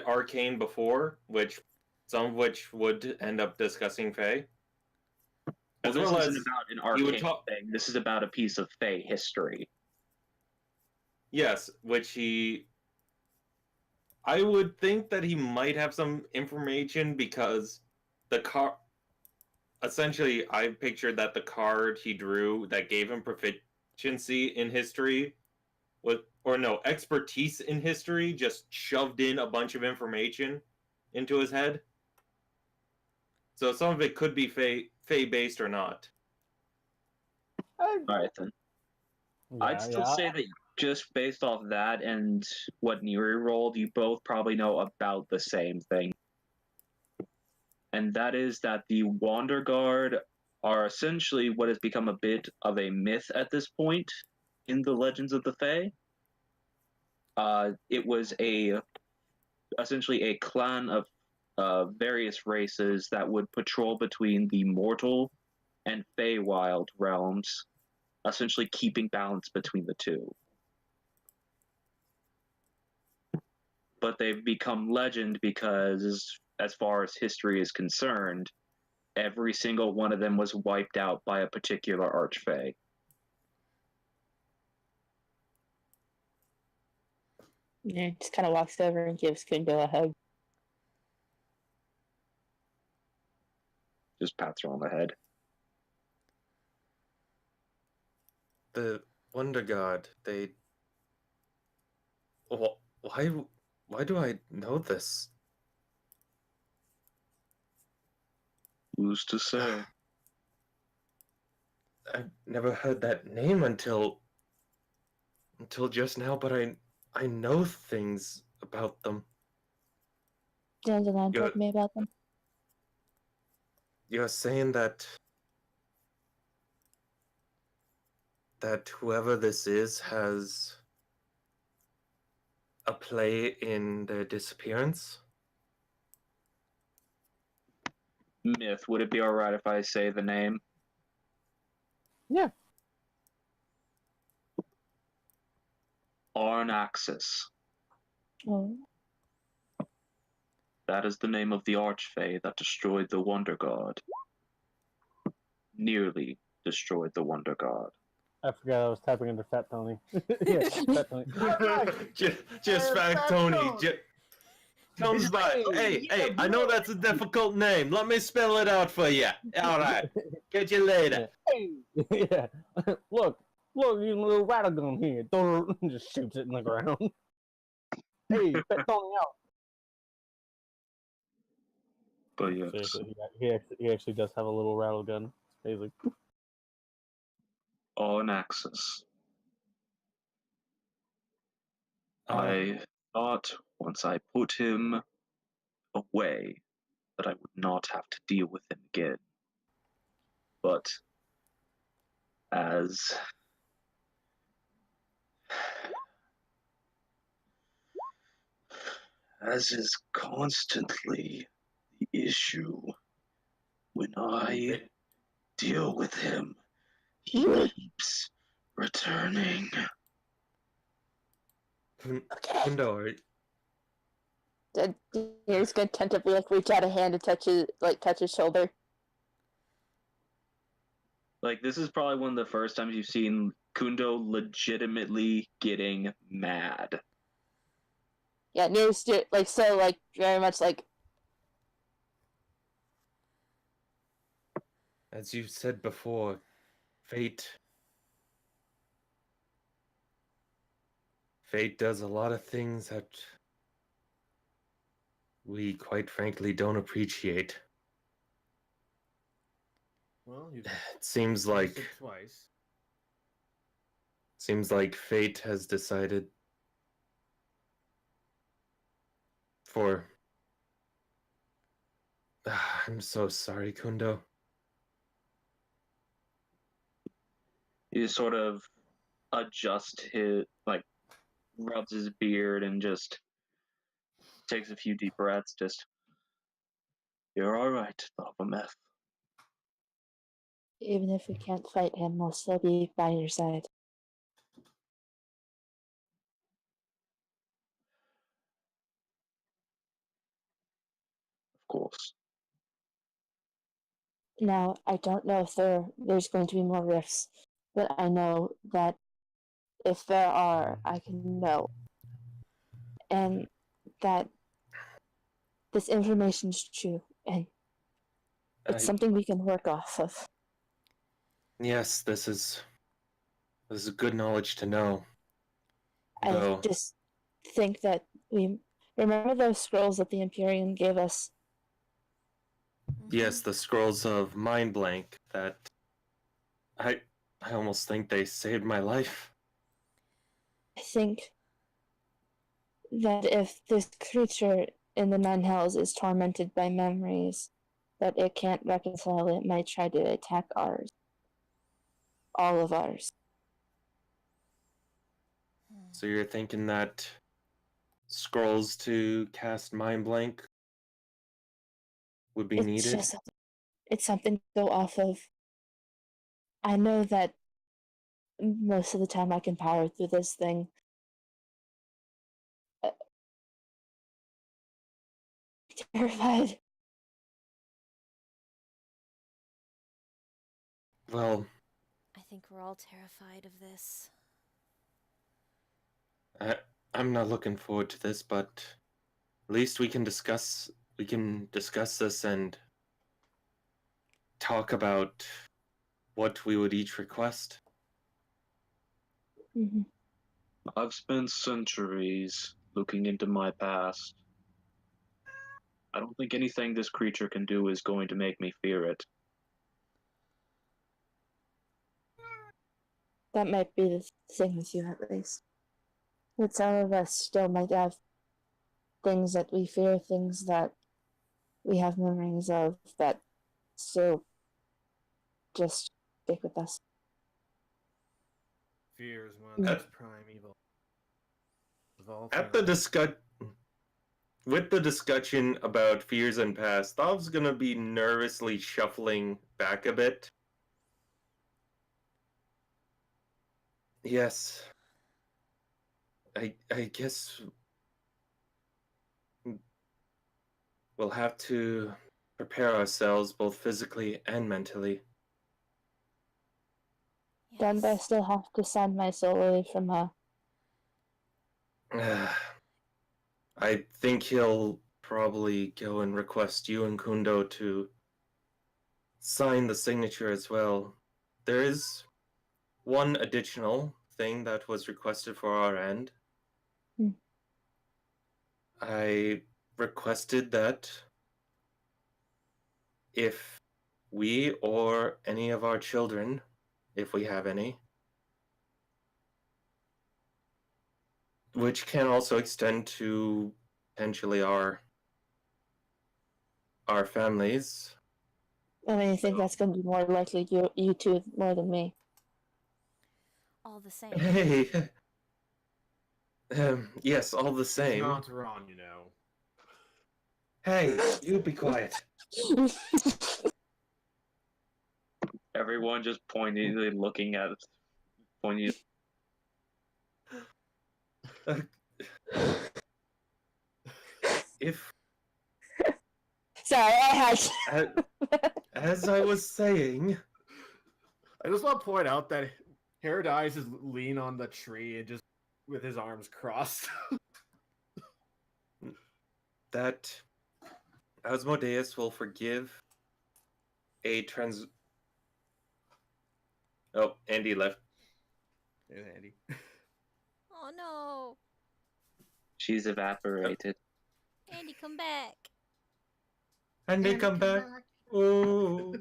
arcane before, some of which would end up discussing Fae. As This well isn't as about an he would arcane talk- thing. This is about a piece of Fae history. yes, I would think that he might have some information because the car. Essentially, I pictured that the card he drew that gave him proficiency in history expertise in history, just shoved in a bunch of information into his head. So some of it could be Fae based or not. Alright then. I'd still say that just based off that and what Neri rolled, you both probably know about the same thing. And that is that the Wander Guard are essentially what has become a bit of a myth at this point in the Legends of the Fae. It was essentially a clan of various races that would patrol between the mortal and Feywild realms, essentially keeping balance between the two. But they've become legend because, as far as history is concerned, every single one of them was wiped out by a particular archfey. Yeah, just kind of walks over and gives Kundo a hug. Just pats her on the head. The Wonder God, why do I know this? Who's to say? I've never heard that name until just now, but I know things about them. Dandelion Good. told me about them. You're saying that whoever this is has a play in their disappearance? Myth. Would it be alright if I say the name? Yeah. Arnaxis. Oh. That is the name of the archfey that destroyed the Wonder God. Nearly destroyed the Wonder God. I forgot I was tapping into Fat Tony. Yeah, Fat Tony. Just Fat Tony. Comes by. Hey, I know that's a difficult name. Let me spell it out for you. All right. Catch you later. Yeah. Look, you little rattle gun here. Just shoots it in the ground. Hey, Fat Tony out. But yes. Seriously, he actually does have a little rattle gun. It's amazing. Arnaxis. I thought once I put him away that I would not have to deal with him again. But as is constantly the issue when I deal with him, he keeps returning. Kundo, Here's gonna tentatively reach out a hand and touch his shoulder. Like, this is probably one of the first times you've seen Kundo legitimately getting mad. Yeah, nearest to very much like as you said before, fate Fate does a lot of things that we, quite frankly, don't appreciate. Well, you've It seems used like it twice. fate has decided for. I'm so sorry, Kundo. He sort of adjusts his, like, rubs his beard and just takes a few deep breaths. Just, you're all right, Thopameth. Even if we can't fight him, we'll still be by your side. Of course. Now, I don't know if there's going to be more rifts, but I know that if there are, I can know. And that this information's true, and it's something we can work off of. Yes, this is good knowledge to know. I Though, just think that we remember those scrolls that the Imperium gave us. yes, the scrolls of Mind Blank that I almost think they saved my life. I think that if this creature in the Nine Hells is tormented by memories that it can't reconcile, it might try to attack ours. All of ours. So you're thinking that scrolls to cast Mind Blank would be needed? It's something to go off of. I know that most of the time I can power through this thing. Terrified. Well, I think we're all terrified of this. I'm not looking forward to this, but at least we can discuss this and talk about what we would each request. Mm-hmm. I've spent centuries looking into my past. I don't think anything this creature can do is going to make me fear it. That might be the thing with you, at least. But some of us still might have things that we fear, things that we have memories of that still just stick with us. Fear is one of those prime evil. At the with the discussion about fears and past, Thov's gonna be nervously shuffling back a bit. Yes. I guess we'll have to prepare ourselves both physically and mentally. Don't I still have to send my soul away from her? I think he'll probably go and request you and Kundo to sign the signature as well. There is one additional thing that was requested for our end. I requested that if we or any of our children, if we have any, which can also extend to potentially our families. I mean, I think that's going to be more likely you two more than me. All the same. Hey, yes, all the same. Not wrong, you know. Hey, you be quiet. Everyone just pointedly looking at pointing. If Sorry, I had. as I was saying, I just want to point out that Paradise is leaning on the tree and just with his arms crossed. that Asmodeus will forgive a Oh, Andy left. There's Andy. Oh Oh no. She's evaporated. Andy, come back. And they come back. Oh.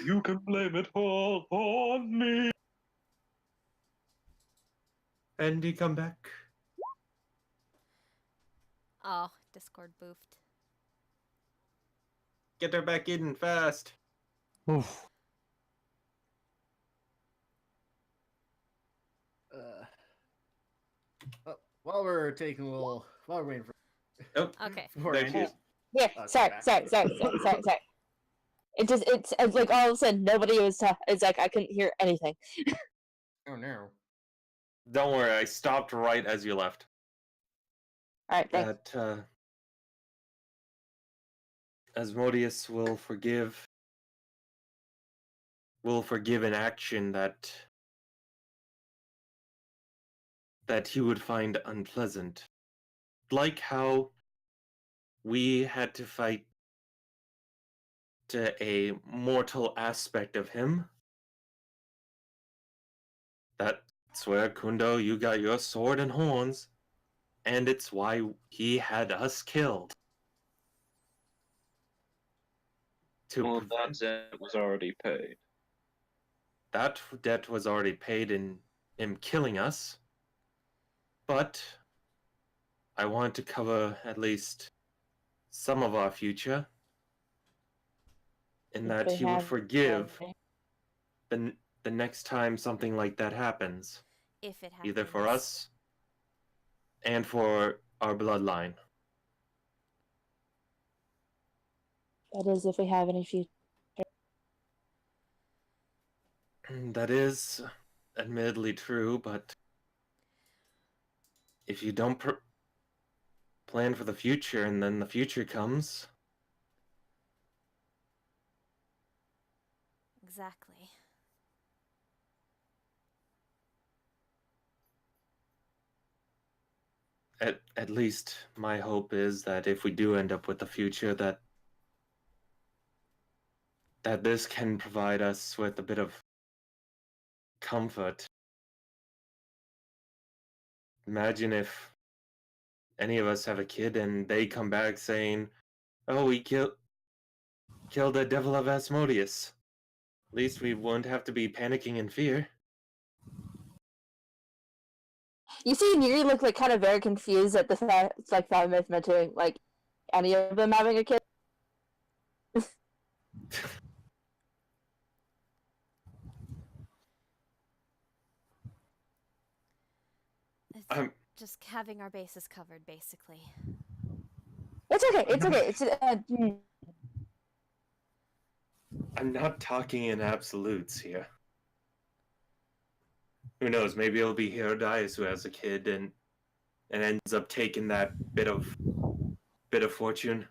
You can blame it all on me. Andy, come back. Oh, Discord boofed. Get her back in fast. Oof. While we're taking a little, while we're waiting for, Oh, Okay. for there Andy- she is. Yeah, Okay, sorry. It's like all of a sudden nobody was talking. It's like I couldn't hear anything. Oh no. Don't worry, I stopped right as you left. All right, thanks. That Asmodeus will forgive an action that he would find unpleasant. Like how we had to fight a mortal aspect of him. That's where, Kundo, you got your sword and horns, and it's why he had us killed. Well, that debt was already paid. That debt was already paid in him killing us, but I want to cover at least some of our future, in If that we he would have forgive anything. the next time something like that happens, If it happens. either for us and for our bloodline. That is, if we have any future. That is admittedly true, but if you don't plan for the future and then the future comes, Exactly. at least my hope is that if we do end up with the future, that this can provide us with a bit of comfort. Imagine if any of us have a kid and they come back saying, "Oh, we killed the devil of Asmodeus." At least we won't have to be panicking in fear. You see, Neri looked like kind of very confused at the fact, like Falmouth mentioning like any of them having a kid. It's I'm just having our bases covered, basically. It's okay. It's okay. It's I'm not talking in absolutes here. Who knows? Maybe it'll be Herodias who has a kid and ends up taking that bit of fortune.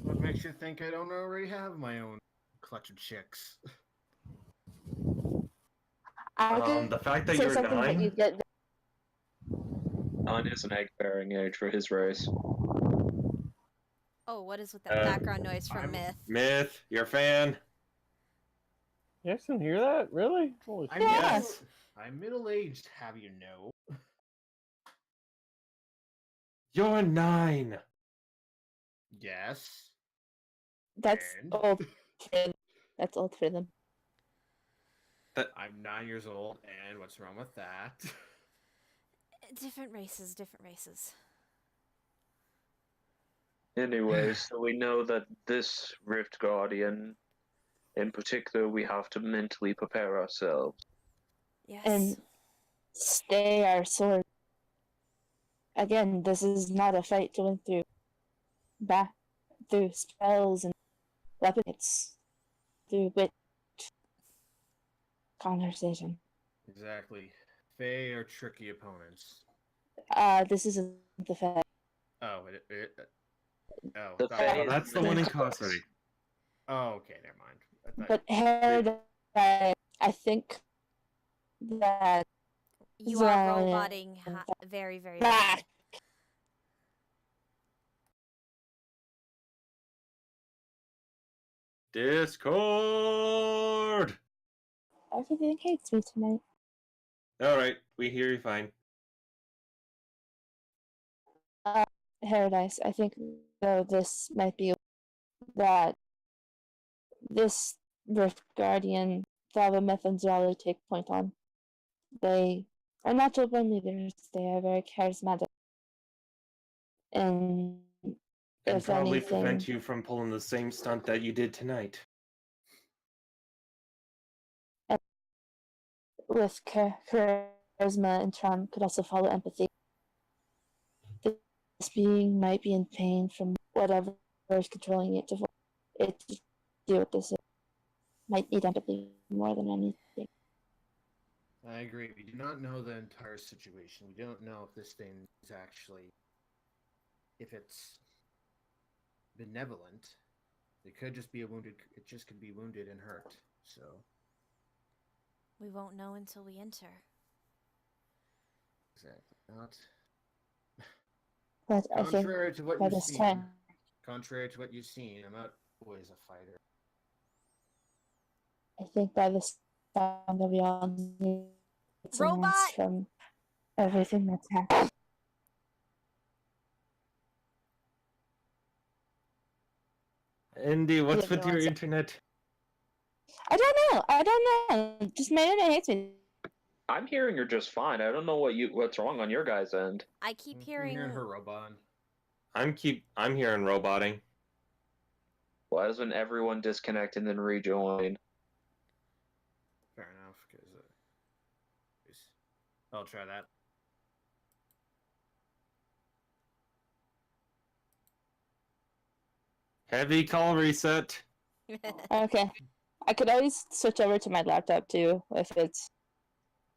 What makes you think I don't already have my own clutch of chicks? I could The fact that say you're something that you 9. get. 9 is an egg-bearing age for his race. Oh, what is with that background noise from Myth? Myth, you're a fan. You guys can hear that? Really? Holy I'm shit. Yes. I'm middle-aged, have you know? You're 9. Yes. That's And? old. That's old for them. I'm 9 years old, and what's wrong with that? Different races, different races. Anyway, so we know that this Rift Guardian, in particular, we have to mentally prepare ourselves. Yes. And stay our sword. Again, this is not a fight to win through spells and weapons. It's through wit, conversation. Exactly. Fae are tricky opponents. This isn't the fight. Oh, The thought- Fae Oh, that's the one in Cossery. Oh, okay, never mind. I thought- But Herod, I think that You are Zion- roboting very, very Ah! bad. Discord. Everything hates me tonight. All right, we hear you fine. Paradise. I think though this might be that this Rift Guardian Thalva and Zali take point on. They are not open leaders, they are very charismatic. And And if probably anything, prevent you from pulling the same stunt that you did tonight. with charisma and charm could also follow empathy. This being might be in pain from whatever is controlling it to deal with this. It might need empathy more than anything. I agree. We do not know the entire situation. We don't know if this thing is actually, if it's benevolent. It could just be a wounded. It just could be wounded and hurt. So We won't know until we enter. exactly not. But I think Contrary to what by you've this seen, time, contrary to what you've seen, I'm not always a fighter. I think by this time that we all need some Robot! rest from everything that's happened. Indy, what's Give me with one your sec. internet? I don't know. Just my internet hates me. I'm hearing her just fine. I don't know what's wrong on your guys' end. I keep I'm hearing. her robot. I'm hearing roboting. Why doesn't everyone disconnect and then rejoin? Fair enough, because I'll try that. Heavy call reset. Okay. I could always switch over to my laptop too if it's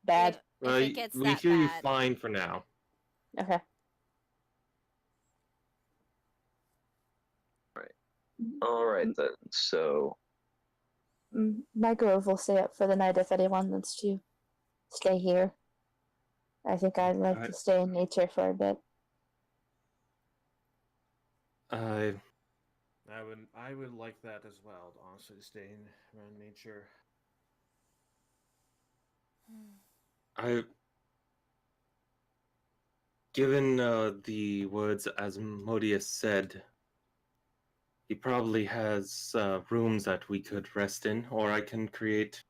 bad. If it gets we that hear you bad. fine for now. Okay. Alright then, so My grove will stay up for the night if anyone wants to stay here. I think I'd like to stay in nature for a bit. I I would like that as well, honestly, to stay around nature. given the words Asmodeus said, he probably has rooms that we could rest in, or I can create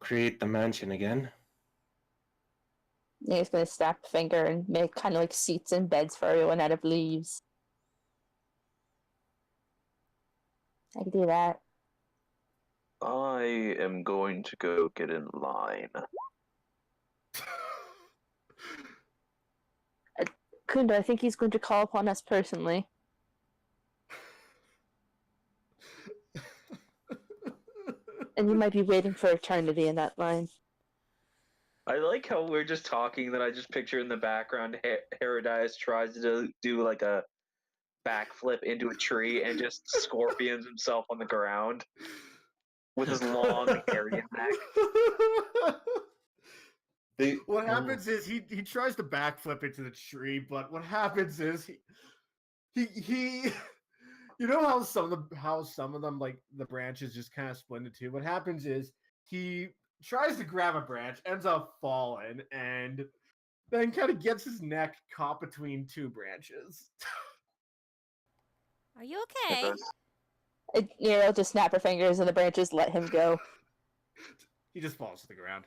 the mansion again. He's gonna snap a finger and make kind of like seats and beds for everyone out of leaves. I can do that. I am going to go get in line. Kunda, I think he's going to call upon us personally. And you might be waiting for eternity in that line. I like how we're just talking, that I just picture in the background Paradise tries to do like a backflip into a tree and just scorpions himself on the ground with his long hairy neck. What happens is he tries to backflip into the tree, but what happens is he you know how some of them like the branches just kind of split into two. What happens is he tries to grab a branch, ends up falling, and then kind of gets his neck caught between two branches. Are you okay? Nero just snap her fingers and the branches let him go. He just falls to the ground.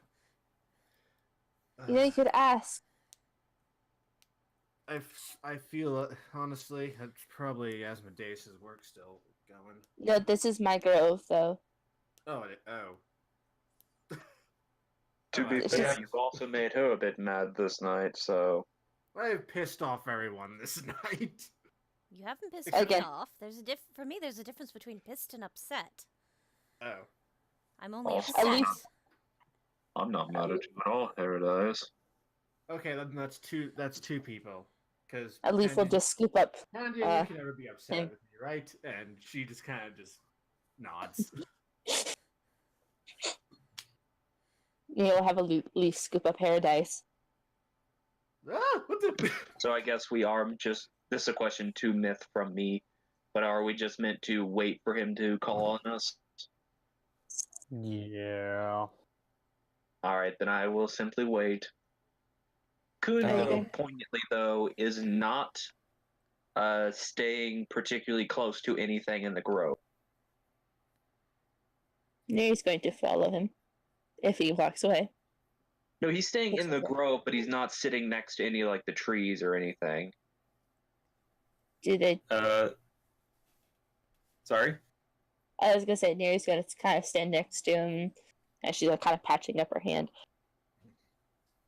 You know, you could ask. I feel honestly, it's probably Asmodeus' work still going. No, this is my grove, though. Oh. To be It's fair, just- you've also made her a bit mad this night, so I've pissed off everyone this night. You haven't pissed Okay. me off. There's a for me. There's a difference between pissed and upset. Oh. I'm only Oh. upset. At least- I'm not mad at you at all, Paradise. Okay, then that's two people. Because At least we'll just scoop up. Andy, you can never be upset hang. with me, right? And she just kind of just nods. We'll have a leaf scoop up paradise. Ah, what the? So I guess we are just, this is a question to Myth from me, but are we just meant to wait for him to call on us? Yeah. Alright, then I will simply wait. Kundo, Okay. poignantly though, is not staying particularly close to anything in the grove. Neri's going to follow him if he walks away. No, he's staying in the Okay. grove, but he's not sitting next to any like the trees or anything. Do they? Sorry. I was gonna say Neri's gonna kind of stand next to him, and she's like kind of patching up her hand.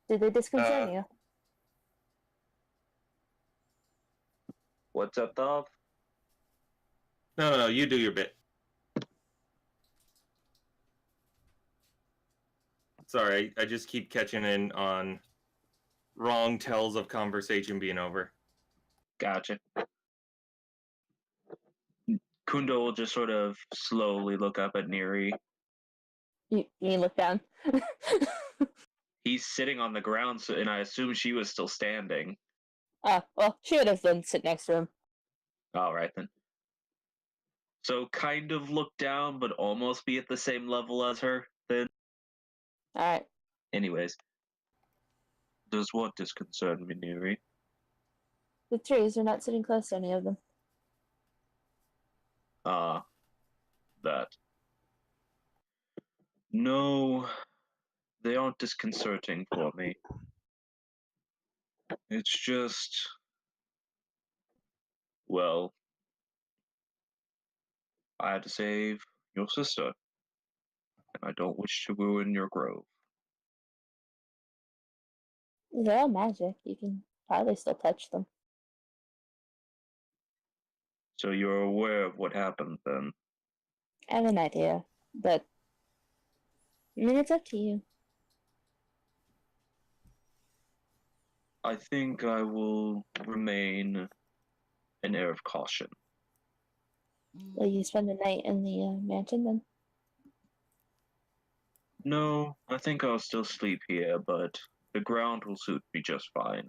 Do they disconcert you? What's up, Dov? No, you do your bit. Sorry, I just keep catching in on wrong tells of conversation being over. Gotcha. Kundo will just sort of slowly look up at Neri. You look down. He's sitting on the ground, so, and I assume she was still standing. Well, she would have then sit next to him. All right then. So kind of look down, but almost be at the same level as her. Then, All right. anyways, does what disconcern me, Neri? The trees are not sitting close to any of them. That. No, they aren't disconcerting for me. It's just, well, I had to save your sister, and I don't wish to ruin your grove. They're all magic. You can probably still touch them. So you're aware of what happened then? I have an idea, but I mean, it's up to you. I think I will remain an air of caution. Will you spend the night in the mansion then? No, I think I'll still sleep here, but the ground will suit me just fine.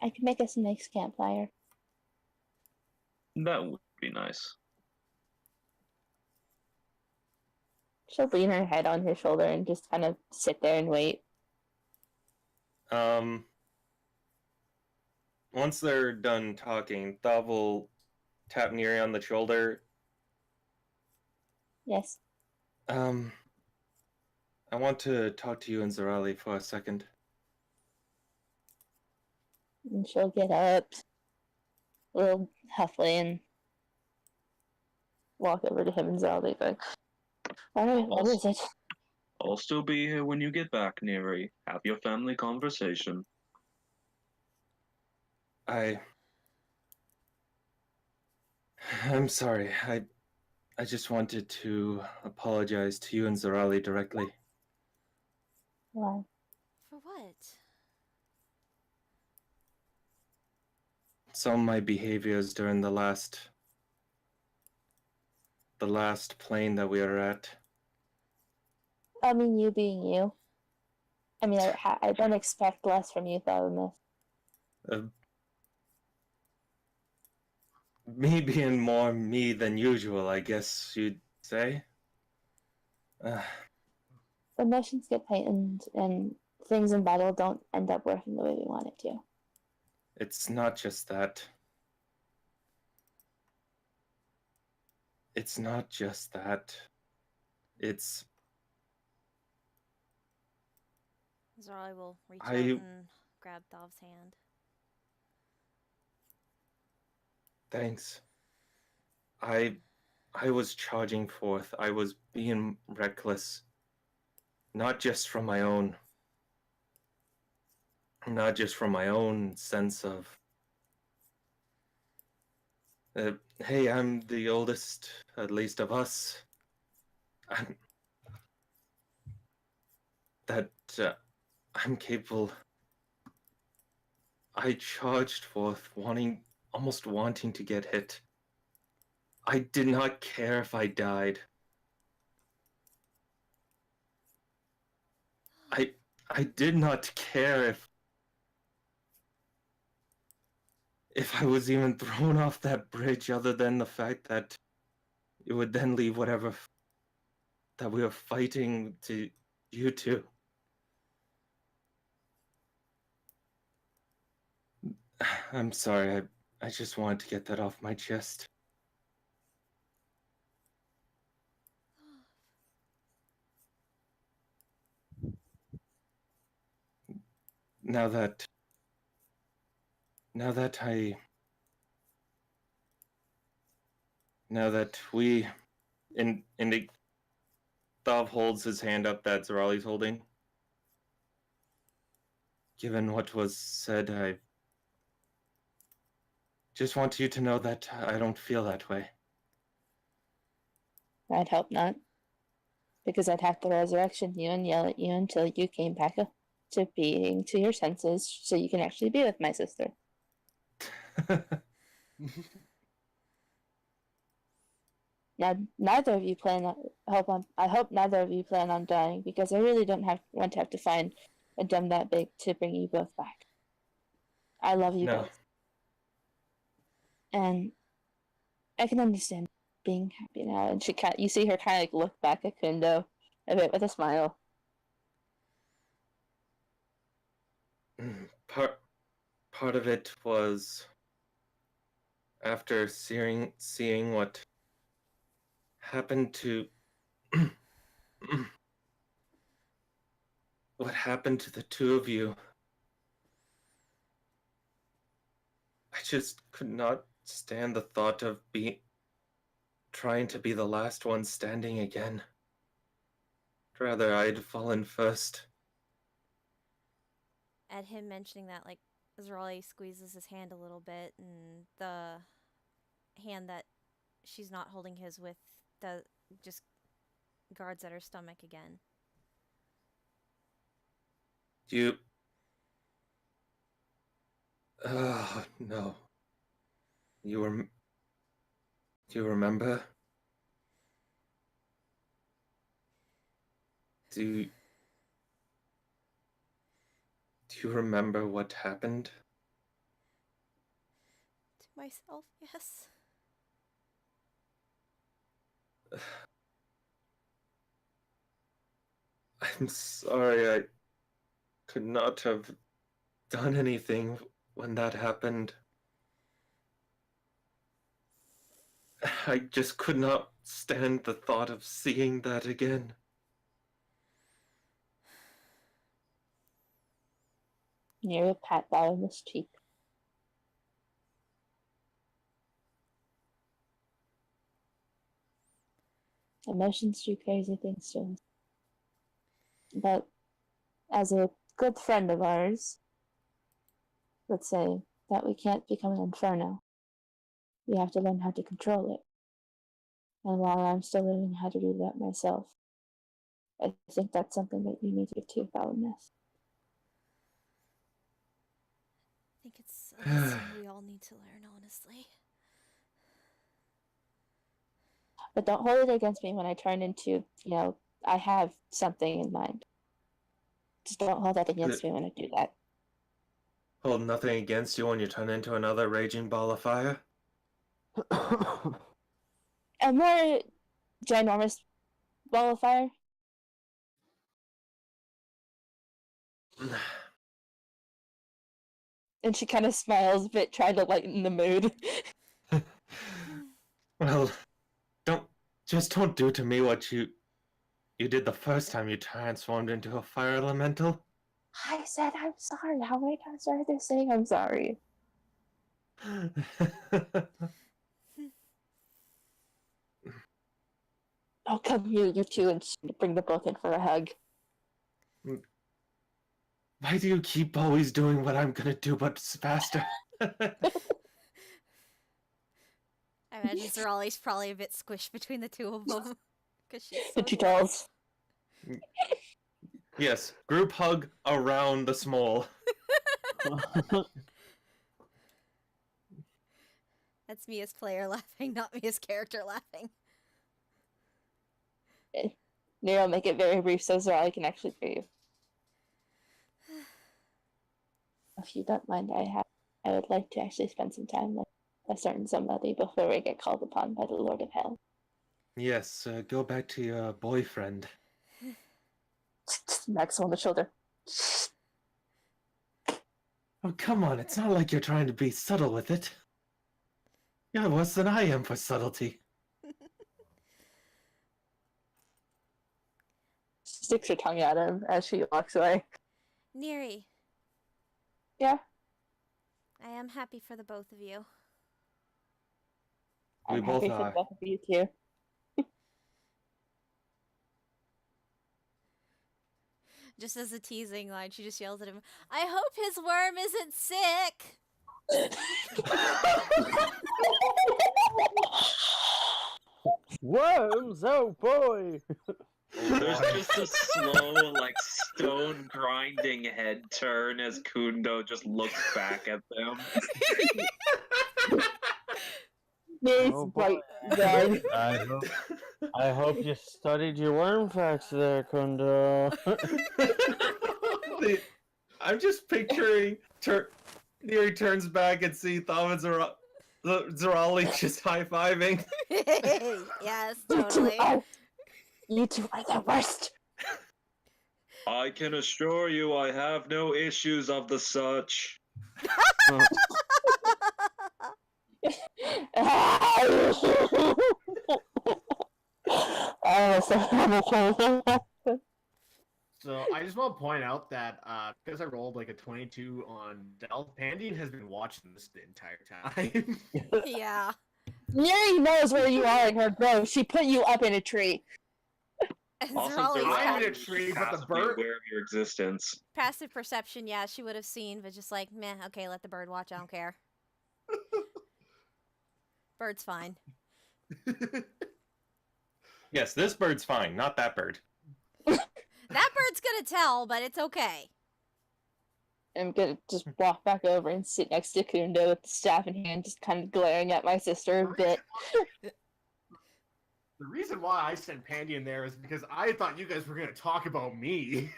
I can make us a nice campfire. That would be nice. She'll lean her head on his shoulder and just kind of sit there and wait. Once they're done talking, Thav will tap Neri on the shoulder. Yes. I want to talk to you and Zarali for a second. And she'll get up a little huffily and walk over to him and Zelda going, Alright, what is it? I'll still be here when you get back, Neri. Have your family conversation. I'm sorry. I just wanted to apologize to you and Zarali directly. Why? For what? Some of my behaviors during the last plane that we were at. I mean, you being you. I mean, I don't expect less from you than this. Me being more me than usual, I guess you'd say. Emotions get heightened, and things in battle don't end up working the way we want it to. It's not just that. It's not just that. It's... Zarali will reach out and grab Thav's hand. Thanks. I was charging forth. I was being reckless. Not just from my own sense of hey, I'm the oldest, at least of us. I'm capable. I charged forth, almost wanting to get hit. I did not care if I died. I did not care if I was even thrown off that bridge, other than the fact that it would then leave whatever that we were fighting to You too. I'm sorry. I just wanted to get that off my chest. Now that we in the Thav holds his hand up that Zarali's holding. Given what was said, I just want you to know that I don't feel that way. I'd hope not. Because I'd have to resurrection you and yell at you until you came back up to being to your senses so you can actually be with my sister. Now, neither of you plan on. I hope neither of you plan on dying because I really don't want to have to find a gem that big to bring you both back. I love you No. both, and I can understand being happy now. And you see her kind of like look back at Kundo a bit with a smile. Part of it was after seeing what happened to what happened to the two of you. I just could not stand the thought of trying to be the last one standing again. Rather, I'd fallen first. At him mentioning that, like, Zarali squeezes his hand a little bit, and the hand that she's not holding his with just guards at her stomach again. Oh, no. Do you remember? Do you remember what happened? To myself, yes. I'm sorry, I could not have done anything when that happened. I just could not stand the thought of seeing that again. Near pat that on his cheek. Emotions do crazy things to us. But as a good friend of ours, let's say that we can't become an inferno. We have to learn how to control it. And while I'm still learning how to do that myself, I think that's something that you need to do too, Baroness. I think it's a lesson we all need to learn, honestly. But don't hold it against me when I turn into, I have something in mind. Just don't hold that against me when I do that. Hold nothing against you when you turn into another raging ball of fire? A more ginormous ball of fire? And she kind of smiles a bit, trying to lighten the mood. Well, don't do to me what you did the first time you transformed into a fire elemental. I said I'm sorry. How many times do I have to say I'm sorry? I'll come here, you two, and bring the book in for a hug. Why do you keep always doing what I'm gonna do, but faster? I imagine Zarali's probably a bit squished between the two of them. Because she's so The two dolls. Yes, group hug around the small. That's me as player laughing, not me as character laughing. Nero, make it very brief so Zarali can actually hear you. If you don't mind, I would like to actually spend some time with a certain somebody before we get called upon by the Lord of Hell. Yes, go back to your boyfriend. Smacks him on the shoulder. Oh, come on, it's not like you're trying to be subtle with it. You're worse than I am for subtlety. Sticks her tongue at him as she walks away. Neri, Yeah, I am happy for the both of you. We I'm both happy for are. both of you too. Just as a teasing line, she just yells at him, I hope his worm isn't sick! Worms, oh boy! There's just a slow, like, stone grinding head turn as Kundo just looks back at them. Nice Oh, bright boy. red. I hope you studied your worm facts there, Kundo. I'm just picturing Neri turns back and see Thom and Zerali just high-fiving. Yes, You two totally. are, you two are the worst. I can assure you I have no issues of the such. So I just want to point out that because I rolled like a 22 on Delve, Pandian has been watching this the entire time. Yeah. Neri knows where you are in her grove. She put you up in a tree. And Also, Zerali's I'm got in a tree, but the passively bird. aware of your existence. passive perception, yeah, she would have seen, but just like, meh, okay, let the bird watch, I don't care. Bird's fine. Yes, this bird's fine, not that bird. That bird's gonna tell, but it's okay. I'm gonna just walk back over and sit next to Kundo with the staff in hand, just kind of glaring at my sister a bit. The reason why I sent Pandian there is because I thought you guys were going to talk about me.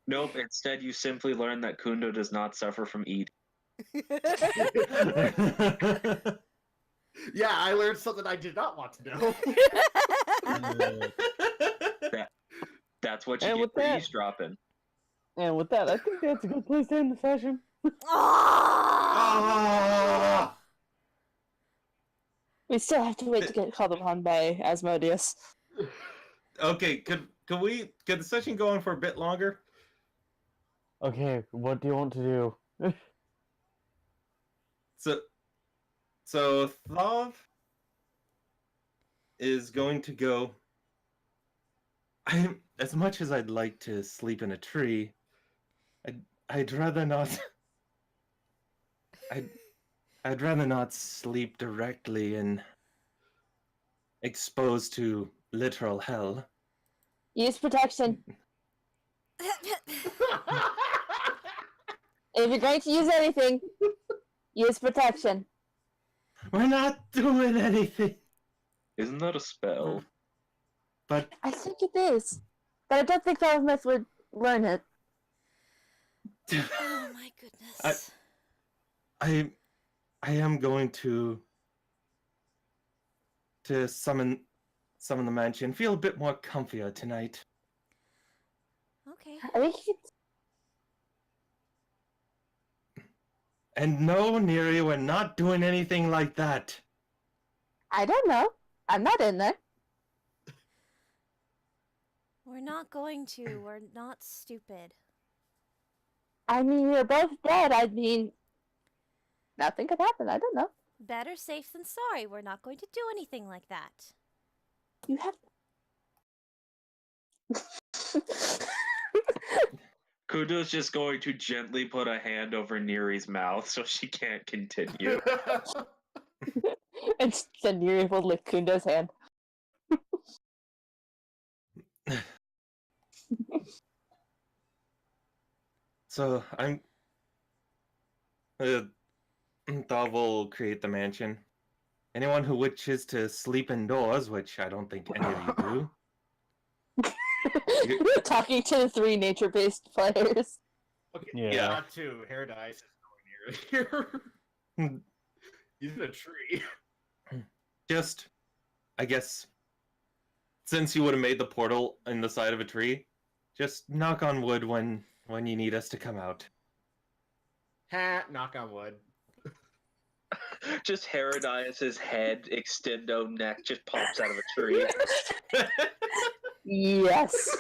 Nope, instead you simply learn that Kundo does not suffer from eating. Yeah, I learned something I did not want to know. That's what you And get with for that- eavesdropping. And with that, I think that's a good place to end the session. Ah! We still have to wait to get called upon by Asmodeus. Okay, could the session go on for a bit longer? Okay, what do you want to do? So Thav is going to go. As much as I'd like to sleep in a tree, I'd rather not. I'd rather not sleep directly and exposed to literal hell. Use protection. If you're going to use anything, use protection. We're not doing anything. Isn't that a spell? But I think it is. But I don't think Falmouth would learn it. Oh my goodness. I am going to summon the mansion. Feel a bit more comfier tonight. Okay. I think it's... And no, Neri, we're not doing anything like that. I don't know. I'm not in there. We're not going to. We're not stupid. I mean, we're both dead. I mean, nothing could happen. I don't know. Better safe than sorry. We're not going to do anything like that. You have... Kundo's just going to gently put a hand over Neri's mouth so she can't continue. And then Yuri will lick Kundo's hand. So I'm. Thav will create the mansion. Anyone who wishes to sleep indoors, which I don't think any of you do. You're talking to the 3 nature-based players. Okay, Yeah. Not two. Paradise is nowhere near here. He's in a tree. Just, I guess, since you would have made the portal in the side of a tree, Just knock on wood when you need us to come out. Ha! Knock on wood. Just Herodias's head, extendo neck, just pops out of a tree. Yes.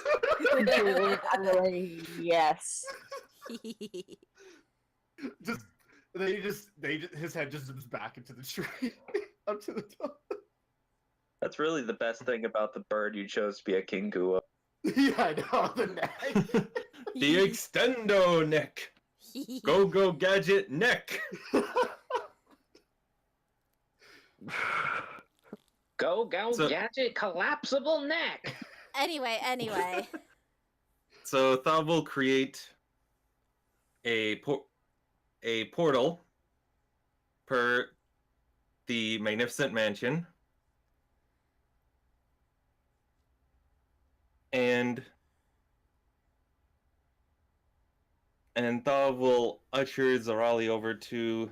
Yes. His head just zooms back into the tree, up to the top. That's really the best thing about the bird you chose to be a Kingua. Yeah, I know, the neck. The extendo neck. Go gadget neck. Go So- gadget collapsible neck. Anyway. So Thav will create a portal per the Magnificent Mansion, and Thav will usher Zarali over to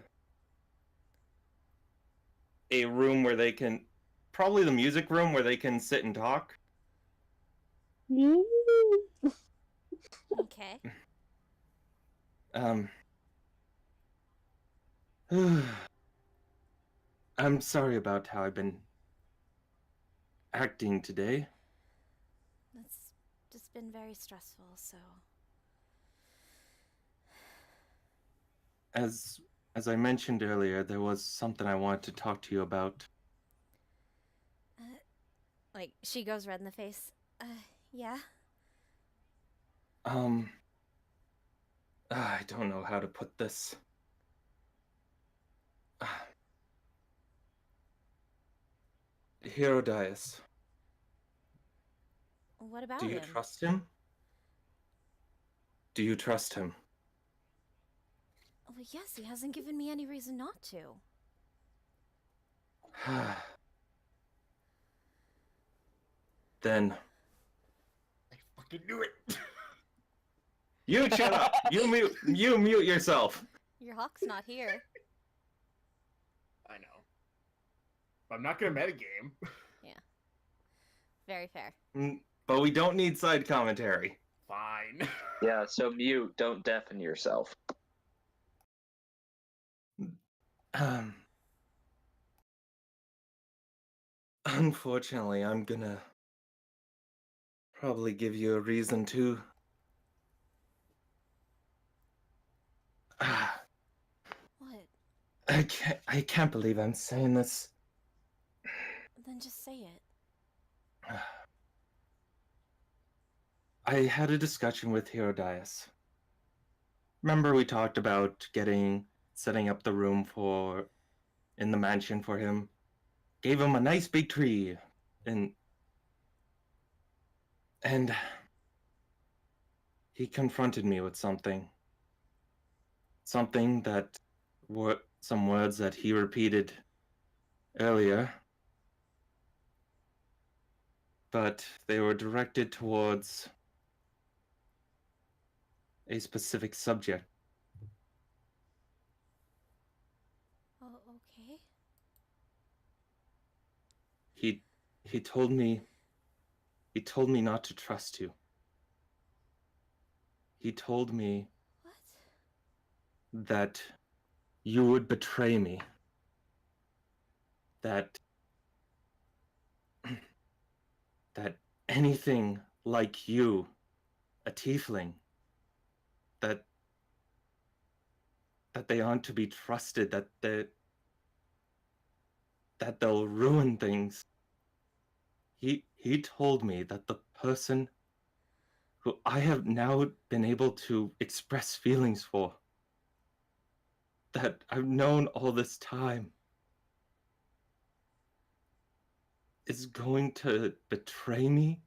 a room where they can, probably the music room where they can sit and talk. Okay. I'm sorry about how I've been acting today. That's just been very stressful, so. As I mentioned earlier, there was something I wanted to talk to you about. Like, she goes red in the face. Yeah? I don't know how to put this. Herodias, What about do you him? trust him? Do you trust him? Well, yes, he hasn't given me any reason not to. Then I fucking knew it. you shut up. You mute yourself. Your hawk's not here. I know. But I'm not gonna metagame. Very fair. But we don't need side commentary. Fine. Yeah, so mute, don't deafen yourself. Unfortunately, I'm gonna probably give you a reason to. What? I can't believe I'm saying this. Then just say it. I had a discussion with Herodias. Remember we talked about setting up the room in the mansion for him. Gave him a nice big tree, and he confronted me with something. Something that some words that he repeated earlier, but they were directed towards a specific subject. Oh, okay. He told me not to trust you. He told me What? that you would betray me. That anything like you, a tiefling, that they aren't to be trusted, that they'll ruin things. He told me that the person who I have now been able to express feelings for, that I've known all this time, is going to betray me,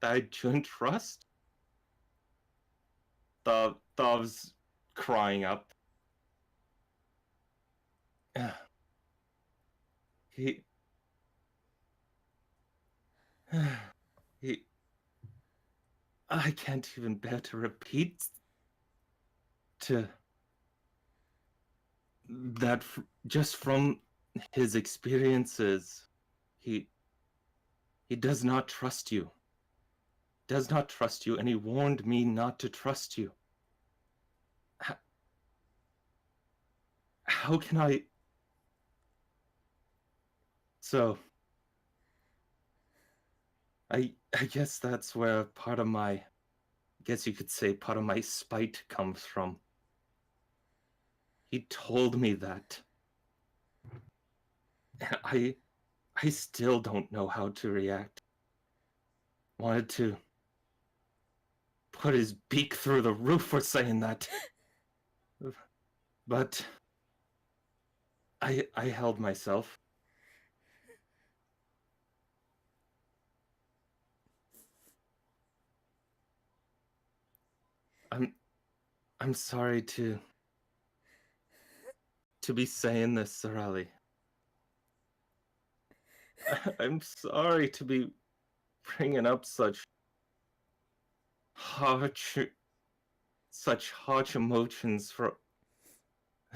that I shouldn't trust? Thav's crying up. He I can't even bear to repeat to that just from his experiences, he does not trust you. does not trust you, and he warned me not to trust you. How can I... So... I guess that's where part of my... I guess you could say part of my spite comes from. He told me that. And I still don't know how to react. Wanted to put his beak through the roof for saying that. But I held myself. I'm sorry to be saying this, Sorali. I'm sorry to be bringing up such harsh emotions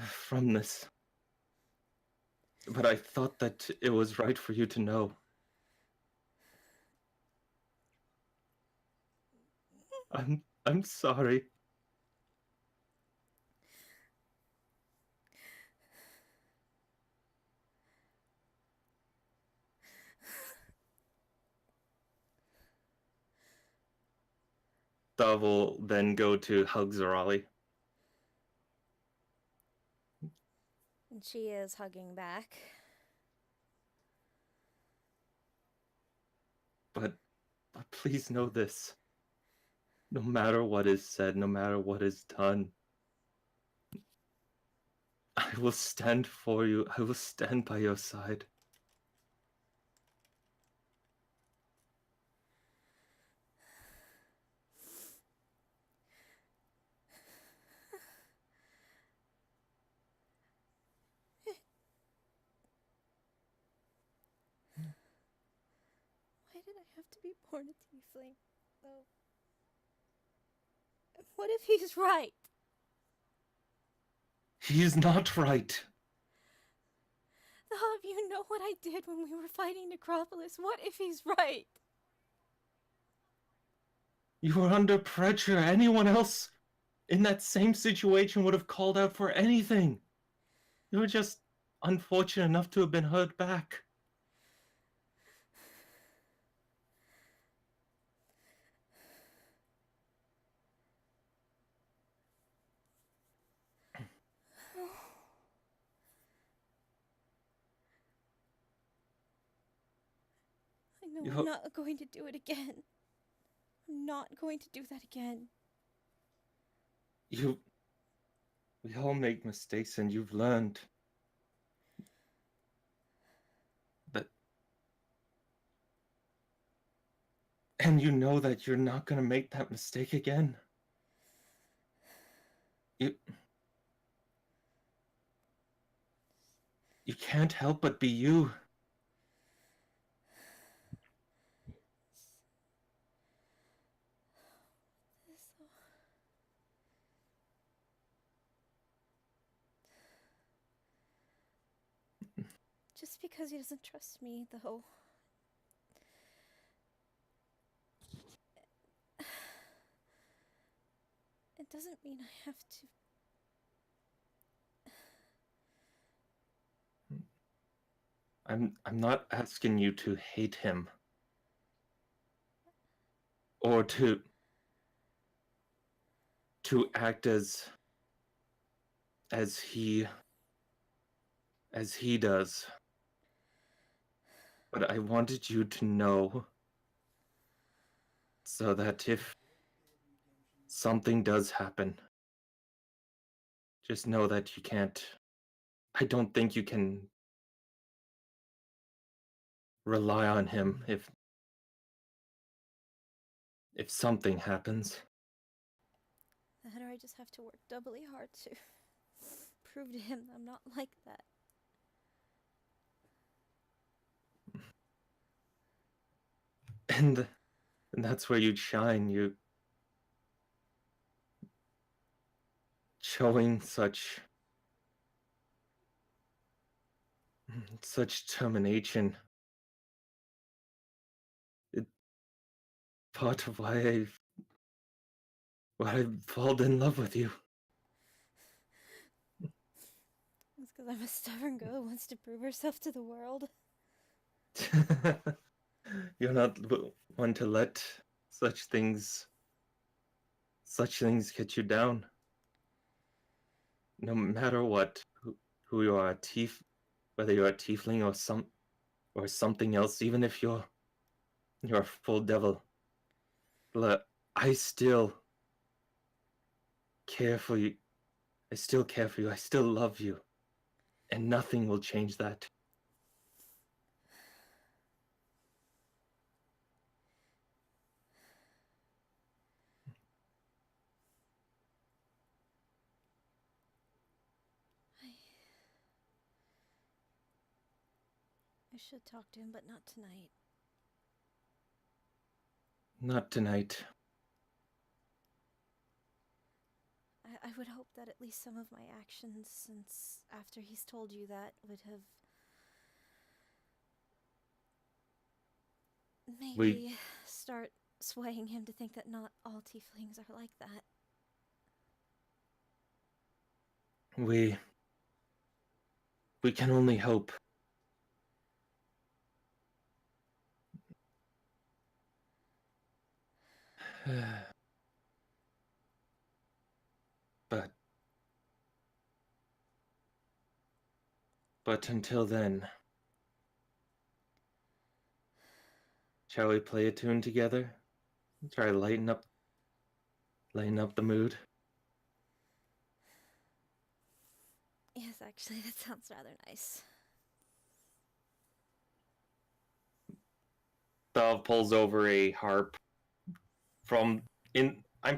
from this. But I thought that it was right for you to know. I'm sorry. Dav will then go to hug Zorali. And she is hugging back. But please know this. No matter what is said, no matter what is done, I will stand for you. I will stand by your side. Why did I have to be born a tiefling? Oh. What if he's right? He is not right. The all of you know what I did when we were fighting Necropolis. What if he's right? You were under pressure. Anyone else in that same situation would have called out for anything. You were just unfortunate enough to have been hurt back. I know I'm not going to do it again. I'm not going to do that again. We all make mistakes, and you've learned. But... And you know that you're not gonna make that mistake again. You can't help but be you. Just because he doesn't trust me, though. It doesn't mean I have to. I'm not asking you to hate him. Or to act as he does. But I wanted you to know, so that if something does happen, just know that you can't... I don't think you can rely on him if something happens. That or I just have to work doubly hard to prove to him that I'm not like that. And that's where you'd shine. You showing such determination. part of why I fallen in love with you. It's because I'm a stubborn girl who wants to prove herself to the world. You're not one to let such things get you down. No matter what, who you are, whether you're a tiefling or something else, even if you're a full devil, I still care for you. I still care for you. I still love you. And nothing will change that. I should talk to him, but not tonight. Not tonight. I would hope that at least some of my actions since after he's told you that would have maybe start swaying him to think that not all tieflings are like that. We can only hope. But until then, shall we play a tune together? Try to lighten up the mood. Yes, actually, that sounds rather nice. Thav pulls over a harp I'm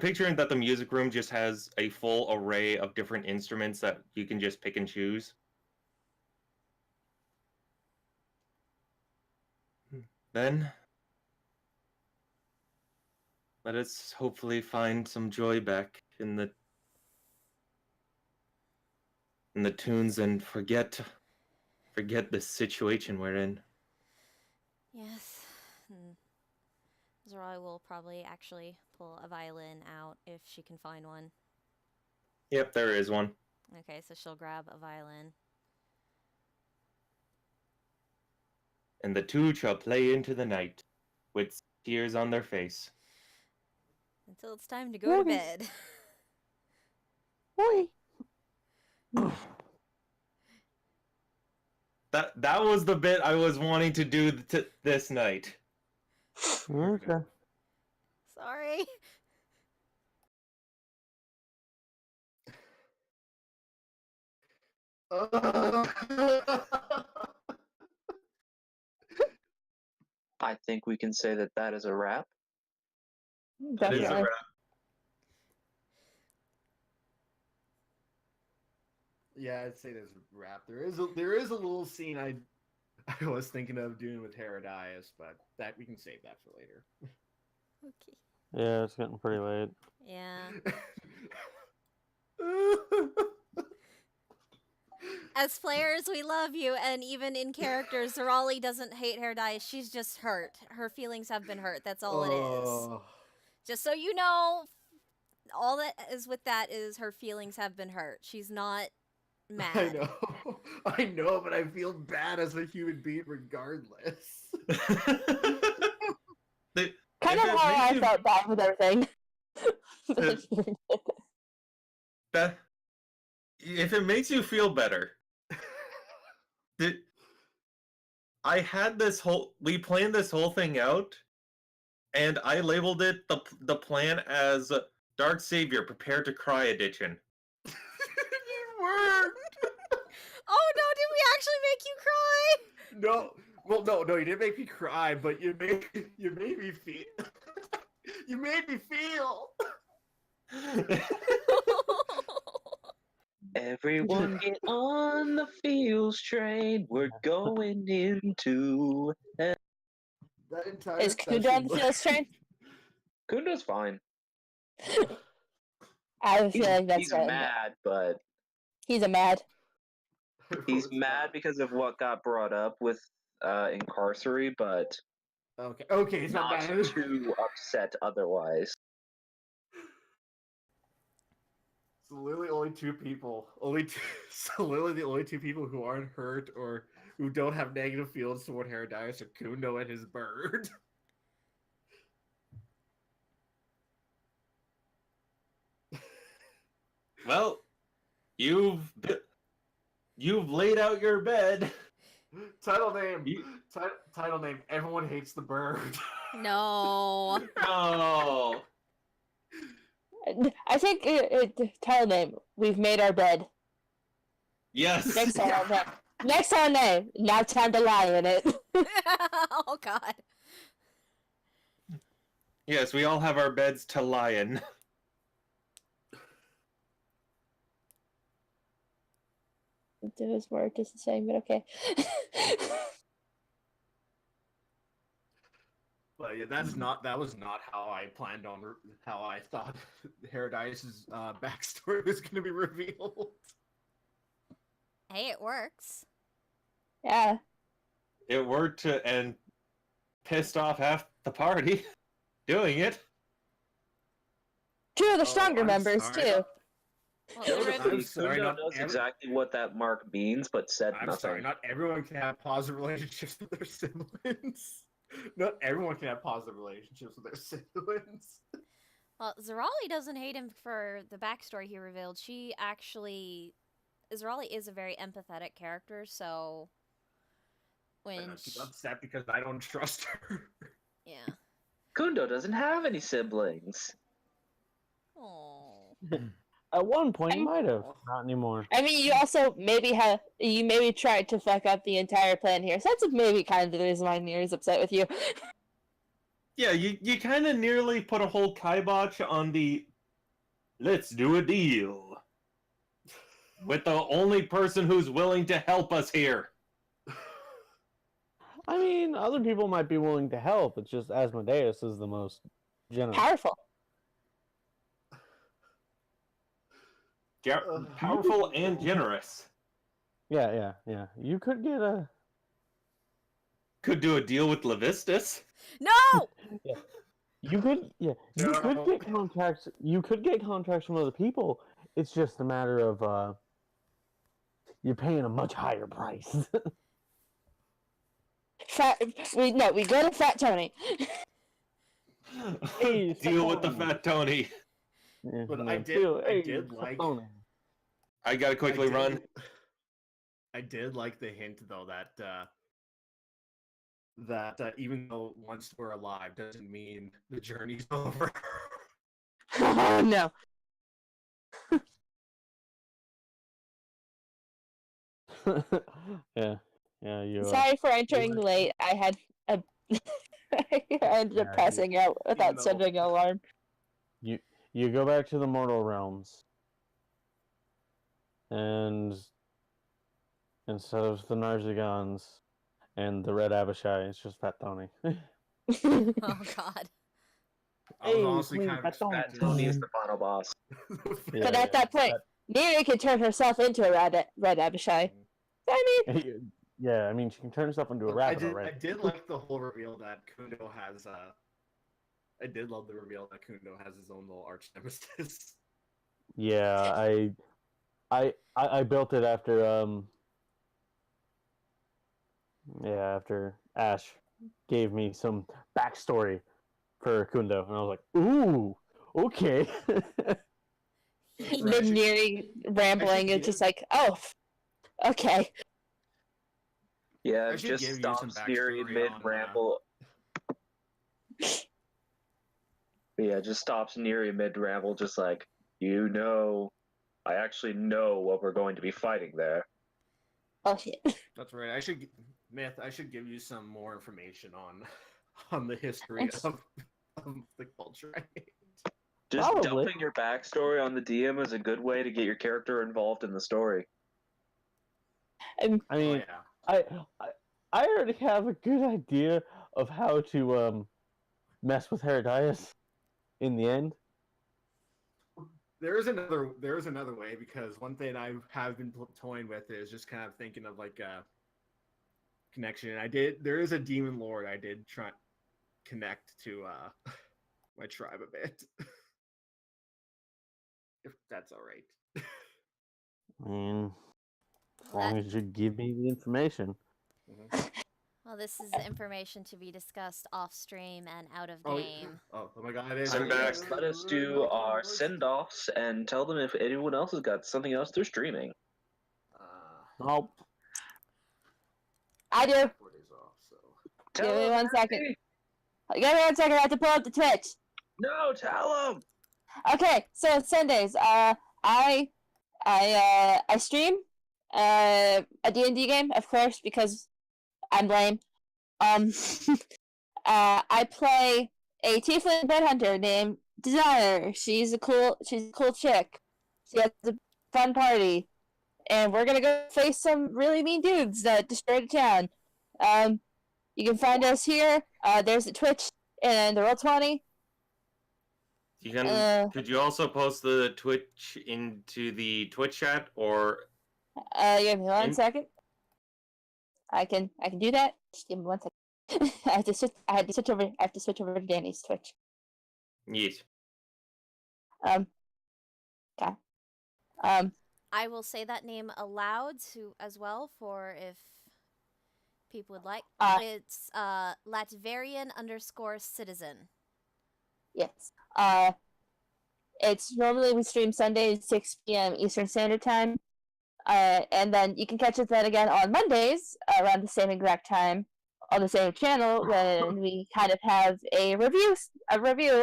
picturing that the music room just has a full array of different instruments that you can just pick and choose. Then, let us hopefully find some joy back in the tunes and forget the situation we're in. Yes. Zorai will probably actually pull a violin out if she can find one. Yep, there is one. Okay, so she'll grab a violin. And the two shall play into the night, with tears on their face. Until it's time to go to bed. Oi. That was the bit I was wanting to do this night. Okay. Sorry. I think we can say that that is a wrap. That is a Definitely. wrap. Yeah, I'd say there's a wrap. There is a little scene I was thinking of doing with Herodias, but that we can save that for later. Okay. Yeah, it's getting pretty late. Yeah. As players, we love you, and even in character, Zorali doesn't hate Herodias. She's just hurt. Her feelings have been hurt. That's all it is. Just so you know, all that is with that is her feelings have been hurt. She's not mad. I know, but I feel bad as a human being regardless. Kind of how I felt bad with everything. Beth, if it makes you feel better, I had we planned this whole thing out, and I labeled it the plan as Dark Savior Prepare to Cry Edition. You were. Oh no, did we actually make you cry? No. Well, no, you didn't make me cry, but you made me feel. You made me feel. Everyone get on the fields train. We're going into hell. That entire Is Kundo on the session- field strength? Kunda's fine. I feel like that's He's right. mad, but He's a mad. he's mad because of what got brought up with Incarcery, but Okay, it's not Not bad. too upset otherwise. So literally only two people. So literally the only two people who aren't hurt or who don't have negative feelings toward Herodias are Kundo and his bird. Well, you've laid out your bed. Title name. You- Title name. Everyone hates the bird. No. No. I think title name. We've made our bed. Yes. Next title name. Next title name. Now time to lie in it. Oh God. Yes, we all have our beds to lie in. Those were just the same, but okay. But yeah, that was not how I planned on how I thought Herodias' backstory was going to be revealed. Hey, it works. Yeah. It worked and pissed off half the party doing it. Two of the Oh, stronger I'm members sorry. too. Well, the re- I'm sorry, Kundo not knows every- exactly what that mark means, but said I'm nothing. sorry, not everyone can have positive relationships with their siblings. Not everyone can have positive relationships with their siblings. well, Zerali doesn't hate him for the backstory he revealed. Zerali is a very empathetic character, so when She's upset because I don't trust her. yeah. Kundo doesn't have any siblings. Oh. At one point, you I'm- might have. Not anymore. I mean, you also maybe tried to fuck up the entire plan here. So that's maybe kind of the reason why Nier is upset with you. Yeah, you kind of nearly put a whole kibosh on the let's do a deal with the only person who's willing to help us here. I mean, other people might be willing to help. It's just Asmodeus is the most generous. Powerful. Powerful and generous. Yeah. You could get a. Could do a deal with Levistus. No! You could, yeah. You No. could get contracts. You could get contracts from other people. It's just a matter of you're paying a much higher price. We go to Fat Tony. Hey, Deal with the Tony. Fat Tony. Yeah, But yeah, I did- deal- I hey, did like- Tony. I gotta quickly run. I did like the hint though that even though once we're alive doesn't mean the journey's over. Oh no. yeah. You. Sorry for entering late. I had a. I ended up Yeah, passing out without though- sending an alarm. You go back to the mortal realms, and instead of the Narzigans and the Red Abishai, it's just Fat Tony. Oh God. I was Hey, honestly Queen kind of Fat Tony. expecting. Tony is the final boss. But at that point, Neri can turn herself into a Red Abishai. I mean, Yeah, I mean, she can turn herself into a I rabbit did, already. I did like the whole reveal that Kundo has. I did love the reveal that Kundo has his own little arch nemesis. Yeah, I built it after after Ash gave me some backstory for Kundo, and I was like, ooh, okay. mid Neri rambling, it's just like, oh, okay. Yeah, I should just give you some stops Neri backstory mid on, ramble. Yeah, just stops Neri mid ramble, just like, I actually know what we're going to be fighting there. Oh shit. That's right. I should give you some more information on the history of the culture. Just Probably. dumping your backstory on the DM is a good way to get your character involved in the story. I mean, Oh, yeah. I already have a good idea of how to mess with Herodias in the end. There is another way, because one thing I have been toying with is just kind of thinking of like a connection. There is a demon lord I did try connect to my tribe a bit. If that's all right. I mean, as Well, long as you give me the information. well, this is information to be discussed off stream and out of Oh, game. oh my god! it is- I'm back. Let us do our send-offs and tell them if anyone else has got something else they're streaming. Nope. I do. 4 days off, so. Give me them, 1 second. Andy. Give me 1 second. I have to pull up the Twitch. No, tell them. Okay, so Sundays. I stream a D&D game, of course, because I'm lame. I play a tiefling blood hunter named Desire. She's a cool chick. She has a fun party, and we're gonna go face some really mean dudes that destroyed the town. You can find us here. There's the Twitch and the Roll20. You can. Could you also post the Twitch into the Twitch chat, or Give me 1 In- second. I can do that. Just give me 1 second. I have to switch over to Danny's Twitch. yes? Okay. I will say that name aloud as well for if people would like. It's Latverian_citizen. Yes. It's normally we stream Sundays 6 p.m. Eastern Standard Time. And then you can catch us then again on Mondays around the same exact time on the same channel when we kind of have a review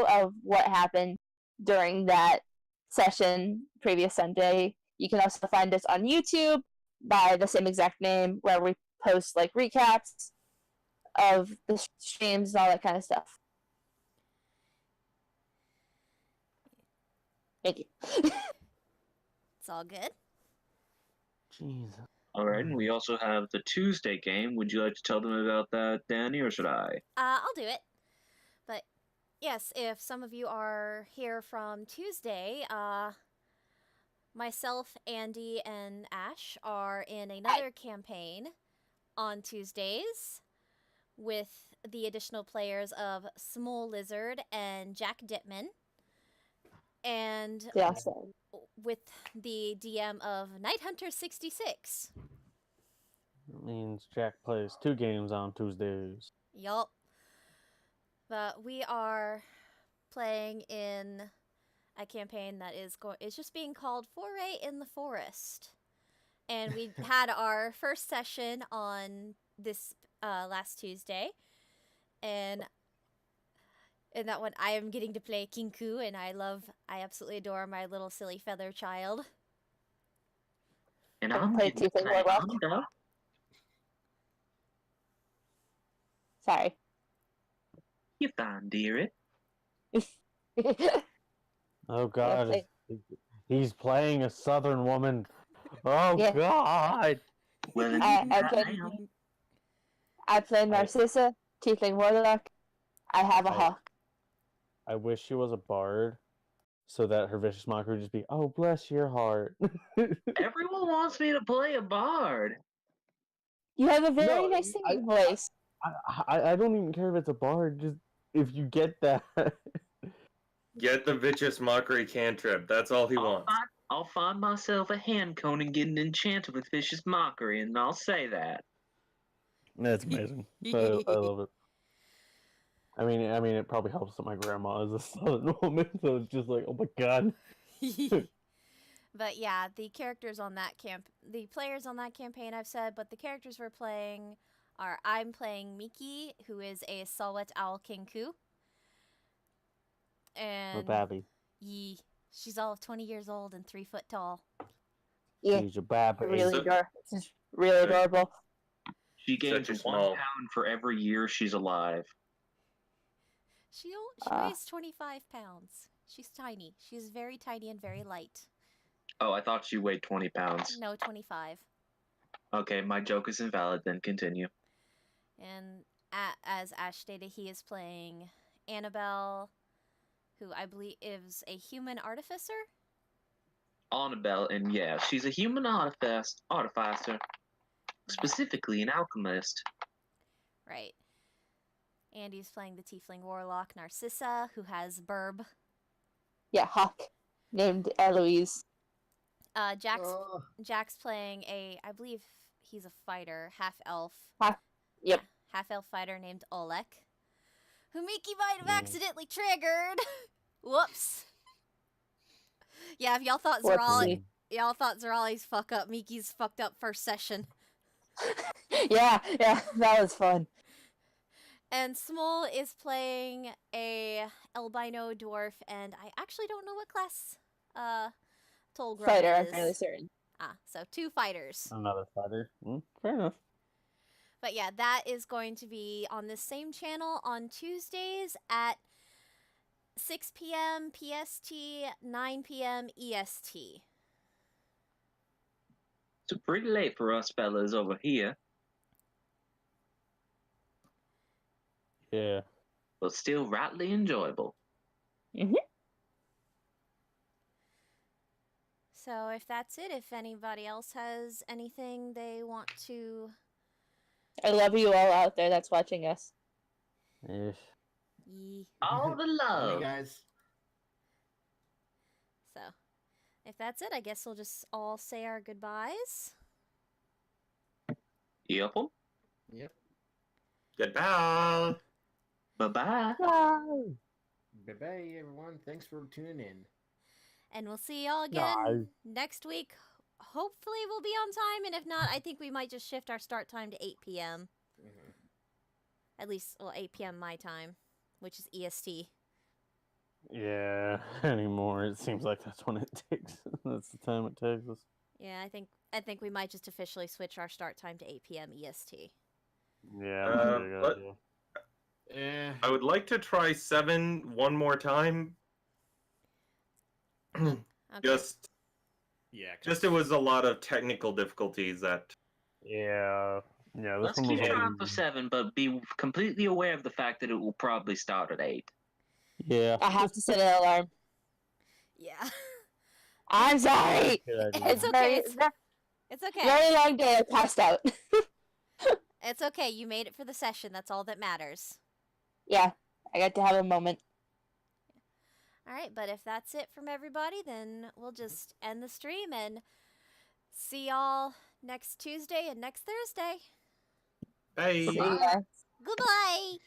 of what happened during that session previous Sunday. You can also find us on YouTube by the same exact name where we post like recaps of the streams and all that kind of stuff. Thank you. It's all good. Jesus. All right, and we also have the Tuesday game. Would you like to tell them about that, Danny, or should I? I'll do it. But yes, if some of you are here from Tuesday, myself, Andy, and Ash are in another campaign on Tuesdays with the additional players of Small Lizard and Jack Dittman. And Yeah, so. with the DM of Night Hunter 66. That means Jack plays 2 games on Tuesdays. Yup. But we are playing in a campaign that is just being called Foray in the Forest. And we had our first session on this last Tuesday. And in that one, I am getting to play Kinku, and I absolutely adore my little silly feather child. And I'll I'm play getting to Tiefling play Warlock. Honda. Sorry. You fine, dearie. Oh God, play- he's playing a Southern woman. Oh Yeah. God. Well, I indeed, play- I am. I play Narcissa, Tiefling Warlock. I have a hawk. I wish she was a bard, so that her vicious mockery would just be, "Oh, bless your heart." Everyone wants me to play a bard. You have a very No, nice singing voice. I don't even care if it's a bard. Just if you get that. Get the vicious mockery cantrip. That's all he wants. I'll find myself a hand cone and get an enchanted with vicious mockery, and I'll say that. That's amazing. I love it. I mean, it probably helps that my grandma is a Southern woman, so it's just like, oh my God. But yeah, the players on that campaign I've said, but the characters we're playing are I'm playing Miki, who is a Salwet Owl Kinku. And Babby. she's all of 20 years old and 3 foot tall. Yeah, She's a babby. really So- adorable. It's really adorable. She gains Such a 1 small- pound for every year she's alive. She Ah. weighs 25 pounds. She's tiny. She's very tiny and very light. Oh, I thought she weighed 20 pounds. No, 25. Okay, my joke is invalid, then continue. And as Ash stated, he is playing Annabelle, who I believe is a human artificer. Annabelle, and yeah, she's a human artificer. Specifically an alchemist. Right. Andy's playing the Tiefling Warlock Narcissa, who has Burb. Yeah, Hawk, named Eloise. Jack's playing I believe he's a fighter, half elf. Yep. Yeah, half elf fighter named Olek, who Miki might have accidentally triggered. Whoops. Yeah, if y'all thought Zerali's fuck up, Miki's fucked up first session. yeah, that was fun. And Smol is playing a albino dwarf, and I actually don't know what class Tolgrove Fighter, is. I'm fairly certain. So 2 fighters. Another fighter. Fair enough. But yeah, that is going to be on this same channel on Tuesdays at 6 p.m. PST, 9 p.m. EST. It's pretty late for us fellas over here, Yeah. but still rightly enjoyable. So if that's it, if anybody else has anything they want to... I love you all out there that's watching us. Ish. All the Hey love. guys. So, if that's it, I guess we'll just all say our goodbyes. Yep. Goodbye. Bye-bye. Bye-bye, everyone. Thanks for tuning in. And we'll see y'all again next week. Hopefully we'll be on time, and if not, I think we might just shift our start time to 8 p.m. At least, 8 p.m. my time, which is EST. Yeah, anymore. It seems like that's when it takes. That's the time it takes us. Yeah, I think we might just officially switch our start time to 8 p.m. EST. Yeah, that's a good but- idea. I would like to try 7 one more time. Okay. Just it was a lot of technical difficulties that. Yeah. Yeah, this Let's one keep was trying for 7, but be completely aware of the fact that it will probably start at 8. Yeah. I have to set an alarm. Yeah. I'm sorry. Good idea. It's okay. It's okay. Very long day. I passed out. It's okay. You made it for the session. That's all that matters. Yeah, I got to have a moment. All right, but if that's it from everybody, then we'll just end the stream and see y'all next Tuesday and next Thursday. Hey. See ya. Goodbye.